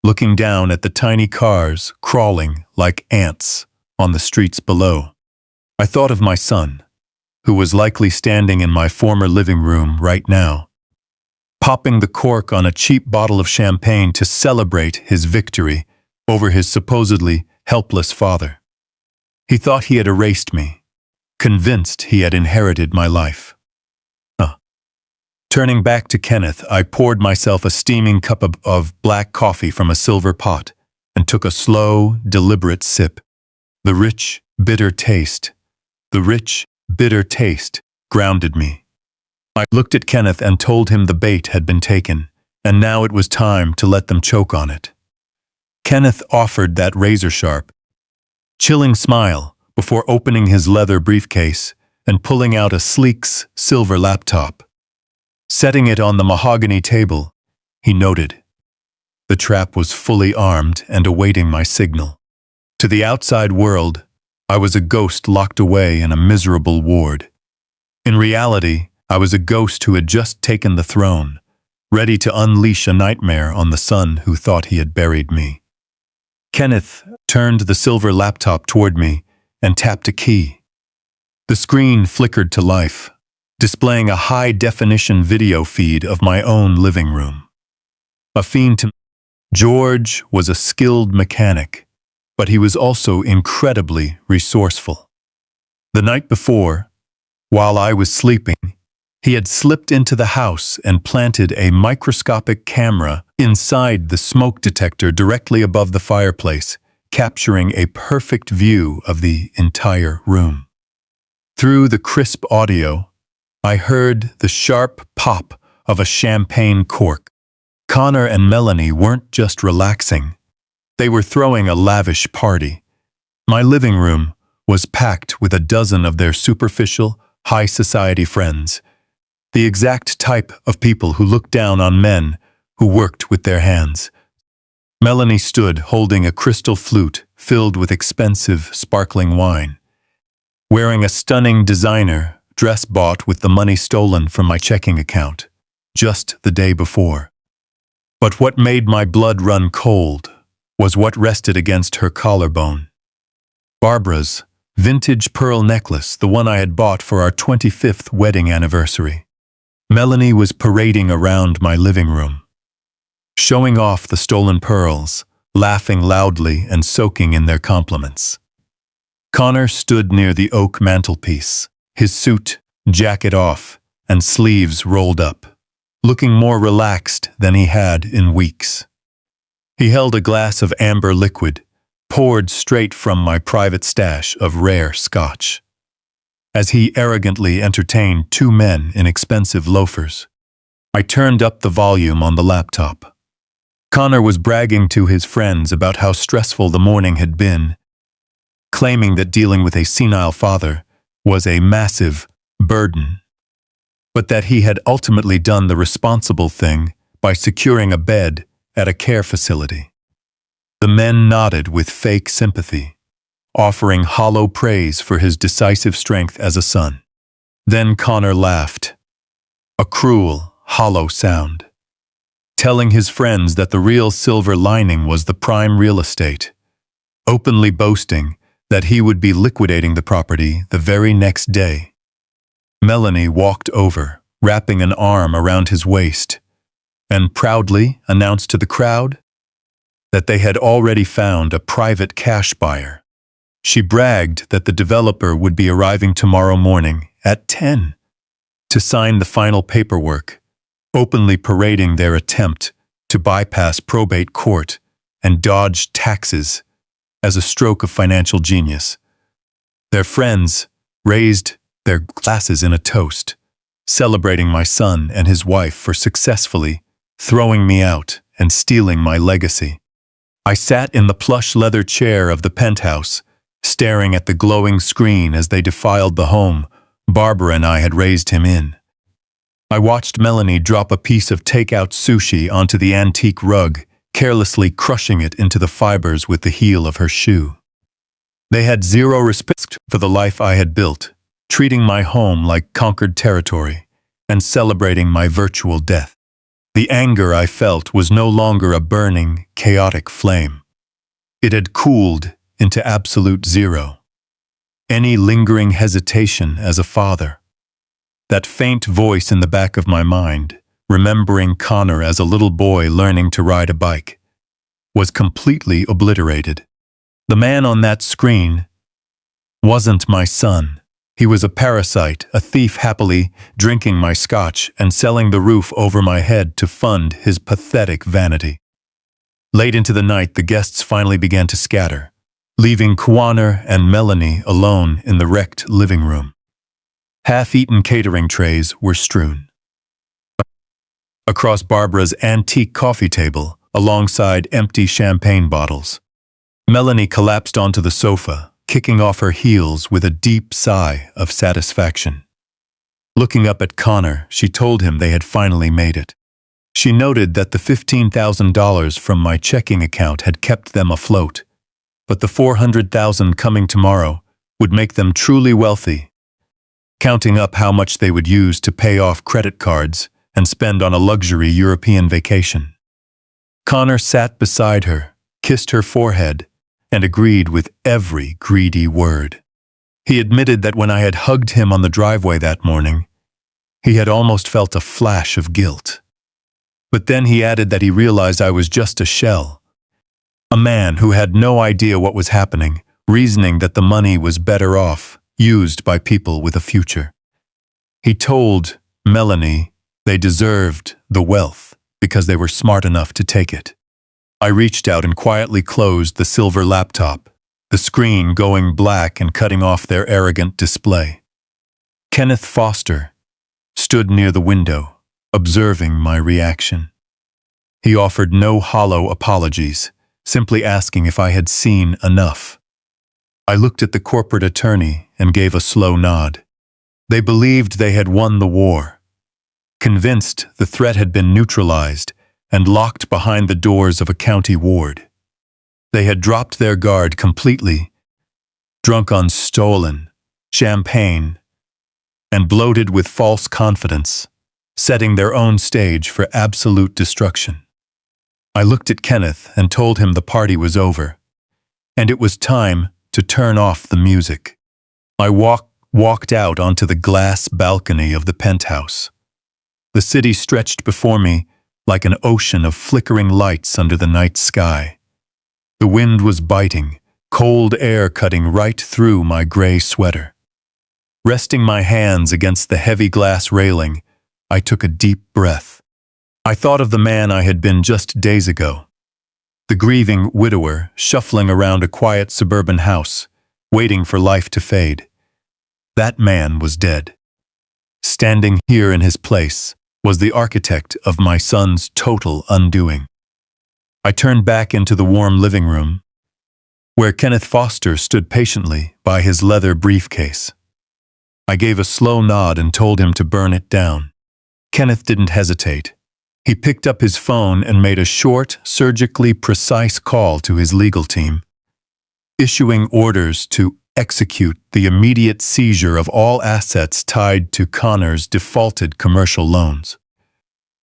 looking down at the tiny cars crawling like ants on the streets below. I thought of my son, who was likely standing in my former living room right now, popping the cork on a cheap bottle of champagne to celebrate his victory over his supposedly helpless father. He thought he had erased me, convinced he had inherited my life. Turning back to Kenneth, I poured myself a steaming cup of black coffee from a silver pot and took a slow, deliberate sip. The rich, bitter taste grounded me. I looked at Kenneth and told him the bait had been taken, and now it was time to let them choke on it. Kenneth offered that razor-sharp, chilling smile before opening his leather briefcase and pulling out a sleek silver laptop. Setting it on the mahogany table, he noted. The trap was fully armed and awaiting my signal. To the outside world, I was a ghost locked away in a miserable ward. In reality, I was a ghost who had just taken the throne, ready to unleash a nightmare on the son who thought he had buried me. Kenneth turned the silver laptop toward me and tapped a key. The screen flickered to life, displaying a high-definition video feed of my own living room. A fiend to me. George was a skilled mechanic, but he was also incredibly resourceful. The night before, while I was sleeping, he had slipped into the house and planted a microscopic camera inside the smoke detector directly above the fireplace, capturing a perfect view of the entire room. Through the crisp audio, I heard the sharp pop of a champagne cork. Connor and Melanie weren't just relaxing. They were throwing a lavish party. My living room was packed with a dozen of their superficial, high society friends, the exact type of people who looked down on men who worked with their hands. Melanie stood holding a crystal flute filled with expensive, sparkling wine, wearing a stunning designer dress bought with the money stolen from my checking account just the day before. But what made my blood run cold was what rested against her collarbone. Barbara's vintage pearl necklace, the one I had bought for our 25th wedding anniversary. Melanie was parading around my living room, showing off the stolen pearls, laughing loudly and soaking in their compliments. Connor stood near the oak mantelpiece, his suit, jacket off, and sleeves rolled up, looking more relaxed than he had in weeks. He held a glass of amber liquid, poured straight from my private stash of rare scotch, as he arrogantly entertained two men in expensive loafers. I turned up the volume on the laptop. Connor was bragging to his friends about how stressful the morning had been, claiming that dealing with a senile father was a massive burden, but that he had ultimately done the responsible thing by securing a bed at a care facility. The men nodded with fake sympathy, offering hollow praise for his decisive strength as a son. Then Connor laughed, a cruel, hollow sound, telling his friends that the real silver lining was the prime real estate, openly boasting that he would be liquidating the property the very next day. Melanie walked over, wrapping an arm around his waist, and proudly announced to the crowd that they had already found a private cash buyer. She bragged that the developer would be arriving tomorrow morning at 10 to sign the final paperwork, openly parading their attempt to bypass probate court and dodge taxes as a stroke of financial genius. Their friends raised their glasses in a toast, celebrating my son and his wife for successfully throwing me out and stealing my legacy. I sat in the plush leather chair of the penthouse, staring at the glowing screen as they defiled the home Barbara and I had raised him in. I watched Melanie drop a piece of takeout sushi onto the antique rug, carelessly crushing it into the fibers with the heel of her shoe. They had zero respect for the life I had built, treating my home like conquered territory and celebrating my virtual death. The anger I felt was no longer a burning, chaotic flame. It had cooled into absolute zero. Any lingering hesitation as a father, that faint voice in the back of my mind, remembering Connor as a little boy learning to ride a bike, was completely obliterated. The man on that screen wasn't my son. He was a parasite, a thief happily drinking my scotch and selling the roof over my head to fund his pathetic vanity. Late into the night, the guests finally began to scatter, leaving Connor and Melanie alone in the wrecked living room. Half-eaten catering trays were strewn across Barbara's antique coffee table, alongside empty champagne bottles. Melanie collapsed onto the sofa, kicking off her heels with a deep sigh of satisfaction. Looking up at Connor, she told him they had finally made it. She noted that the $15,000 from my checking account had kept them afloat, but the $400,000 coming tomorrow would make them truly wealthy. Counting up how much they would use to pay off credit cards and spend on a luxury European vacation. Connor sat beside her, kissed her forehead, and agreed with every greedy word. He admitted that when I had hugged him on the driveway that morning, he had almost felt a flash of guilt. But then he added that he realized I was just a shell, a man who had no idea what was happening, reasoning that the money was better off used by people with a future. He told Melanie they deserved the wealth because they were smart enough to take it. I reached out and quietly closed the silver laptop, the screen going black and cutting off their arrogant display. Kenneth Foster stood near the window, observing my reaction. He offered no hollow apologies, simply asking if I had seen enough. I looked at the corporate attorney and gave a slow nod. They believed they had won the war, convinced the threat had been neutralized and locked behind the doors of a county ward. They had dropped their guard completely, drunk on stolen champagne and bloated with false confidence, setting their own stage for absolute destruction. I looked at Kenneth and told him the party was over, and it was time to turn off the music. I walked out onto the glass balcony of the penthouse. The city stretched before me like an ocean of flickering lights under the night sky. The wind was biting, cold air cutting right through my gray sweater. Resting my hands against the heavy glass railing, I took a deep breath. I thought of the man I had been just days ago, the grieving widower shuffling around a quiet suburban house, waiting for life to fade. That man was dead. Standing here in his place was the architect of my son's total undoing. I turned back into the warm living room, where Kenneth Foster stood patiently by his leather briefcase. I gave a slow nod and told him to burn it down. Kenneth didn't hesitate. He picked up his phone and made a short, surgically precise call to his legal team, issuing orders to execute the immediate seizure of all assets tied to Connor's defaulted commercial loans.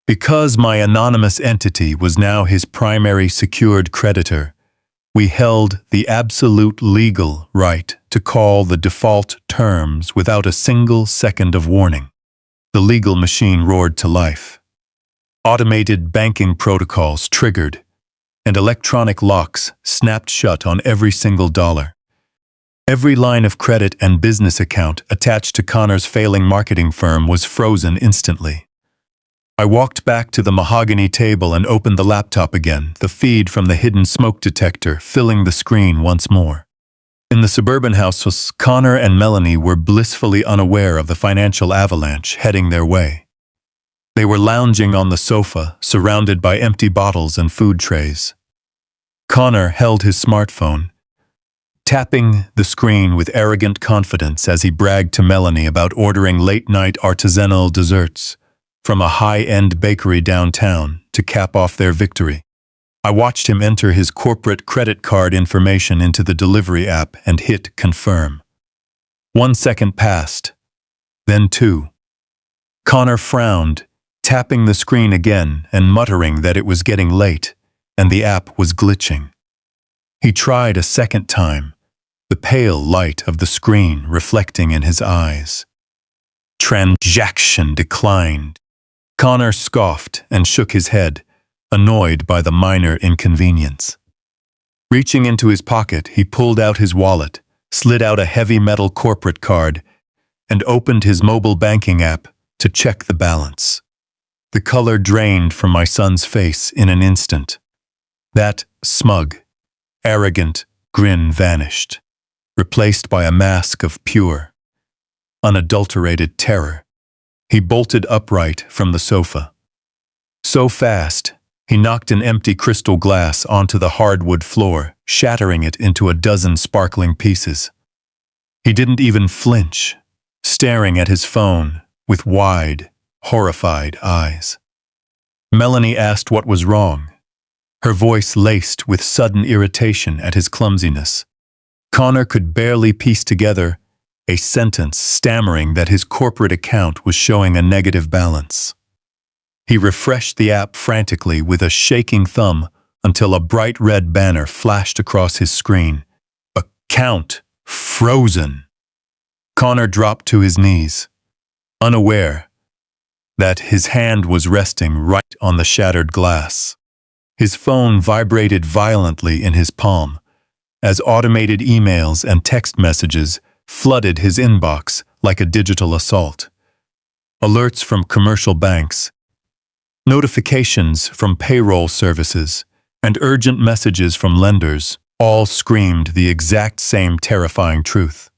Because my anonymous entity was now his primary secured creditor, we held the absolute legal right to call the default terms without a single second of warning. The legal machine roared to life. Automated banking protocols triggered, and electronic locks snapped shut on every single dollar. Every line of credit and business account attached to Connor's failing marketing firm was frozen instantly. I walked back to the mahogany table and opened the laptop again, the feed from the hidden smoke detector filling the screen once more. In the suburban house, Connor and Melanie were blissfully unaware of the financial avalanche heading their way. They were lounging on the sofa, surrounded by empty bottles and food trays. Connor held his smartphone, tapping the screen with arrogant confidence as he bragged to Melanie about ordering late-night artisanal desserts from a high-end bakery downtown to cap off their victory. I watched him enter his corporate credit card information into the delivery app and hit confirm. 1 second passed, then 2. Connor frowned, tapping the screen again and muttering that it was getting late and the app was glitching. He tried a second time, the pale light of the screen reflecting in his eyes. Transaction declined. Connor scoffed and shook his head, annoyed by the minor inconvenience. Reaching into his pocket, he pulled out his wallet, slid out a heavy metal corporate card, and opened his mobile banking app to check the balance. The color drained from my son's face in an instant. That smug, arrogant grin vanished, replaced by a mask of pure, unadulterated terror. He bolted upright from the sofa. So fast, he knocked an empty crystal glass onto the hardwood floor, shattering it into a dozen sparkling pieces. He didn't even flinch, staring at his phone with wide, horrified eyes. Melanie asked what was wrong, her voice laced with sudden irritation at his clumsiness. Connor could barely piece together a sentence, stammering that his corporate account was showing a negative balance. He refreshed the app frantically with a shaking thumb until a bright red banner flashed across his screen. Account frozen. Connor dropped to his knees, unaware that his hand was resting right on the shattered glass. His phone vibrated violently in his palm as automated emails and text messages flooded his inbox like a digital assault. Alerts from commercial banks, notifications from payroll services, and urgent messages from lenders all screamed the exact same terrifying truth.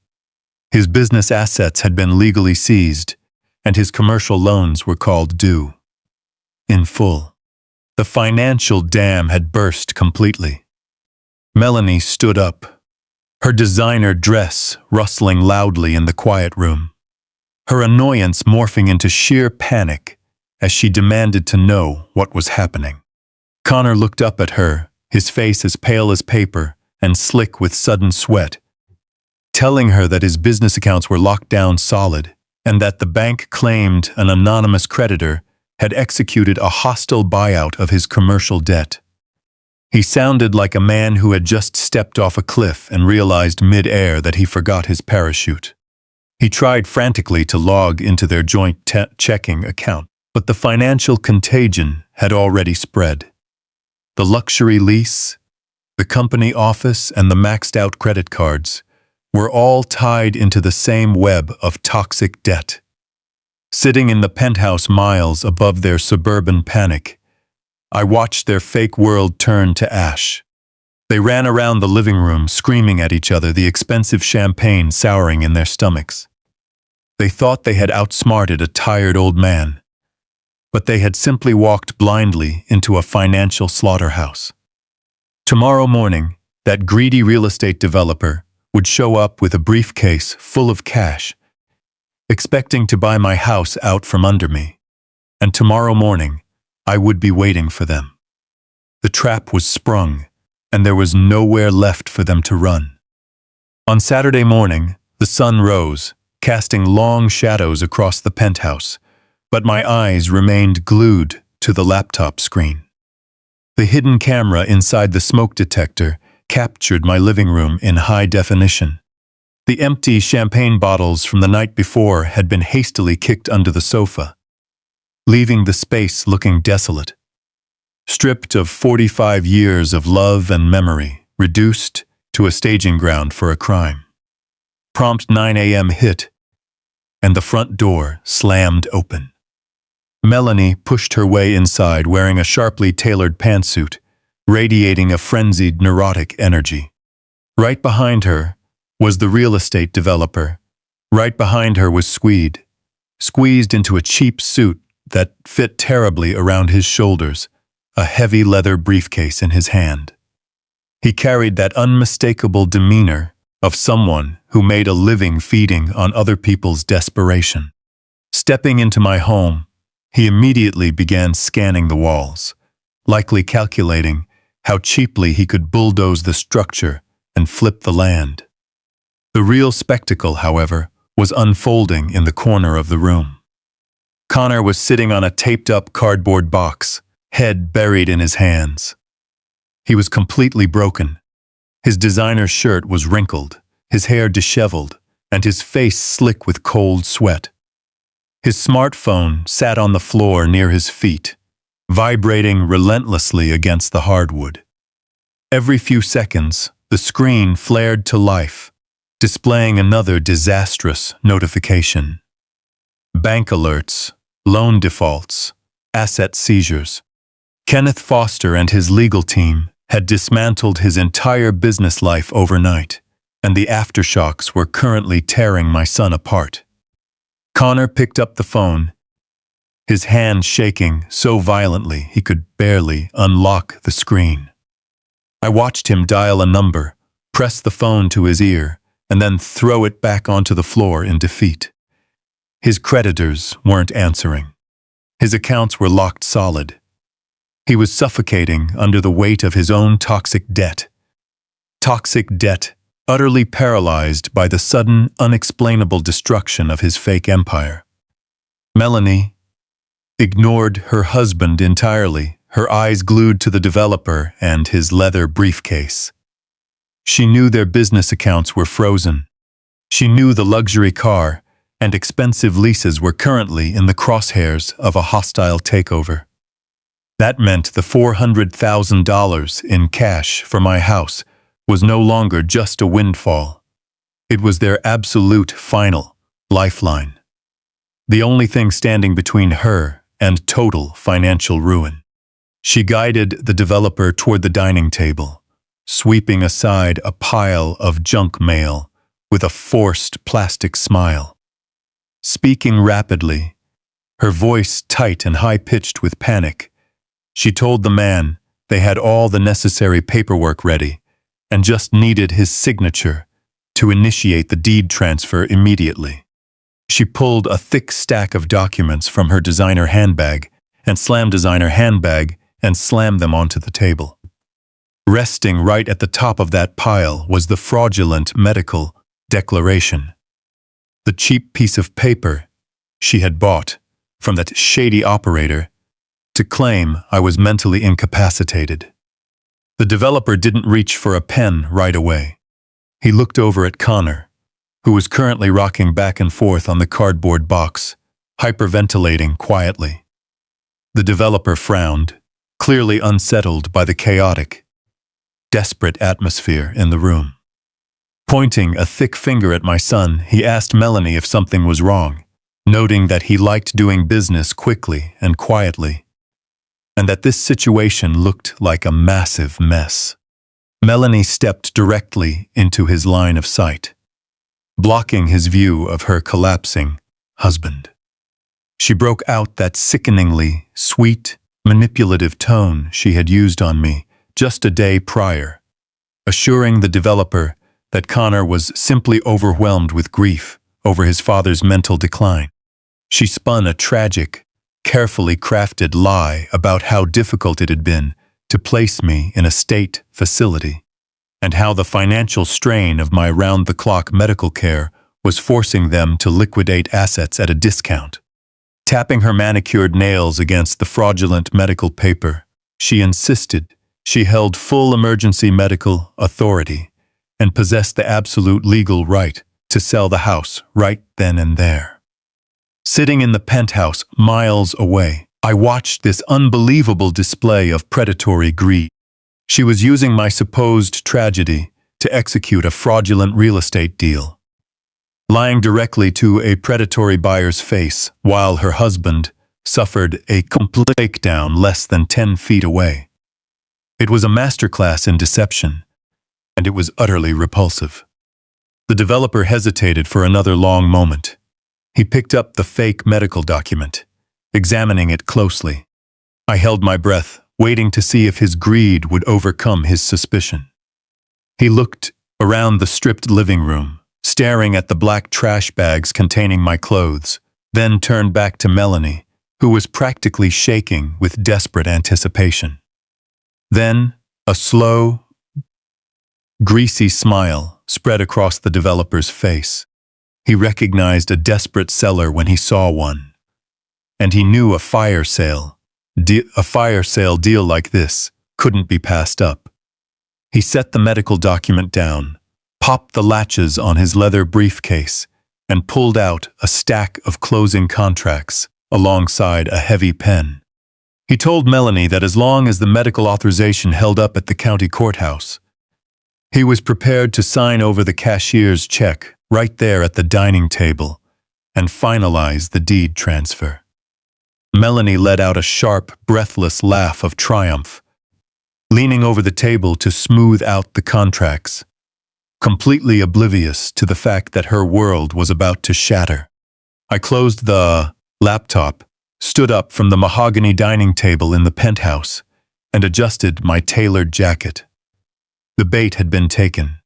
His business assets had been legally seized, and his commercial loans were called due in full. The financial dam had burst completely. Melanie stood up, her designer dress rustling loudly in the quiet room, her annoyance morphing into sheer panic as she demanded to know what was happening. Connor looked up at her, his face as pale as paper and slick with sudden sweat, telling her that his business accounts were locked down solid and that the bank claimed an anonymous creditor had executed a hostile buyout of his commercial debt. He sounded like a man who had just stepped off a cliff and realized mid-air that he forgot his parachute. He tried frantically to log into their joint checking account, but the financial contagion had already spread. The luxury lease, the company office, and the maxed-out credit cards were all tied into the same web of toxic debt. Sitting in the penthouse miles above their suburban panic, I watched their fake world turn to ash. They ran around the living room screaming at each other, the expensive champagne souring in their stomachs. They thought they had outsmarted a tired old man, but they had simply walked blindly into a financial slaughterhouse. Tomorrow morning, that greedy real estate developer would show up with a briefcase full of cash, expecting to buy my house out from under me. And tomorrow morning, I would be waiting for them. The trap was sprung, and there was nowhere left for them to run. On Saturday morning, the sun rose, casting long shadows across the penthouse, but my eyes remained glued to the laptop screen. The hidden camera inside the smoke detector captured my living room in high definition. The empty champagne bottles from the night before had been hastily kicked under the sofa, leaving the space looking desolate. Stripped of 45 years of love and memory, reduced to a staging ground for a crime. Prompt 9 a.m. hit, and the front door slammed open. Melanie pushed her way inside wearing a sharply tailored pantsuit, radiating a frenzied, neurotic energy. Right behind her was the real estate developer. Right behind her was Squeed, squeezed into a cheap suit that fit terribly around his shoulders, a heavy leather briefcase in his hand. He carried that unmistakable demeanor of someone who made a living feeding on other people's desperation. Stepping into my home, he immediately began scanning the walls, likely calculating how cheaply he could bulldoze the structure and flip the land. The real spectacle, however, was unfolding in the corner of the room. Connor was sitting on a taped-up cardboard box, head buried in his hands. He was completely broken. His designer shirt was wrinkled, his hair disheveled, and his face slick with cold sweat. His smartphone sat on the floor near his feet, vibrating relentlessly against the hardwood. Every few seconds, the screen flared to life, displaying another disastrous notification. Bank alerts, loan defaults, asset seizures. Kenneth Foster and his legal team had dismantled his entire business life overnight, and the aftershocks were currently tearing my son apart. Connor picked up the phone, his hand shaking so violently he could barely unlock the screen. I watched him dial a number, press the phone to his ear, and then throw it back onto the floor in defeat. His creditors weren't answering. His accounts were locked solid. He was suffocating under the weight of his own toxic debt. Toxic debt, utterly paralyzed by the sudden, unexplainable destruction of his fake empire. Melanie ignored her husband entirely, her eyes glued to the developer and his leather briefcase. She knew their business accounts were frozen. She knew the luxury car and expensive leases were currently in the crosshairs of a hostile takeover. That meant the $400,000 in cash for my house was no longer just a windfall. It was their absolute final lifeline. The only thing standing between her and total financial ruin. She guided the developer toward the dining table, sweeping aside a pile of junk mail with a forced plastic smile. Speaking rapidly, her voice tight and high-pitched with panic, she told the man they had all the necessary paperwork ready and just needed his signature to initiate the deed transfer immediately. She pulled a thick stack of documents from her designer handbag and slammed them onto the table. Resting right at the top of that pile was the fraudulent medical declaration. The cheap piece of paper she had bought from that shady operator to claim I was mentally incapacitated. The developer didn't reach for a pen right away. He looked over at Connor, who was currently rocking back and forth on the cardboard box, hyperventilating quietly. The developer frowned, clearly unsettled by the chaotic, desperate atmosphere in the room. Pointing a thick finger at my son, he asked Melanie if something was wrong, noting that he liked doing business quickly and quietly, and that this situation looked like a massive mess. Melanie stepped directly into his line of sight, blocking his view of her collapsing husband. She broke out that sickeningly sweet, manipulative tone she had used on me just a day prior, assuring the developer that Connor was simply overwhelmed with grief over his father's mental decline. She spun a tragic, carefully crafted lie about how difficult it had been to place me in a state facility, and how the financial strain of my round-the-clock medical care was forcing them to liquidate assets at a discount. Tapping her manicured nails against the fraudulent medical paper, she insisted she held full emergency medical authority and possessed the absolute legal right to sell the house right then and there. Sitting in the penthouse miles away, I watched this unbelievable display of predatory greed. She was using my supposed tragedy to execute a fraudulent real estate deal, lying directly to a predatory buyer's face while her husband suffered a complete breakdown less than 10 feet away. It was a masterclass in deception, and it was utterly repulsive. The developer hesitated for another long moment. He picked up the fake medical document, examining it closely. I held my breath, waiting to see if his greed would overcome his suspicion. He looked around the stripped living room, staring at the black trash bags containing my clothes, then turned back to Melanie, who was practically shaking with desperate anticipation. Then, a slow, greasy smile spread across the developer's face. He recognized a desperate seller when he saw one. And he knew a fire sale deal like this couldn't be passed up. He set the medical document down, popped the latches on his leather briefcase, and pulled out a stack of closing contracts alongside a heavy pen. He told Melanie that as long as the medical authorization held up at the county courthouse, he was prepared to sign over the cashier's check right there at the dining table and finalize the deed transfer. Melanie let out a sharp, breathless laugh of triumph, leaning over the table to smooth out the contracts, completely oblivious to the fact that her world was about to shatter. I closed the laptop, stood up from the mahogany dining table in the penthouse, and adjusted my tailored jacket. The bait had been taken.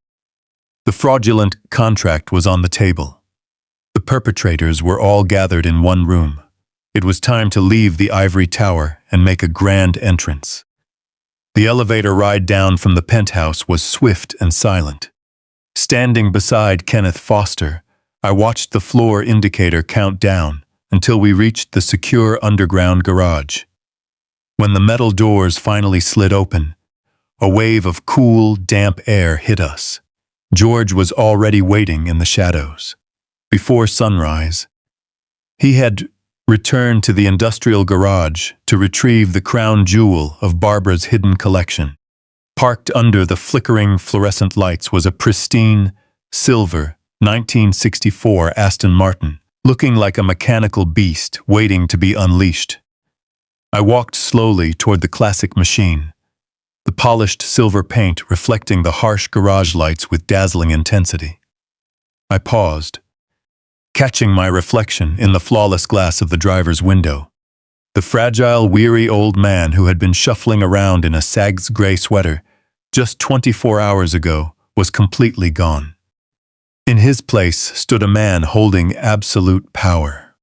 The fraudulent contract was on the table. The perpetrators were all gathered in one room. It was time to leave the ivory tower and make a grand entrance. The elevator ride down from the penthouse was swift and silent. Standing beside Kenneth Foster, I watched the floor indicator count down until we reached the secure underground garage. When the metal doors finally slid open, a wave of cool, damp air hit us. George was already waiting in the shadows. Before sunrise, he had returned to the industrial garage to retrieve the crown jewel of Barbara's hidden collection. Parked under the flickering fluorescent lights was a pristine, silver, 1964 Aston Martin, looking like a mechanical beast waiting to be unleashed. I walked slowly toward the classic machine, the polished silver paint reflecting the harsh garage lights with dazzling intensity. I paused, catching my reflection in the flawless glass of the driver's window. The fragile, weary old man who had been shuffling around in a Sags gray sweater just 24 hours ago was completely gone. In his place stood a man holding absolute power.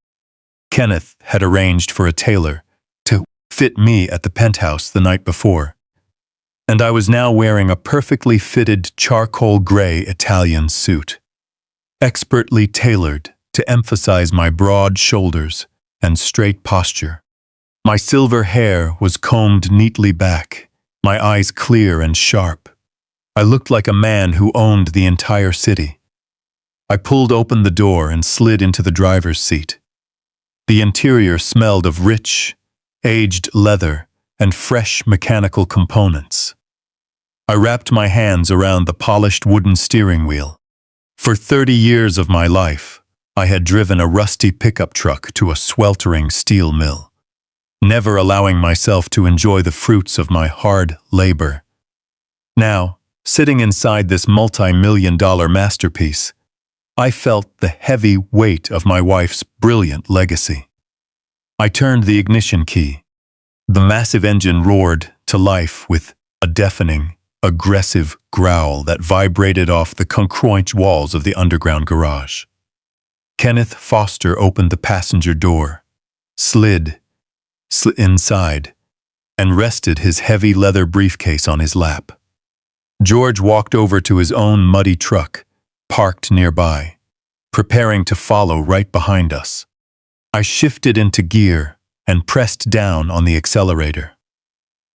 Kenneth had arranged for a tailor to fit me at the penthouse the night before, and I was now wearing a perfectly fitted charcoal gray Italian suit, expertly tailored to emphasize my broad shoulders and straight posture. My silver hair was combed neatly back, my eyes clear and sharp. I looked like a man who owned the entire city. I pulled open the door and slid into the driver's seat. The interior smelled of rich, aged leather and fresh mechanical components. I wrapped my hands around the polished wooden steering wheel. For 30 years of my life, I had driven a rusty pickup truck to a sweltering steel mill, never allowing myself to enjoy the fruits of my hard labor. Now, sitting inside this multi-million-dollar masterpiece, I felt the heavy weight of my wife's brilliant legacy. I turned the ignition key. The massive engine roared to life with a deafening, aggressive growl that vibrated off the concrete walls of the underground garage. Kenneth Foster opened the passenger door, slid inside, and rested his heavy leather briefcase on his lap. George walked over to his own muddy truck, parked nearby, preparing to follow right behind us. I shifted into gear and pressed down on the accelerator,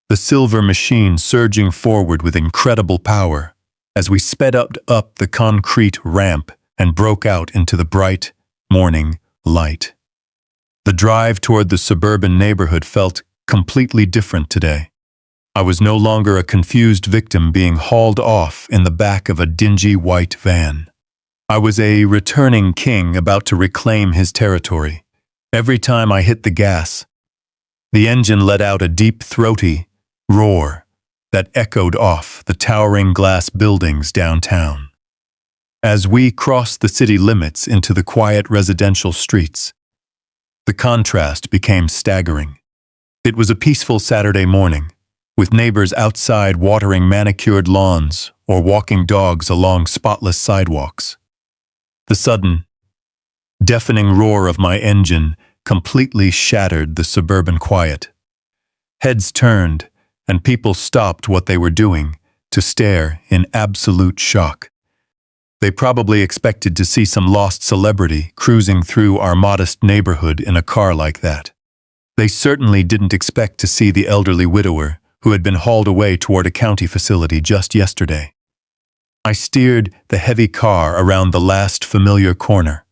the silver machine surging forward with incredible power as we sped up the concrete ramp and broke out into the bright morning light. The drive toward the suburban neighborhood felt completely different today. I was no longer a confused victim being hauled off in the back of a dingy white van. I was a returning king about to reclaim his territory. Every time I hit the gas, the engine let out a deep, throaty roar that echoed off the towering glass buildings downtown. As we crossed the city limits into the quiet residential streets, the contrast became staggering. It was a peaceful Saturday morning, with neighbors outside watering manicured lawns or walking dogs along spotless sidewalks. The sudden, deafening roar of my engine completely shattered the suburban quiet. Heads turned, and people stopped what they were doing to stare in absolute shock. They probably expected to see some lost celebrity cruising through our modest neighborhood in a car like that. They certainly didn't expect to see the elderly widower who had been hauled away toward a county facility just yesterday. I steered the heavy car around the last familiar corner,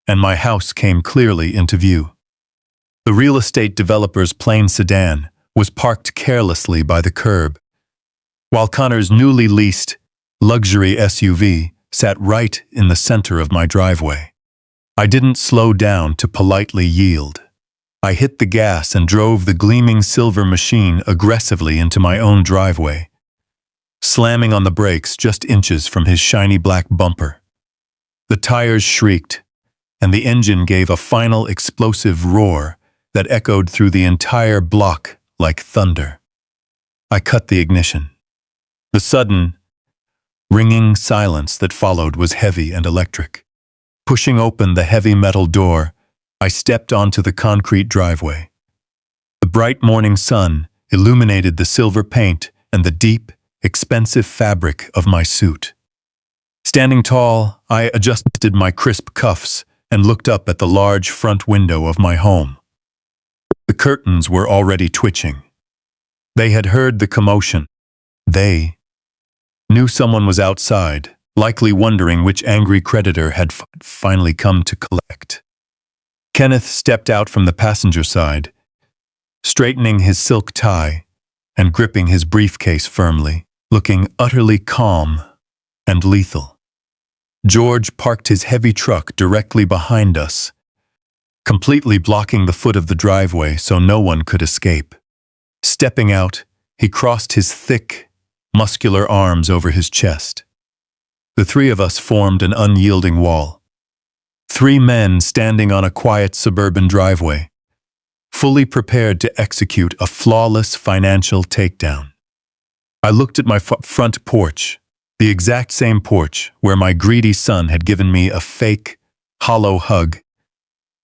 and my house came clearly into view. The real estate developer's plain sedan was parked carelessly by the curb, while Connor's newly leased luxury SUV sat right in the center of my driveway. I didn't slow down to politely yield. I hit the gas and drove the gleaming silver machine aggressively into my own driveway, slamming on the brakes just inches from his shiny black bumper. The tires shrieked, and the engine gave a final explosive roar that echoed through the entire block like thunder. I cut the ignition. The sudden, ringing silence that followed was heavy and electric. Pushing open the heavy metal door, I stepped onto the concrete driveway. The bright morning sun illuminated the silver paint and the deep, expensive fabric of my suit. Standing tall, I adjusted my crisp cuffs and looked up at the large front window of my home. The curtains were already twitching. They had heard the commotion. They knew someone was outside, likely wondering which angry creditor had finally come to collect. Kenneth stepped out from the passenger side, straightening his silk tie and gripping his briefcase firmly, looking utterly calm and lethal. George parked his heavy truck directly behind us, completely blocking the foot of the driveway so no one could escape. Stepping out, he crossed his thick, muscular arms over his chest. The three of us formed an unyielding wall. Three men standing on a quiet suburban driveway, fully prepared to execute a flawless financial takedown. I looked at my front porch, the exact same porch where my greedy son had given me a fake, hollow hug,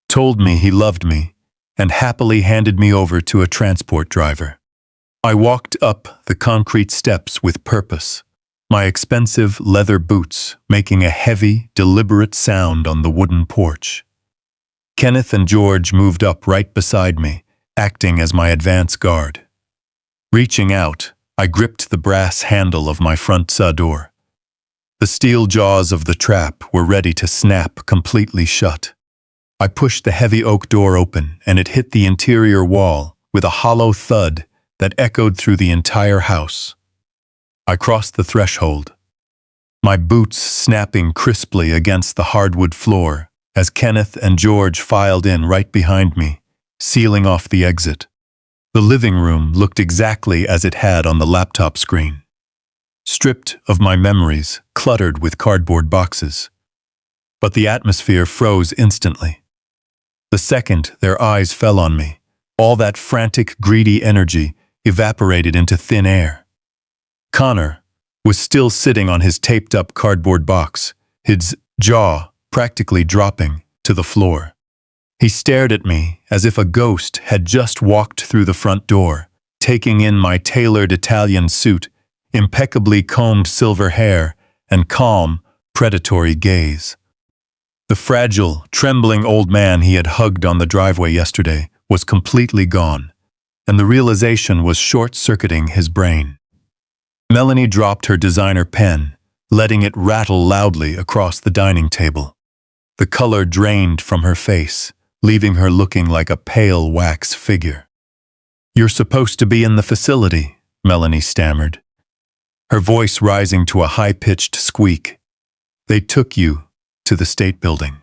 told me he loved me, and happily handed me over to a transport driver. I walked up the concrete steps with purpose, my expensive leather boots making a heavy, deliberate sound on the wooden porch. Kenneth and George moved up right beside me, acting as my advance guard. Reaching out, I gripped the brass handle of my front door. The steel jaws of the trap were ready to snap completely shut. I pushed the heavy oak door open, and it hit the interior wall with a hollow thud that echoed through the entire house. I crossed the threshold, my boots snapping crisply against the hardwood floor as Kenneth and George filed in right behind me, sealing off the exit. The living room looked exactly as it had on the laptop screen. Stripped of my memories, cluttered with cardboard boxes. But the atmosphere froze instantly. The second their eyes fell on me, all that frantic, greedy energy evaporated into thin air. Connor was still sitting on his taped-up cardboard box, his jaw practically dropping to the floor. He stared at me as if a ghost had just walked through the front door, taking in my tailored Italian suit, impeccably combed silver hair, and calm, predatory gaze. The fragile, trembling old man he had hugged on the driveway yesterday was completely gone, and the realization was short-circuiting his brain. Melanie dropped her designer pen, letting it rattle loudly across the dining table. The color drained from her face, leaving her looking like a pale wax figure. "You're supposed to be in the facility," Melanie stammered, her voice rising to a high-pitched squeak. "They took you to the state building."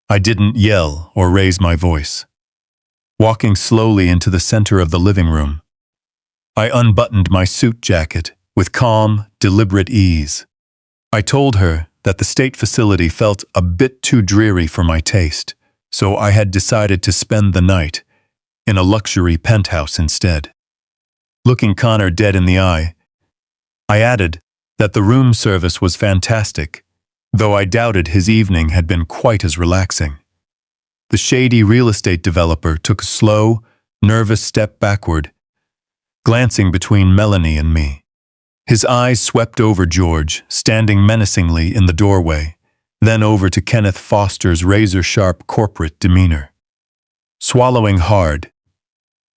I didn't yell or raise my voice. Walking slowly into the center of the living room, I unbuttoned my suit jacket with calm, deliberate ease. I told her that the state facility felt a bit too dreary for my taste, so I had decided to spend the night in a luxury penthouse instead. Looking Connor dead in the eye, I added that the room service was fantastic, though I doubted his evening had been quite as relaxing. The shady real estate developer took a slow, nervous step backward, glancing between Melanie and me. His eyes swept over George, standing menacingly in the doorway, then over to Kenneth Foster's razor-sharp corporate demeanor. Swallowing hard,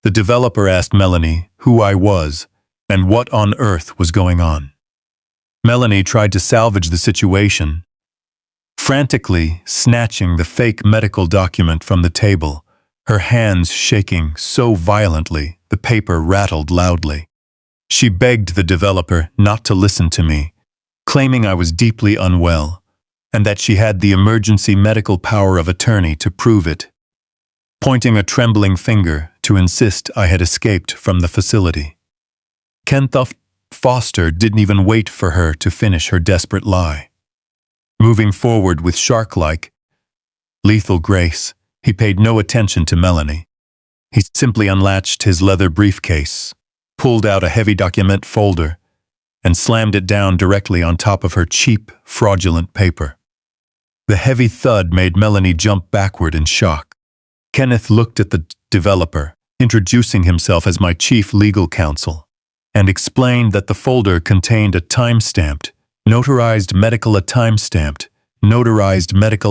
the developer asked Melanie who I was and what on earth was going on. Melanie tried to salvage the situation, frantically snatching the fake medical document from the table, her hands shaking so violently the paper rattled loudly. She begged the developer not to listen to me, claiming I was deeply unwell, and that she had the emergency medical power of attorney to prove it, pointing a trembling finger to insist I had escaped from the facility. Kenneth Foster didn't even wait for her to finish her desperate lie. Moving forward with shark-like, lethal grace, he paid no attention to Melanie. He simply unlatched his leather briefcase, pulled out a heavy document folder, and slammed it down directly on top of her cheap, fraudulent paper. The heavy thud made Melanie jump backward in shock. Kenneth looked at the developer, introducing himself as my chief legal counsel, and explained that the folder contained a time-stamped, notarized medical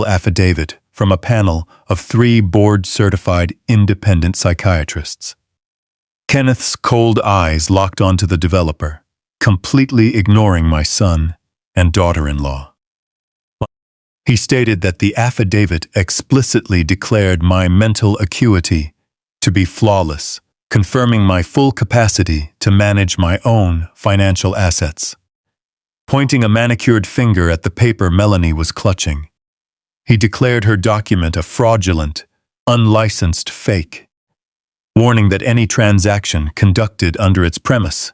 affidavit from a panel of 3 board-certified independent psychiatrists. Kenneth's cold eyes locked onto the developer, completely ignoring my son and daughter-in-law. He stated that the affidavit explicitly declared my mental acuity to be flawless, confirming my full capacity to manage my own financial assets. Pointing a manicured finger at the paper Melanie was clutching, he declared her document a fraudulent, unlicensed fake, warning that any transaction conducted under its premise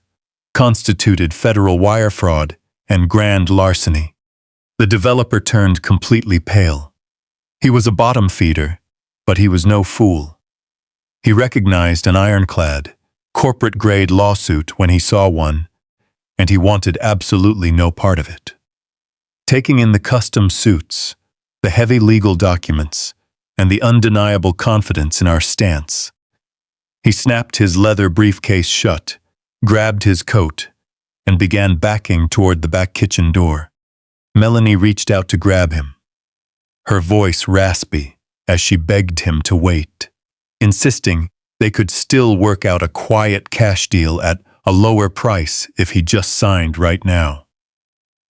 constituted federal wire fraud and grand larceny. The developer turned completely pale. He was a bottom feeder, but he was no fool. He recognized an ironclad, corporate-grade lawsuit when he saw one, and he wanted absolutely no part of it. Taking in the custom suits, the heavy legal documents, and the undeniable confidence in our stance, he snapped his leather briefcase shut, grabbed his coat, and began backing toward the back kitchen door. Melanie reached out to grab him, her voice raspy as she begged him to wait, insisting they could still work out a quiet cash deal at a lower price if he just signed right now.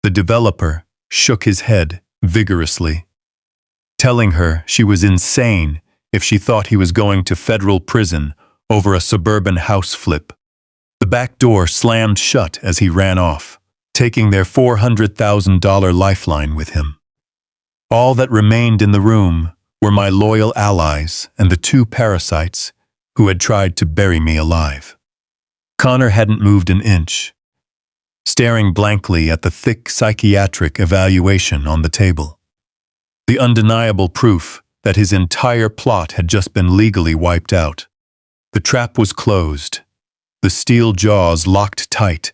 The developer shook his head vigorously, telling her she was insane if she thought he was going to federal prison over a suburban house flip. The back door slammed shut as he ran off, taking their $400,000 lifeline with him. All that remained in the room were my loyal allies and the 2 parasites who had tried to bury me alive. Connor hadn't moved an inch, staring blankly at the thick psychiatric evaluation on the table. The undeniable proof that his entire plot had just been legally wiped out. The trap was closed, the steel jaws locked tight,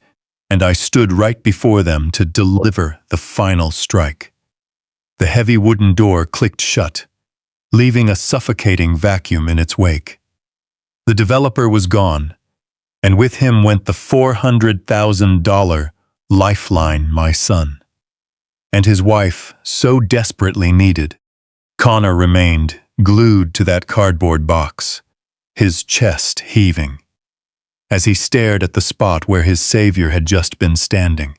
and I stood right before them to deliver the final strike. The heavy wooden door clicked shut, leaving a suffocating vacuum in its wake. The developer was gone, and with him went the $400,000 lifeline my son and his wife so desperately needed. Connor remained glued to that cardboard box, his chest heaving, as he stared at the spot where his savior had just been standing.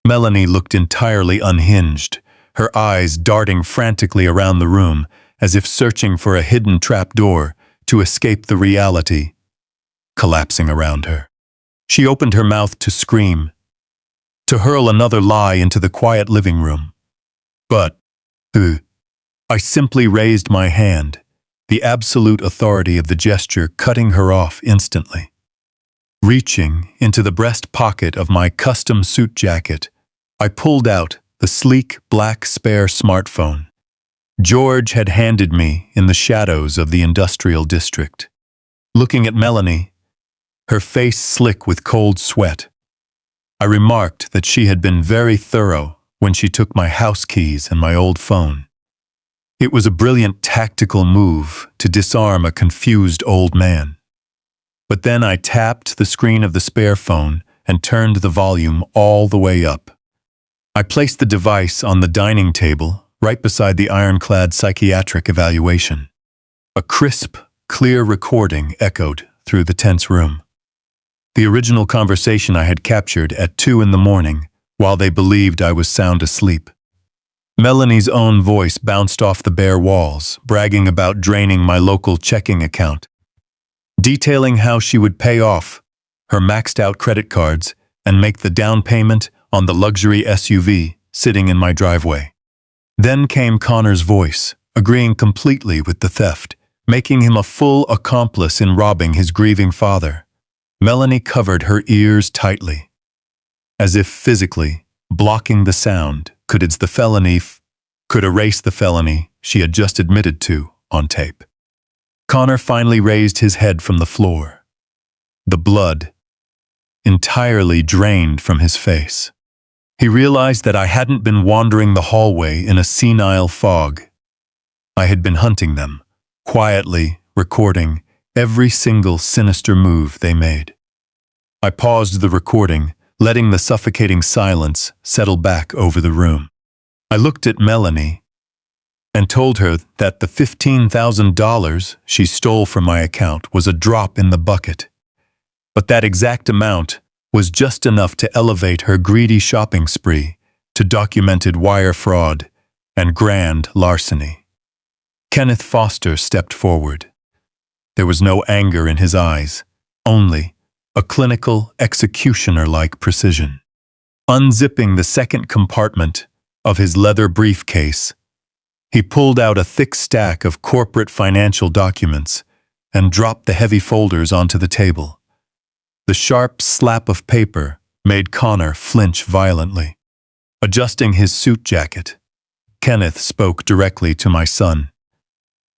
Melanie looked entirely unhinged, her eyes darting frantically around the room as if searching for a hidden trapdoor to escape the reality collapsing around her. She opened her mouth to scream, to hurl another lie into the quiet living room. But, I simply raised my hand, the absolute authority of the gesture cutting her off instantly. Reaching into the breast pocket of my custom suit jacket, I pulled out the sleek black spare smartphone George had handed me in the shadows of the industrial district. Looking at Melanie, her face slick with cold sweat. I remarked that she had been very thorough when she took my house keys and my old phone. It was a brilliant tactical move to disarm a confused old man. But then I tapped the screen of the spare phone and turned the volume all the way up. I placed the device on the dining table, right beside the ironclad psychiatric evaluation. A crisp, clear recording echoed through the tense room. The original conversation I had captured at 2 a.m, while they believed I was sound asleep. Melanie's own voice bounced off the bare walls, bragging about draining my local checking account, detailing how she would pay off her maxed-out credit cards and make the down payment on the luxury SUV sitting in my driveway. Then came Connor's voice, agreeing completely with the theft, making him a full accomplice in robbing his grieving father. Melanie covered her ears tightly, as if physically blocking the sound could erase the felony she had just admitted to on tape. Connor finally raised his head from the floor, the blood entirely drained from his face. He realized that I hadn't been wandering the hallway in a senile fog. I had been hunting them, quietly recording every single sinister move they made. I paused the recording, letting the suffocating silence settle back over the room. I looked at Melanie and told her that the $15,000 she stole from my account was a drop in the bucket, but that exact amount was just enough to elevate her greedy shopping spree to documented wire fraud and grand larceny. Kenneth Foster stepped forward. There was no anger in his eyes, only a clinical, executioner-like precision. Unzipping the second compartment of his leather briefcase, he pulled out a thick stack of corporate financial documents and dropped the heavy folders onto the table. The sharp slap of paper made Connor flinch violently. Adjusting his suit jacket, Kenneth spoke directly to my son,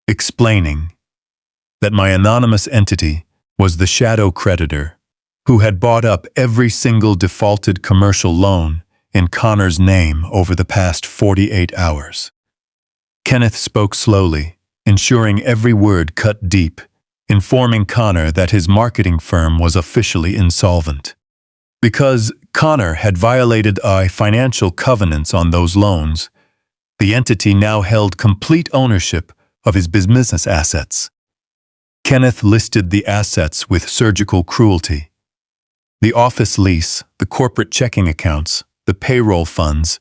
explaining that my anonymous entity was the shadow creditor who had bought up every single defaulted commercial loan in Connor's name over the past 48 hours. Kenneth spoke slowly, ensuring every word cut deep, informing Connor that his marketing firm was officially insolvent. Because Connor had violated financial covenants on those loans, the entity now held complete ownership of his business assets. Kenneth listed the assets with surgical cruelty: the office lease, the corporate checking accounts, the payroll funds,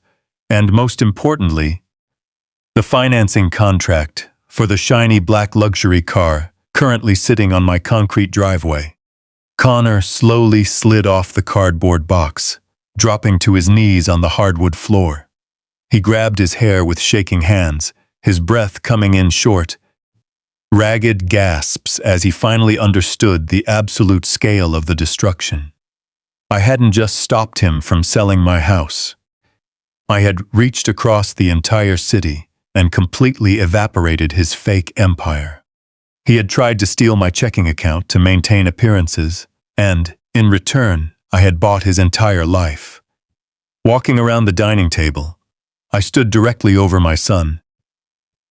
and most importantly, the financing contract for the shiny black luxury car currently sitting on my concrete driveway. Connor slowly slid off the cardboard box, dropping to his knees on the hardwood floor. He grabbed his hair with shaking hands, his breath coming in short, ragged gasps as he finally understood the absolute scale of the destruction. I hadn't just stopped him from selling my house. I had reached across the entire city and completely evaporated his fake empire. He had tried to steal my checking account to maintain appearances, and, in return, I had bought his entire life. Walking around the dining table, I stood directly over my son,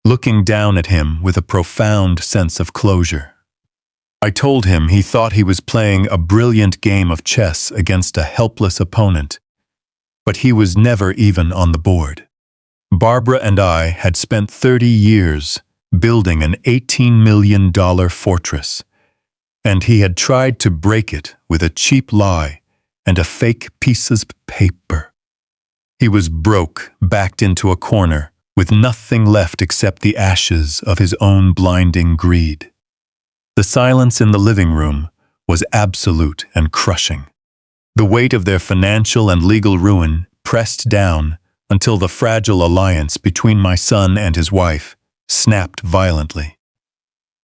looking down at him with a profound sense of closure. I told him he thought he was playing a brilliant game of chess against a helpless opponent, but he was never even on the board. Barbara and I had spent 30 years building an $18 million fortress, and he had tried to break it with a cheap lie and a fake piece of paper. He was broke, backed into a corner, with nothing left except the ashes of his own blinding greed. The silence in the living room was absolute and crushing. The weight of their financial and legal ruin pressed down until the fragile alliance between my son and his wife snapped violently.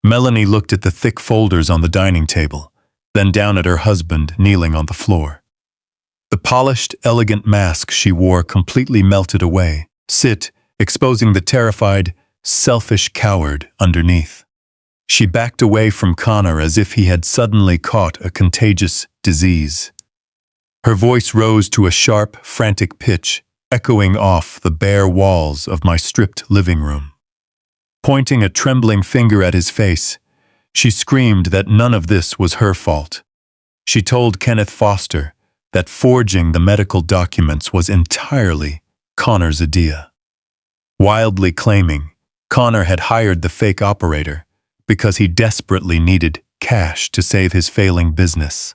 Melanie looked at the thick folders on the dining table, then down at her husband kneeling on the floor. The polished, elegant mask she wore completely melted away, exposing the terrified, selfish coward underneath. She backed away from Connor as if he had suddenly caught a contagious disease. Her voice rose to a sharp, frantic pitch, echoing off the bare walls of my stripped living room. Pointing a trembling finger at his face, she screamed that none of this was her fault. She told Kenneth Foster that forging the medical documents was entirely Connor's idea, wildly claiming Connor had hired the fake operator because he desperately needed cash to save his failing business.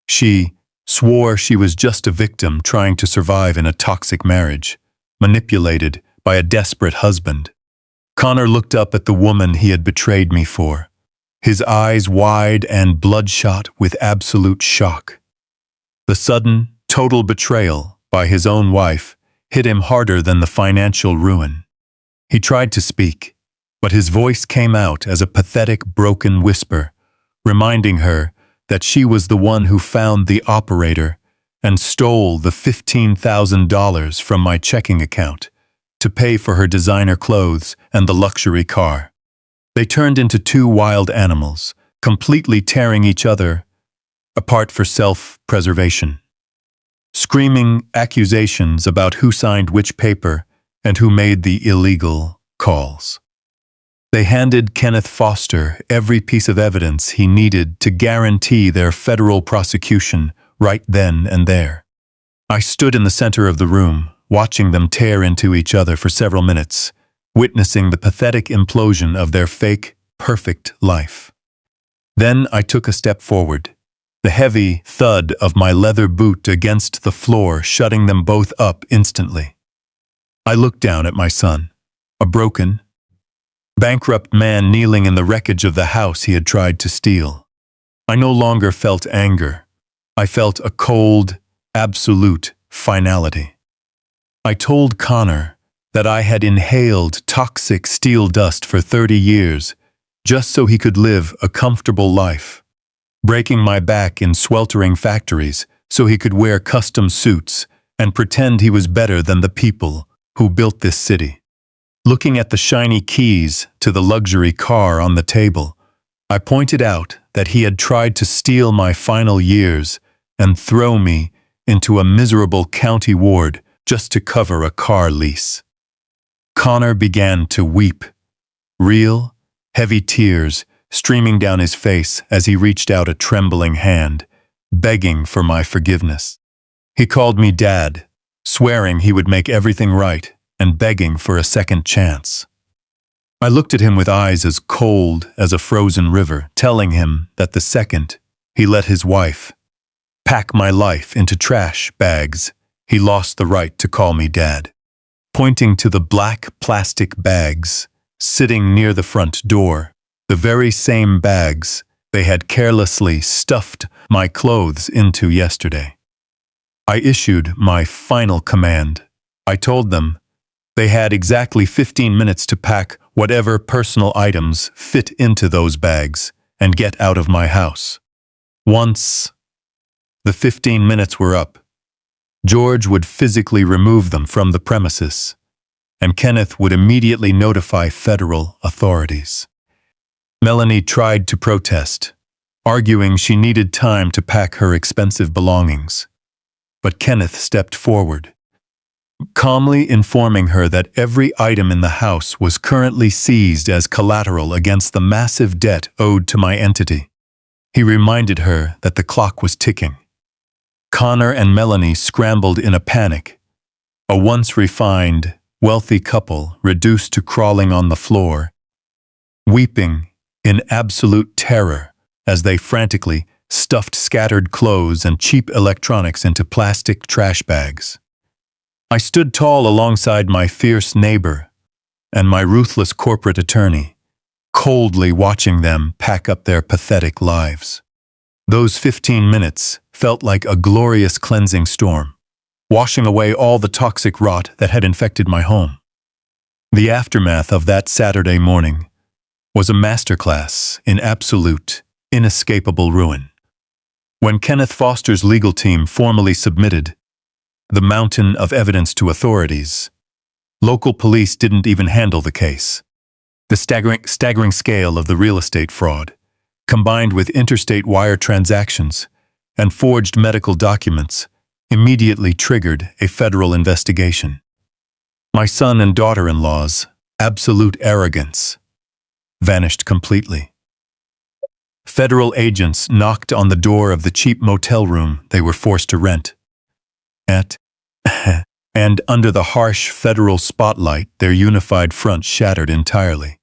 She swore she was just a victim trying to survive in a toxic marriage, manipulated by a desperate husband. Connor looked up at the woman he had betrayed me for, his eyes wide and bloodshot with absolute shock. The sudden, total betrayal by his own wife hit him harder than the financial ruin. He tried to speak, but his voice came out as a pathetic, broken whisper, reminding her that she was the one who found the operator and stole the $15,000 from my checking account to pay for her designer clothes and the luxury car. They turned into two wild animals, completely tearing each other apart for self-preservation. Screaming accusations about who signed which paper and who made the illegal calls. They handed Kenneth Foster every piece of evidence he needed to guarantee their federal prosecution right then and there. I stood in the center of the room, watching them tear into each other for several minutes, witnessing the pathetic implosion of their fake, perfect life. Then I took a step forward, the heavy thud of my leather boot against the floor shutting them both up instantly. I looked down at my son, a broken, bankrupt man kneeling in the wreckage of the house he had tried to steal. I no longer felt anger. I felt a cold, absolute finality. I told Connor that I had inhaled toxic steel dust for 30 years just so he could live a comfortable life, breaking my back in sweltering factories so he could wear custom suits and pretend he was better than the people who built this city. Looking at the shiny keys to the luxury car on the table, I pointed out that he had tried to steal my final years and throw me into a miserable county ward just to cover a car lease. Connor began to weep, real, heavy tears streaming down his face as he reached out a trembling hand, begging for my forgiveness. He called me Dad, swearing he would make everything right and begging for a second chance. I looked at him with eyes as cold as a frozen river, telling him that the second he let his wife pack my life into trash bags, he lost the right to call me Dad. Pointing to the black plastic bags sitting near the front door, the very same bags they had carelessly stuffed my clothes into yesterday. I issued my final command. I told them they had exactly 15 minutes to pack whatever personal items fit into those bags and get out of my house. Once the 15 minutes were up, George would physically remove them from the premises, and Kenneth would immediately notify federal authorities. Melanie tried to protest, arguing she needed time to pack her expensive belongings. But Kenneth stepped forward, calmly informing her that every item in the house was currently seized as collateral against the massive debt owed to my entity. He reminded her that the clock was ticking. Connor and Melanie scrambled in a panic, a once refined, wealthy couple reduced to crawling on the floor, weeping in absolute terror as they frantically stuffed scattered clothes and cheap electronics into plastic trash bags. I stood tall alongside my fierce neighbor and my ruthless corporate attorney, coldly watching them pack up their pathetic lives. Those 15 minutes felt like a glorious cleansing storm, washing away all the toxic rot that had infected my home. The aftermath of that Saturday morning was a masterclass in absolute, inescapable ruin. When Kenneth Foster's legal team formally submitted the mountain of evidence to authorities, local police didn't even handle the case. The staggering scale of the real estate fraud, combined with interstate wire transactions and forged medical documents, immediately triggered a federal investigation. My son and daughter-in-law's absolute arrogance vanished completely. Federal agents knocked on the door of the cheap motel room they were forced to rent. And under the harsh federal spotlight, their unified front shattered entirely.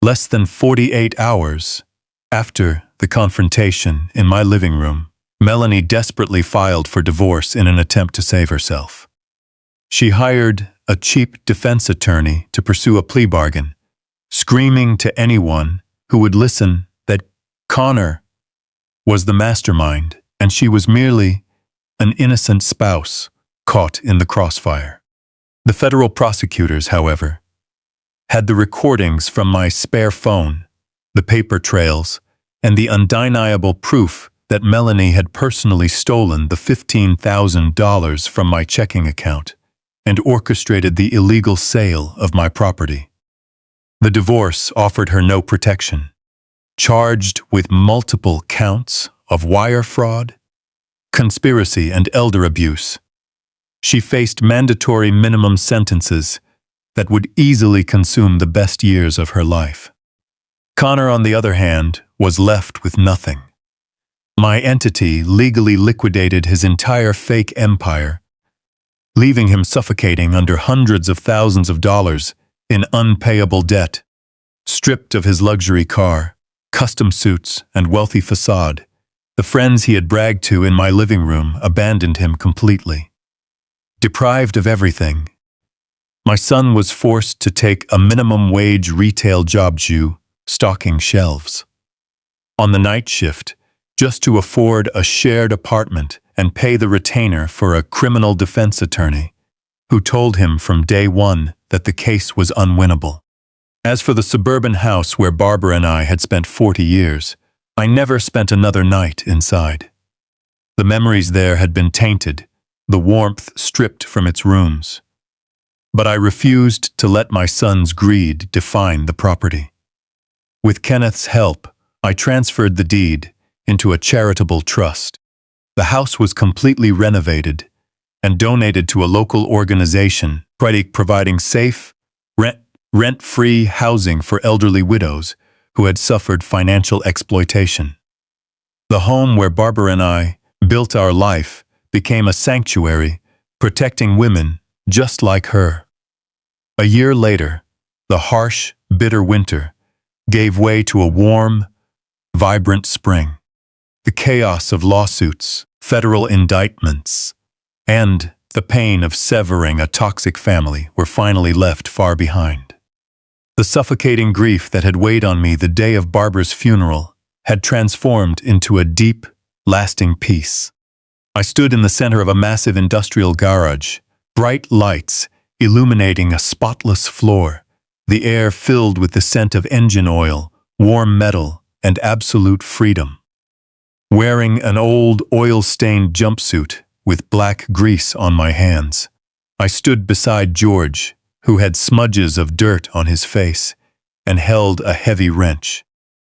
Less than 48 hours after the confrontation in my living room, Melanie desperately filed for divorce in an attempt to save herself. She hired a cheap defense attorney to pursue a plea bargain, screaming to anyone who would listen that Connor was the mastermind and she was merely an innocent spouse caught in the crossfire. The federal prosecutors, however, had the recordings from my spare phone, the paper trails, and the undeniable proof that Melanie had personally stolen the $15,000 from my checking account and orchestrated the illegal sale of my property. The divorce offered her no protection. Charged with multiple counts of wire fraud, conspiracy, and elder abuse, she faced mandatory minimum sentences that would easily consume the best years of her life. Connor, on the other hand, was left with nothing. My entity legally liquidated his entire fake empire, leaving him suffocating under hundreds of thousands of dollars in unpayable debt. Stripped of his luxury car, custom suits, and wealthy facade, the friends he had bragged to in my living room abandoned him completely. Deprived of everything, my son was forced to take a minimum wage retail job stocking shelves. On the night shift, just to afford a shared apartment and pay the retainer for a criminal defense attorney who told him from day one that the case was unwinnable. As for the suburban house where Barbara and I had spent 40 years, I never spent another night inside. The memories there had been tainted, the warmth stripped from its rooms. But I refused to let my son's greed define the property. With Kenneth's help, I transferred the deed into a charitable trust. The house was completely renovated and donated to a local organization providing safe, rent-free housing for elderly widows who had suffered financial exploitation. The home where Barbara and I built our life became a sanctuary, protecting women just like her. A year later, the harsh, bitter winter gave way to a warm, vibrant spring. The chaos of lawsuits, federal indictments, and the pain of severing a toxic family were finally left far behind. The suffocating grief that had weighed on me the day of Barbara's funeral had transformed into a deep, lasting peace. I stood in the center of a massive industrial garage, bright lights illuminating a spotless floor, the air filled with the scent of engine oil, warm metal, and absolute freedom. Wearing an old oil-stained jumpsuit with black grease on my hands, I stood beside George, who had smudges of dirt on his face and held a heavy wrench.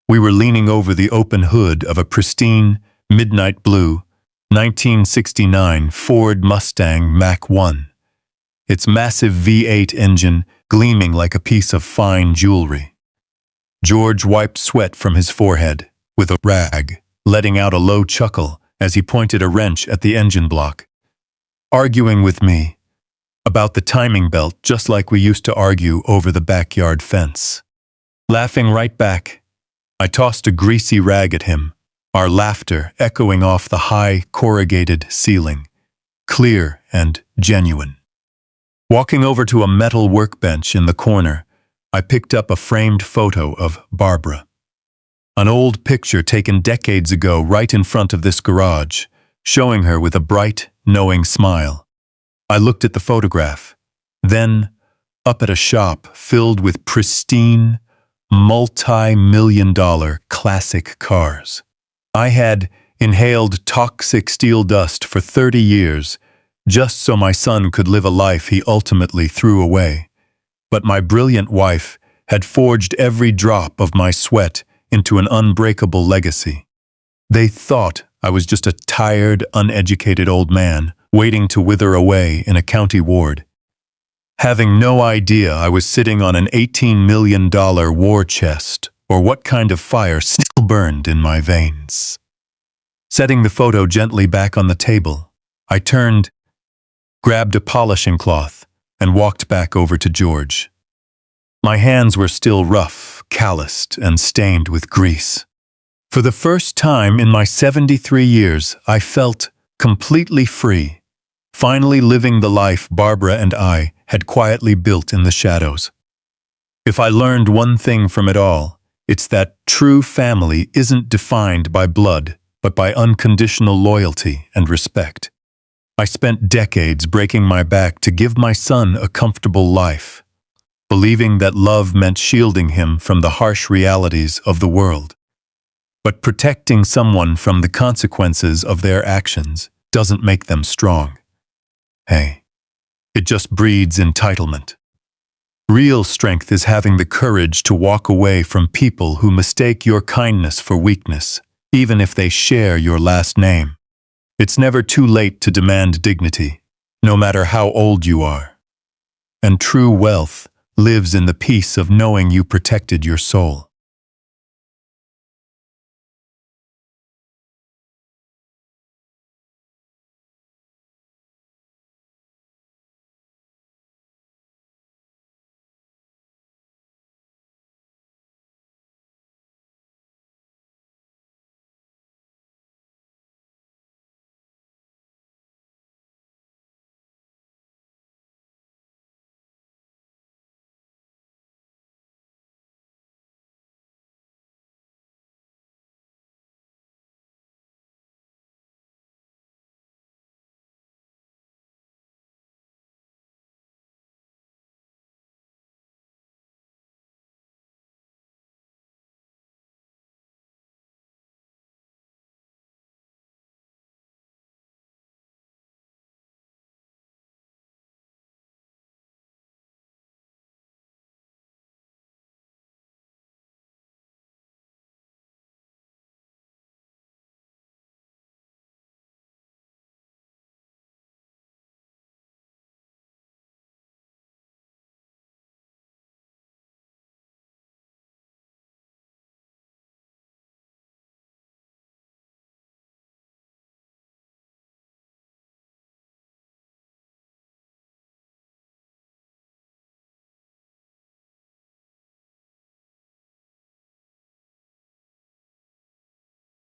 We were leaning over the open hood of a pristine, midnight blue, 1969 Ford Mustang Mach-1, its massive V8 engine gleaming like a piece of fine jewelry. George wiped sweat from his forehead with a rag, letting out a low chuckle as he pointed a wrench at the engine block, arguing with me about the timing belt just like we used to argue over the backyard fence. Laughing right back, I tossed a greasy rag at him, our laughter echoing off the high, corrugated ceiling, clear and genuine. Walking over to a metal workbench in the corner, I picked up a framed photo of Barbara. An old picture taken decades ago right in front of this garage, showing her with a bright, knowing smile. I looked at the photograph, then up at a shop filled with pristine, multi-million-dollar classic cars. I had inhaled toxic steel dust for 30 years, just so my son could live a life he ultimately threw away. But my brilliant wife had forged every drop of my sweat into an unbreakable legacy. They thought I was just a tired, uneducated old man waiting to wither away in a county ward, having no idea I was sitting on an $18 million war chest or what kind of fire still burned in my veins. Setting the photo gently back on the table, I turned, grabbed a polishing cloth, and walked back over to George. My hands were still rough, calloused, and stained with grease. For the first time in my 73 years, I felt completely free, finally living the life Barbara and I had quietly built in the shadows. If I learned one thing from it all, it's that true family isn't defined by blood, but by unconditional loyalty and respect. I spent decades breaking my back to give my son a comfortable life, believing that love meant shielding him from the harsh realities of the world. But protecting someone from the consequences of their actions doesn't make them strong. Hey, it just breeds entitlement. Real strength is having the courage to walk away from people who mistake your kindness for weakness, even if they share your last name. It's never too late to demand dignity, no matter how old you are. And true wealth lives in the peace of knowing you protected your soul.